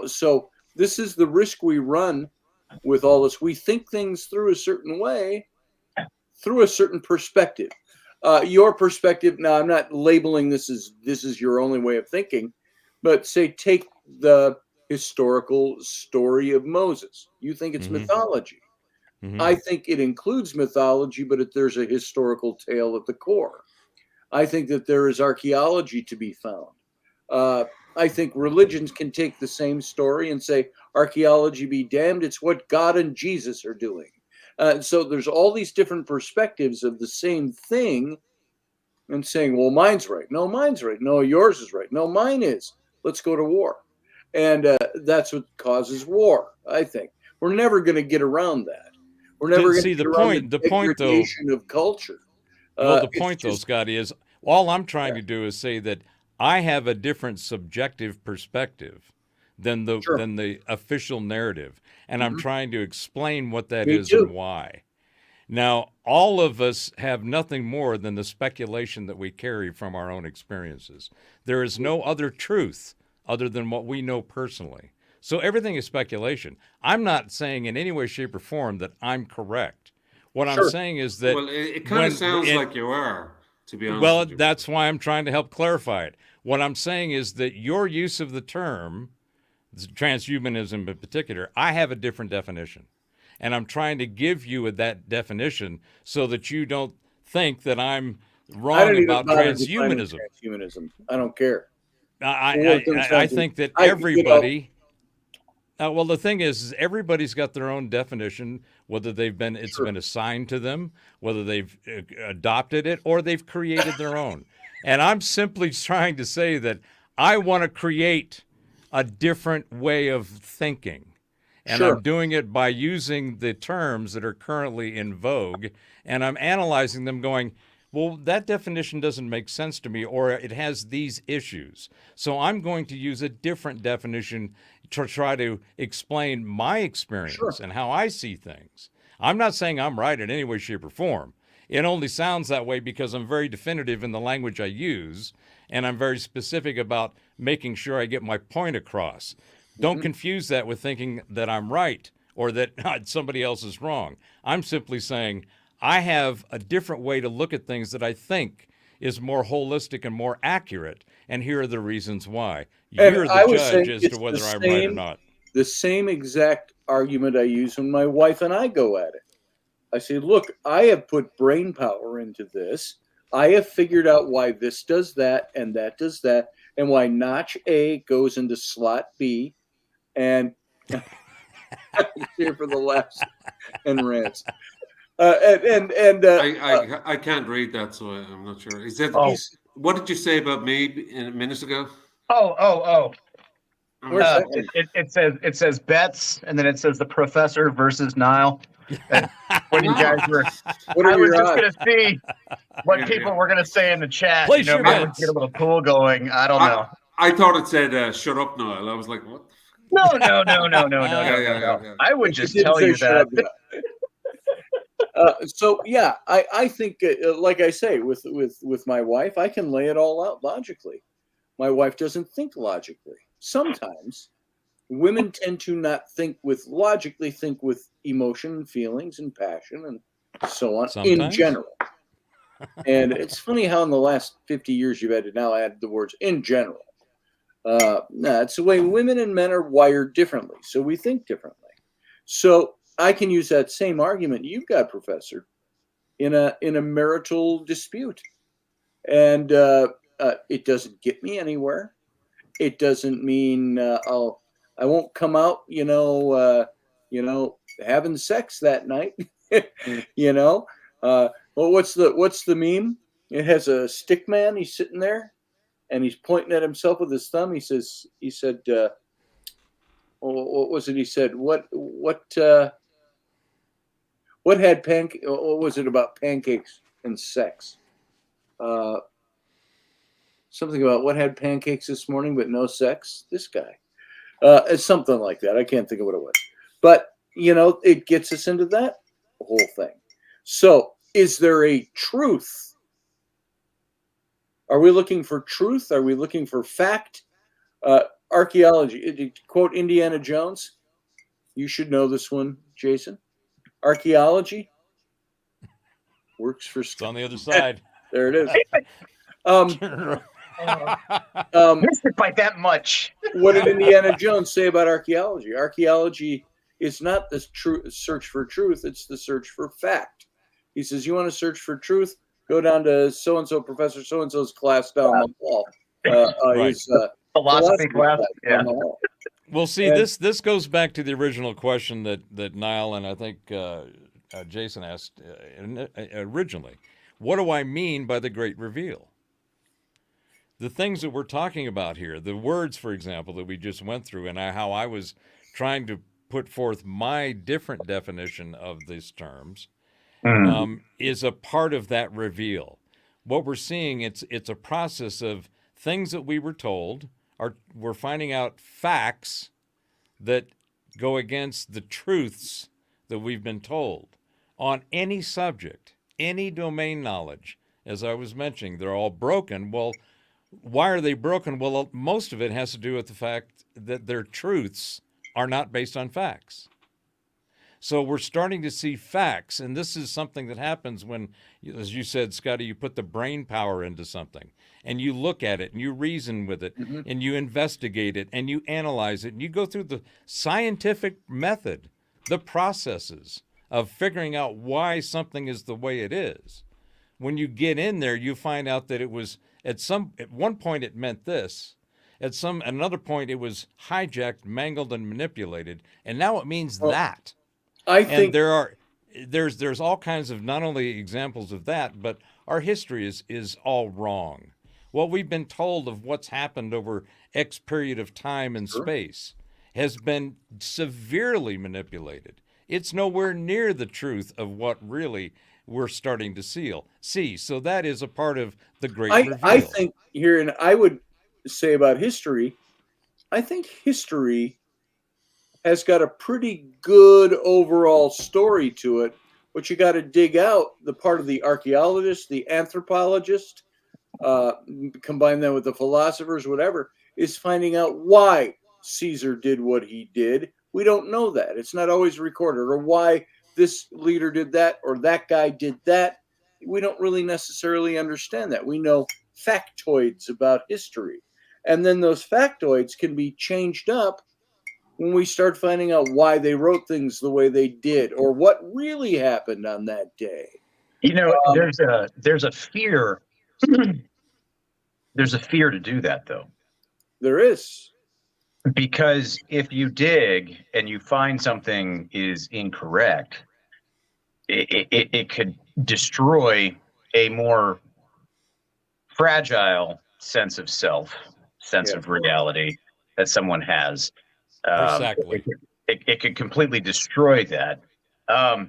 so this is the risk we run with all this. We think things through a certain way, through a certain perspective. Your perspective, now I'm not labeling this is your only way of thinking, but say take the historical story of Moses. You think it's mythology. I think it includes mythology, but there's a historical tale at the core. I think that there is archaeology to be found. I think religions can take the same story and say, archaeology be damned, it's what God and Jesus are doing. So there's all these different perspectives of the same thing and saying, well, mine's right. No, mine's right. No, yours is right. No, mine is. Let's go to war. And that's what causes war, I think. We're never going to get around that. We're never going to get around the degradation of culture. Well, the point, though, Scotty, is all I'm trying to do is say that I have a different subjective perspective than the official narrative, and I'm trying to explain what that is and why. Now, all of us have nothing more than the speculation that we carry from our own experiences. There is no other truth other than what we know personally. So everything is speculation. I'm not saying in any way, shape, or form that I'm correct. What I'm saying is that... Well, it kind of sounds like you are, to be honest Well, with you. that's why I'm trying to help clarify it. What I'm saying is that your use of the term, transhumanism in particular, I have a different definition. And I'm trying to give you that definition so that you don't think that I'm wrong about transhumanism. I don't care. I think that everybody... well, the thing is everybody's got their own definition, whether it's been assigned to them, whether they've adopted it, or they've created their own. And I'm simply trying to say that I want to create a different way of thinking. And I'm doing it by using the terms that are currently in vogue, and I'm analyzing them going, well, that definition doesn't make sense to me, or it has these issues. So I'm going to use a different definition to try to explain my experience and how I see things. I'm not saying I'm right in any way, shape, or form. It only sounds that way because I'm very definitive in the language I use, and I'm very specific about making sure I get my point across. Don't confuse that with thinking that I'm right or that somebody else is wrong. I'm simply saying I have a different way to look at things that I think is more holistic and more accurate, and here are the reasons why. And You're the I was judge saying as it's to whether I'm right or not. the same exact argument I use when my wife and I go at it. I say, look, I have put brain power into this. I have figured out why this does that and that does that, and why notch A goes into slot B. And here for the laughs and rants. I can't read that, so I'm not sure. He said, Oh. what did you say about me minutes ago? Where's that one? It says bets, and then it says the professor versus Nile. When you guys were, What are I was your just odds? gonna see what people were gonna say in the chat. Place your maybe we bets. get a little pool going. I don't know. I thought it said, shut up, Niall. I was like, what? No. Yeah. I would It just didn't tell say you shut that. up, yeah. So yeah, I think like I say with my wife, I can lay it all out logically. My wife doesn't think logically. Sometimes women tend to not think with logically, think with emotion and feelings and passion and so on in Sometimes. general. And it's funny how in the last 50 years you've had to now add the words in general. It's the way women and men are wired differently, so we think differently. So I can use that same argument you've got, Professor, in a marital dispute, and it doesn't get me anywhere. It doesn't mean I won't come out, having sex that night. Well, what's the meme? It has a stick man. He's sitting there, and he's pointing at himself with his thumb. He said, what was it? He said, what had what was it about pancakes and sex? Something about what had pancakes this morning but no sex? This guy. It's something like that. I can't think of what it was. But, it gets us into that whole thing. So is there a truth? Are we looking for truth? Are we looking for fact? Archaeology. To quote Indiana Jones, you should know this one, Jason. Archaeology works for It's on the other side. There it is. Missed it by that much. What did Indiana Jones say about archaeology? Archaeology is not the search for truth; it's the search for fact. He says, "You want to search for truth? Go down to so and so, Professor so and so's class down the hall." Right. His Philosophy class. Yeah. down the hall. Well, see, And- this goes back to the original question that Niall and I think Jason asked originally. What do I mean by the great reveal? The things that we're talking about here, the words, for example, that we just went through, and how I was trying to put forth my different definition of these terms, is a part of that reveal. What we're seeing, it's a process of things that we were told. We're finding out facts that go against the truths that we've been told on any subject, any domain knowledge. As I was mentioning, they're all broken. Well, why are they broken? Well, most of it has to do with the fact that their truths are not based on facts. So we're starting to see facts, and this is something that happens when, as you said, Scotty, you put the brain power into something, and you look at it, and you reason with it, and you investigate it, and you analyze it, and you go through the scientific method, the processes of figuring out why something is the way it is. When you get in there, you find out that it was at one point it meant this. At another point it was hijacked, mangled, and manipulated, and now it means that. I think there's all kinds of not only examples of that, but our history is all wrong. What we've been told of what's happened over X period of time and space has been severely manipulated. It's nowhere near the truth of what really we're starting to see. So that is a part of the great reveal. I think here, and I would say about history, I think history has got a pretty good overall story to it, but you got to dig out the part of the archaeologist, the anthropologist, combine that with the philosophers, whatever, is finding out why Caesar did what he did. We don't know that. It's not always recorded, or why this leader did that or that guy did that. We don't really necessarily understand that. We know factoids about history. And then those factoids can be changed up when we start finding out why they wrote things the way they did or what really happened on that day. You know, there's a fear. There's a fear to do that, though. There is. Because if you dig and you find something is incorrect, it could destroy a more fragile sense of self, sense of reality that someone has. Exactly. It could completely destroy that.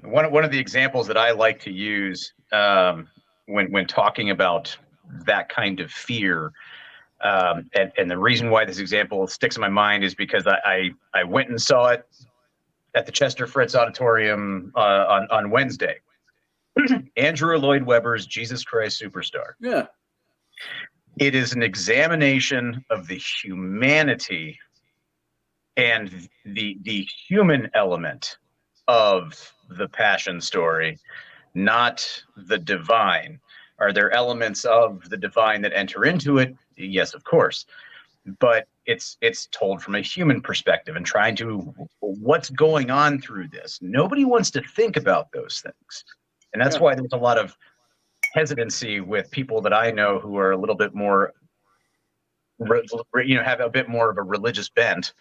One of the examples that I like to use when talking about that kind of fear, and the reason why this example sticks in my mind is because I went and saw it at the Chester Fritz Auditorium on Wednesday. Andrew Lloyd Webber's Jesus Christ Superstar. Yeah. It is an examination of the humanity and the human element of the Passion story, not the divine. Are there elements of the divine that enter into it? Yes, of course. But it's told from a human perspective and trying to, what's going on through this? Nobody wants to think about those things. And that's why there's a lot of hesitancy with people that I know who are a little bit more, have a bit more of a religious bent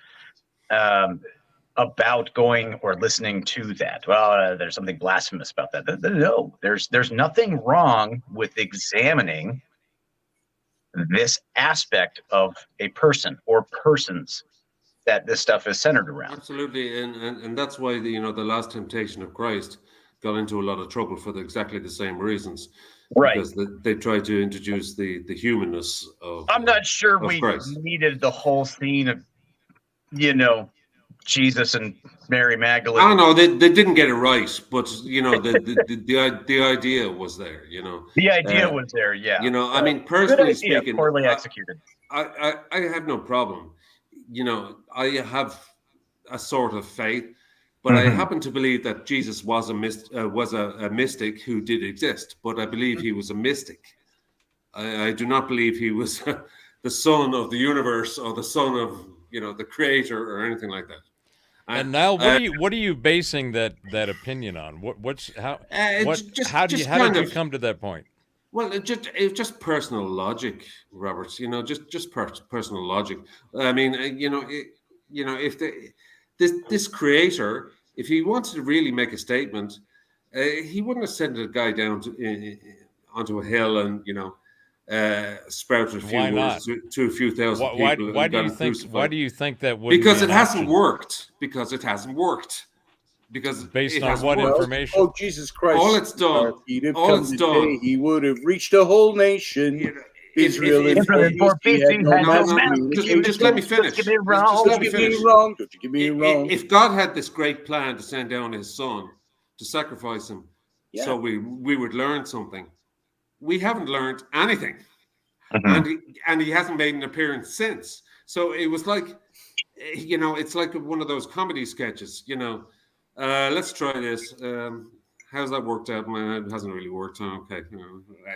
about going or listening to that. Well, there's something blasphemous about that. No, there's nothing wrong with examining this aspect of a person or persons that this stuff is centered around. Absolutely, and that's why the Last Temptation of Christ got into a lot of trouble for exactly the same reasons. Right. Because they tried to introduce the humanness of I'm not sure of we Christ. needed the whole scene of, Jesus and Mary Magdalene. I don't know, they didn't get it right, but the idea was there, The idea was there, yeah. I mean, personally Good idea, speaking, poorly executed. I have no problem. I have a sort of faith, but I happen to believe that Jesus was a mystic who did exist, but I believe he was a mystic. I do not believe he was the son of the universe or the son of the creator or anything like that. And now, what are you basing that opinion on? How did you come to that point? Well, it's just personal logic, Robert. Just personal logic. I mean, if this creator, if he wanted to really make a statement, he wouldn't have sent a guy down onto a hill and sprouted a few words to a few thousand people. Why do you think that would? Because it hasn't worked. Because it hasn't worked. Because based on what information? Oh, Jesus Christ! All it's done. He would have reached a whole nation. Israel just let me finish. Don't you get me wrong. Don't you get me wrong. If God had this great plan to send down his son to sacrifice him, so we would learn something, we haven't learned anything, and he hasn't made an appearance since. So it was like, it's like one of those comedy sketches. Let's try this. How's that worked out? Man, it hasn't really worked. Okay,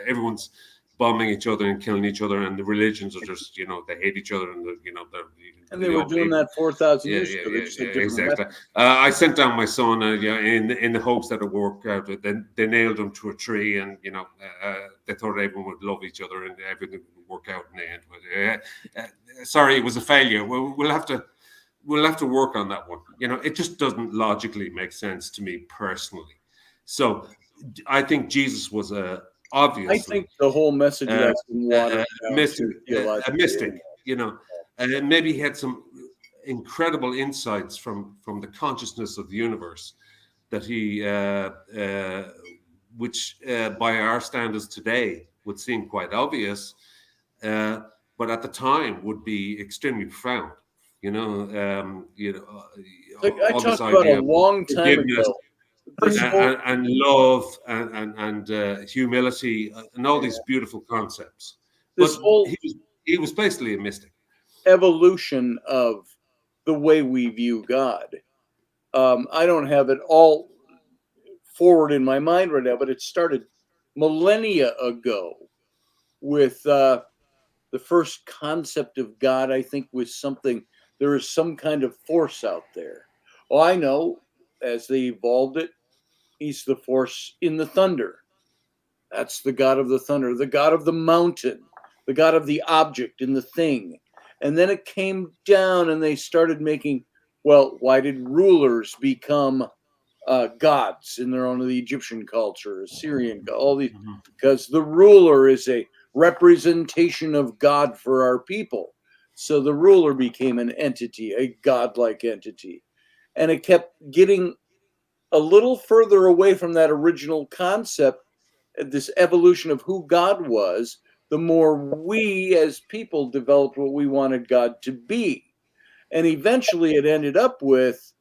everyone's bombing each other and killing each other, and the religions are just, they hate each other, and and they were doing that 4,000 years ago. Exactly. I sent down my son, in the hopes that it would work out. They nailed him to a tree, and they thought everyone would love each other and everything would work out in the end. But sorry, it was a failure. We'll have to work on that one. It just doesn't logically make sense to me personally. So I think Jesus was obviously, I think the whole message that's been watered a mystic, and maybe he had some incredible insights from the consciousness of the universe that he, which by our standards today would seem quite obvious, but at the time would be extremely profound. I all this talked about idea a of long time forgiveness ago. This and, whole, and love and humility and all these beautiful concepts. this But whole he was basically a mystic. evolution of the way we view God. I don't have it all forward in my mind right now, but it started millennia ago with the first concept of God. I think was something, there is some kind of force out there. Oh, I know, as they evolved it, he's the force in the thunder. That's the God of the thunder, the God of the mountain, the God of the object in the thing. And then it came down and they started making, well, why did rulers become gods in their own, the Egyptian culture, Assyrian, all these, because the ruler is a representation of God for our people. So the ruler became an entity, a godlike entity. And it kept getting a little further away from that original concept, this evolution of who God was, the more we as people developed what we wanted God to be. And eventually it ended up with,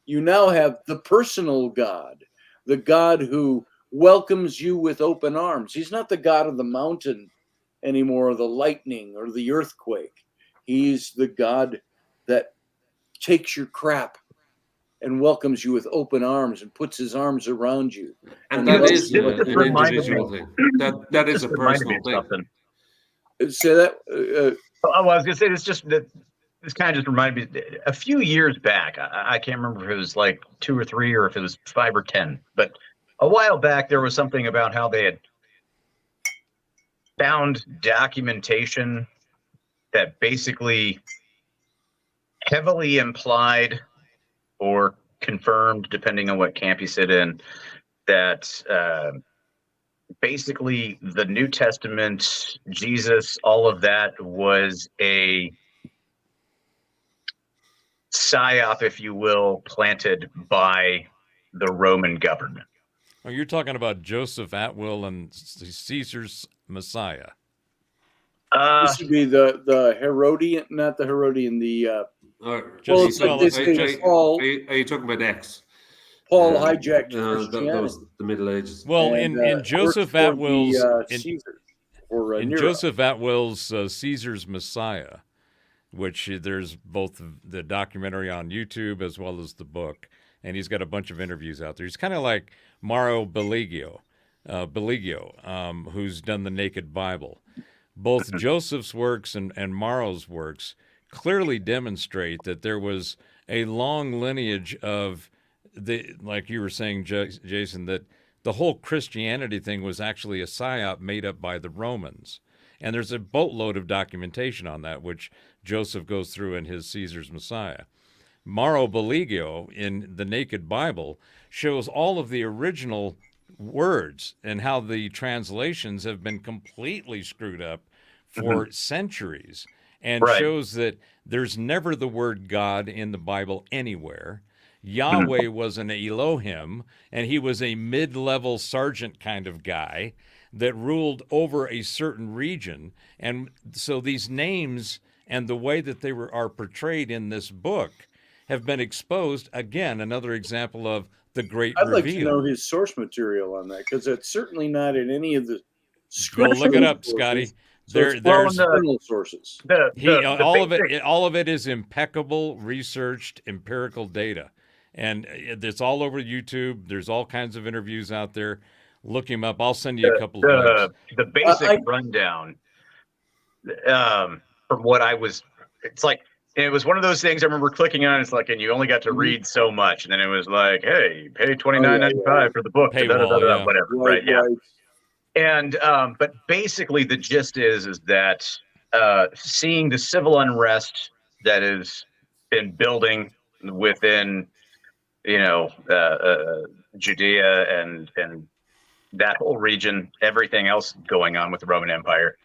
you now have the personal God, the God who welcomes you with open arms. He's not the God of the mountain anymore, or the lightning or the earthquake. He's the God that takes your crap and welcomes you with open arms and puts his arms around you. And that is This an just reminded me. individual thing. That is Just a reminded me personal of thing. something. Say that. Oh, I was gonna say this just that this kind of just reminded me. A few years back, I can't remember if it was like 2 or 3 or if it was 5 or 10, but a while back there was something about how they had found documentation that basically heavily implied or confirmed, depending on what camp you sit in, that basically the New Testament, Jesus, all of that was a psyop, if you will, planted by the Roman government. Oh, you're talking about Joseph Atwill and Caesar's Messiah. This would be the Herodian, not the Herodian, the Just, well, this Paul. Are you talking about X? Paul hijacked That Christianity. was the Middle Ages. well, And, in Joseph worked for Atwill's the, in, Caesar, or in Nero. Joseph Atwill's Caesar's Messiah, which there's both the documentary on YouTube as well as the book, and he's got a bunch of interviews out there. He's kind of like Mauro Beligio, who's done the Naked Bible. Both Joseph's works and Mauro's works clearly demonstrate that there was a long lineage of like you were saying, Jason, that the whole Christianity thing was actually a psyop made up by the Romans. And there's a boatload of documentation on that, which Joseph goes through in his Caesar's Messiah. Mauro Beligio in the Naked Bible shows all of the original words and how the translations have been completely screwed up for centuries, and shows that there's never the word God in the Bible anywhere. Yahweh was an Elohim, and he was a mid-level sergeant kind of guy that ruled over a certain region. And so these names and the way that they are portrayed in this book have been exposed. Again, another example of the great I'd reveal. like to know his source material on that, because it's certainly not in any of the Go look it up, sources. Scotty. So there's external sources. All of it is impeccable, researched, empirical data, and it's all over YouTube. There's all kinds of interviews out there. Look him up. I'll send you a couple of links. The basic rundown from what I was, it's like, it was one of those things I remember clicking on. It's like, and you only got to read so much, and then it was like, hey, pay $29.95 for the book, paywall, whatever, right? Yeah. And but basically, the gist is that seeing the civil unrest that has been building within, Judea and that whole region, everything else going on with the Roman Empire.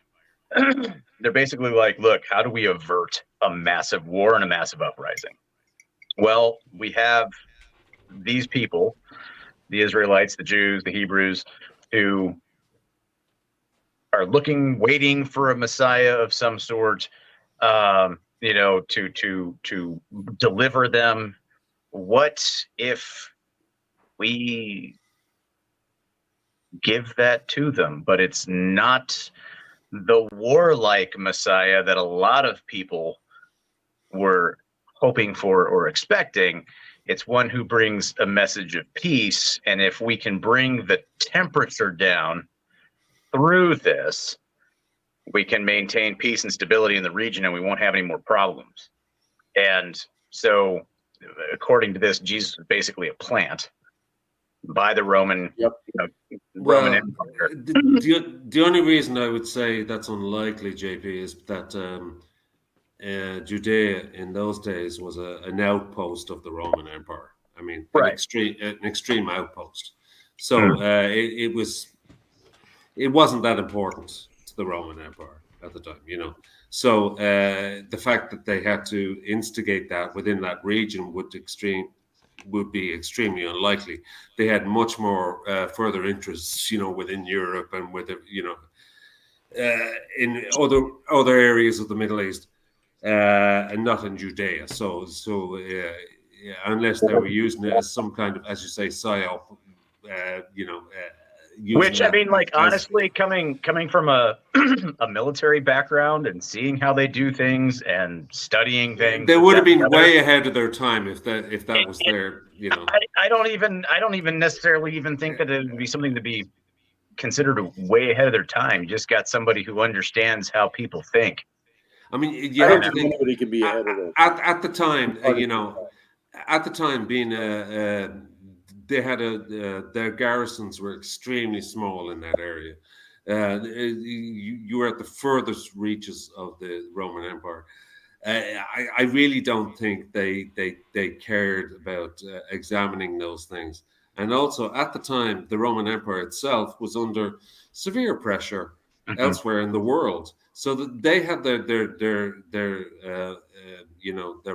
They're basically like, look, how do we avert a massive war and a massive uprising? Well, we have these people, the Israelites, the Jews, the Hebrews, who are waiting for a Messiah of some sort. to deliver them. What if we give that to them, but it's not the warlike Messiah that a lot of people were hoping for or expecting? It's one who brings a message of peace. And if we can bring the temperature down through this, we can maintain peace and stability in the region, and we won't have any more problems. And so, according to this, Jesus is basically a plant by the Roman, Roman Empire. The only reason I would say that's unlikely, JP, is that Judea in those days was an outpost of the Roman Empire. I mean, an extreme outpost. So it wasn't that important to the Roman Empire at the time, So the fact that they had to instigate that within that region would be extremely unlikely. They had much more further interests, within Europe and in other areas of the Middle East, and not in Judea. So unless they were using it as some kind of, as you say, psyop, which I mean, honestly, coming from a military background and seeing how they do things and studying things, they would have been way ahead of their time if that was there. I don't even necessarily even think that it would be something to be considered way ahead of their time. You just got somebody who understands how people think. I mean, you have to think nobody can be ahead of it. At the time, at the time, being they had their garrisons were extremely small in that area. You were at the furthest reaches of the Roman Empire. I really don't think they cared about examining those things. And also, at the time, the Roman Empire itself was under severe pressure elsewhere in the world. So that they had their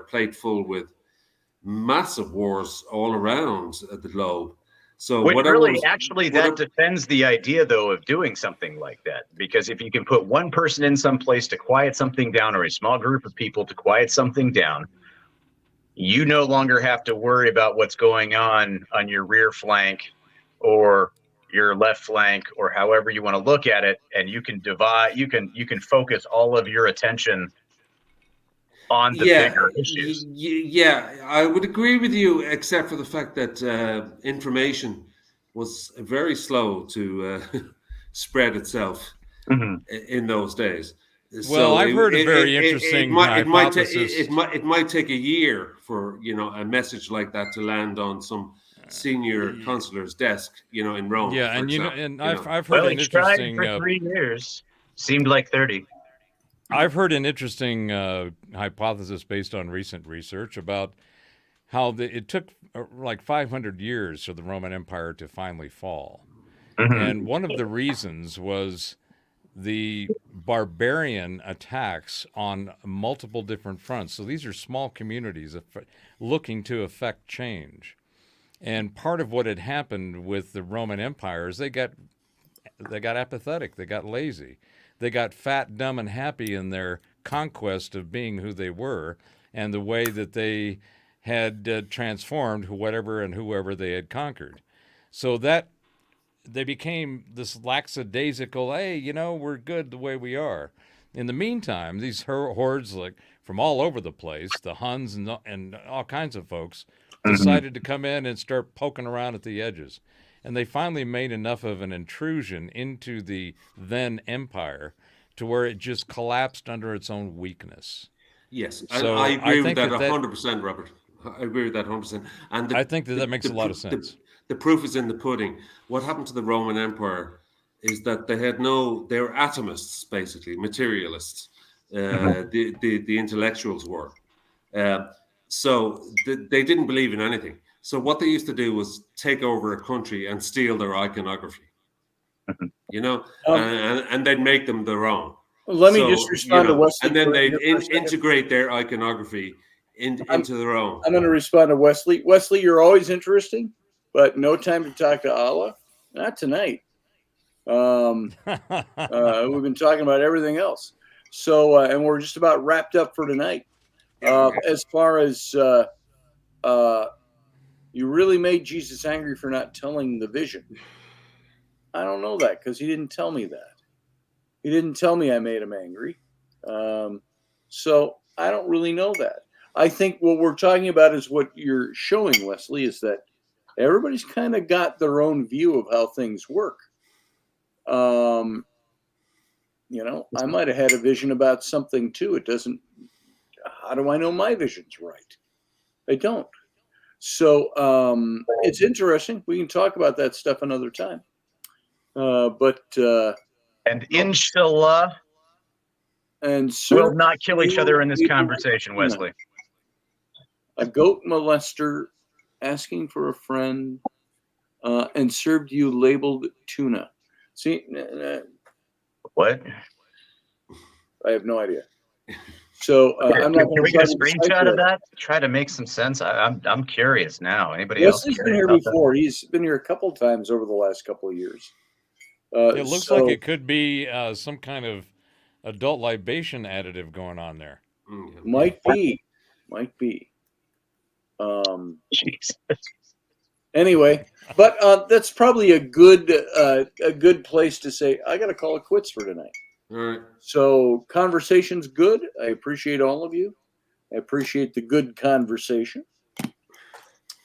plate full with massive wars all around the globe. So that defends the idea, though, of doing something like that. Because if you can put one person in some place to quiet something down, or a small group of people to quiet something down, you no longer have to worry about what's going on your rear flank or your left flank, or however you want to look at it, and you can focus all of your attention on the bigger issues. Yeah, I would agree with you, except for the fact that information was very slow to spread itself in those days. Well, I've heard a very interesting hypothesis. It might take a year for a message like that to land on some senior consular's desk, in Rome. Yeah, and I've heard an interesting. For 3 years, seemed like 30. I've heard an interesting hypothesis based on recent research about how it took like 500 years for the Roman Empire to finally fall, and one of the reasons was the barbarian attacks on multiple different fronts. So these are small communities looking to effect change. And part of what had happened with the Roman Empire is they got apathetic, they got lazy, they got fat, dumb, and happy in their conquest of being who they were and the way that they had transformed whoever they had conquered. So that they became this lackadaisical, hey, we're good the way we are. In the meantime, these hordes from all over the place, the Huns and all kinds of folks, decided to come in and start poking around at the edges. And they finally made enough of an intrusion into the then empire to where it just collapsed under its own weakness. Yes, so I agree with that 100%, Robert. I agree with that 100%. And I think that makes a lot of sense. The proof is in the pudding. What happened to the Roman Empire is that they were atomists, basically, materialists. The intellectuals were. So they didn't believe in anything. So what they used to do was take over a country and steal their iconography, and they'd make them their own. Let me just respond to Wesley. And then they'd integrate their iconography into their own. I'm going to respond to Wesley. Wesley, you're always interesting, but no time to talk to Allah. Not tonight. We've been talking about everything else. So, and we're just about wrapped up for tonight. As far as you really made Jesus angry for not telling the vision. I don't know that because he didn't tell me that. He didn't tell me I made him angry. So I don't really know that. I think what we're talking about is what you're showing, Wesley, is that everybody's kind of got their own view of how things work. I might have had a vision about something too. It doesn't. How do I know my vision's right? I don't. So it's interesting. We can talk about that stuff another time. And inshallah, and we'll not kill each other in this conversation, Wesley. A goat molester asking for a friend and served you labeled tuna. See, what? I have no idea. So I'm not going to. Can we get a screenshot of that? Try to make some sense. I'm curious now. Anybody else? Wesley's been here before. He's been here a couple times over the last couple of years. It looks like it could be some kind of adult libation additive going on there. Might be. Anyway, but that's probably a good place to say I got to call it quits for tonight. All right. So conversation's good. I appreciate all of you. I appreciate the good conversation.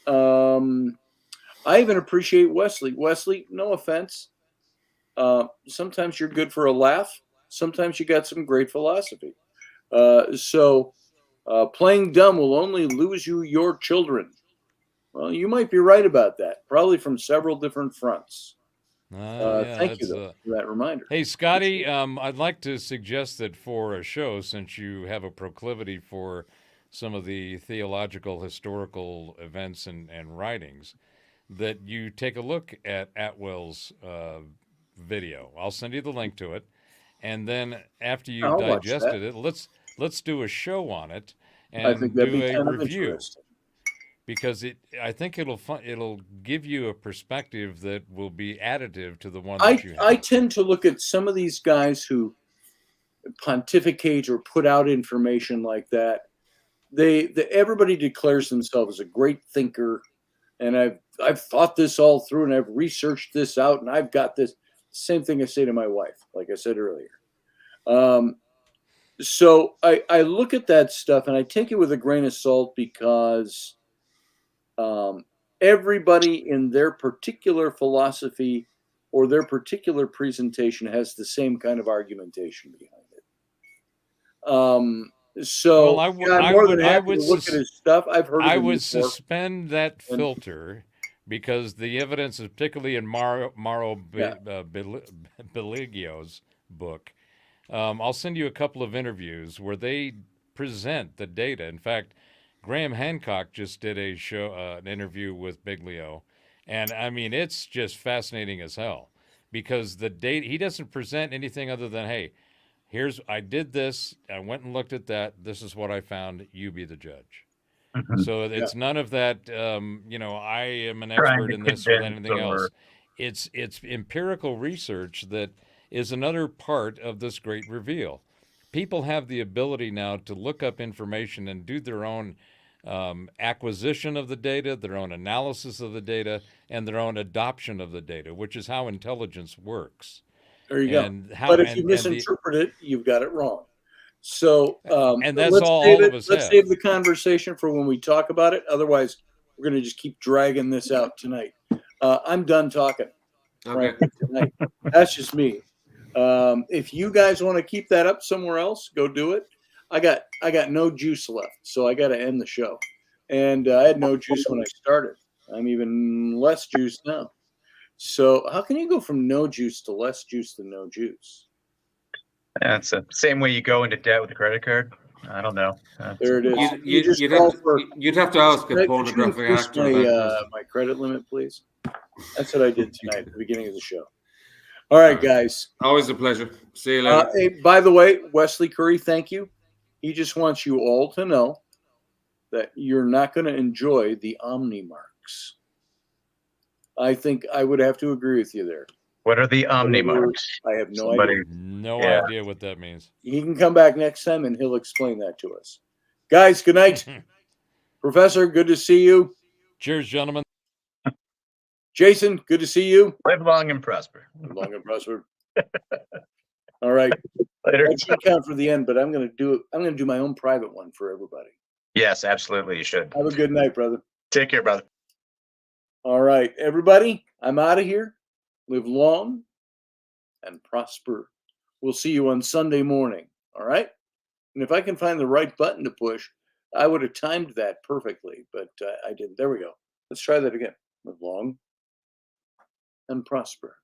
I even appreciate Wesley. Wesley, no offense. Sometimes you're good for a laugh. Sometimes you got some great philosophy. So playing dumb will only lose you your children. Well, you might be right about that. Probably from several different fronts. Thank you for that reminder. Hey, Scotty, I'd like to suggest that for a show, since you have a proclivity for some of the theological, historical events and writings, that you take a look at Atwell's video. I'll send you the link to it, and then after you've digested it, let's do a show on it and do a review. Because I think it'll give you a perspective that will be additive to the one that you have. I tend to look at some of these guys who pontificate or put out information like that. Everybody declares themselves a great thinker, and I've thought this all through, and I've researched this out, and I've got this. Same thing I say to my wife, like I said earlier. So I look at that stuff and I take it with a grain of salt because everybody in their particular philosophy or their particular presentation has the same kind of argumentation behind it. So I'm more than happy to look at his stuff. I've heard of I him would before. Suspend that filter because the evidence is particularly in Mauro Beligio's book. I'll send you a couple of interviews where they present the data. In fact, Graham Hancock just did an interview with Biglio, and I mean it's just fascinating as hell because the data he doesn't present anything other than hey, I did this, I went and looked at that, this is what I found, you be the judge. Mm-hmm. So it's none of that. I am an expert in this or anything else. It's empirical research that is another part of this great reveal. People have the ability now to look up information and do their own acquisition of the data, their own analysis of the data, and their own adoption of the data, which is how intelligence works. There you go. But if you misinterpret it, you've got it wrong. So, and that's all of us Let's save the conversation for when we talk about it. Otherwise, we're going to just keep dragging this out tonight. I'm done talking. Okay. Tonight. That's just me. If you guys want to keep that up somewhere else, go do it. I got no juice left, so I got to end the show. And I had no juice when I started. I'm even less juice now. So how can you go from no juice to less juice than no juice? That's the same way you go into debt with a credit card. I don't know. There it is. You'd have to ask a pornographic actor. My credit limit, please. That's what I did tonight at the beginning of the show. All right, guys. Always a pleasure. See you later. Hey, by the way, Wesley Curry, thank you. He just wants you all to know that you're not going to enjoy the Omni marks. I think I would have to agree with you there. What are the Omni marks? I have no idea. No idea what that means. He can come back next time and he'll explain that to us. Guys, good night. Professor, good to see you. Cheers, gentlemen. Jason, good to see you. Live long and prosper. Long and prosper. All right. Later. That should count for the end, but I'm gonna do my own private one for everybody. Yes, absolutely. You should. Have a good night, brother. Take care, brother. All right, everybody, I'm out of here. Live long and prosper. We'll see you on Sunday morning. All right. And if I can find the right button to push, I would have timed that perfectly, but I didn't. There we go. Let's try that again. Live long and prosper.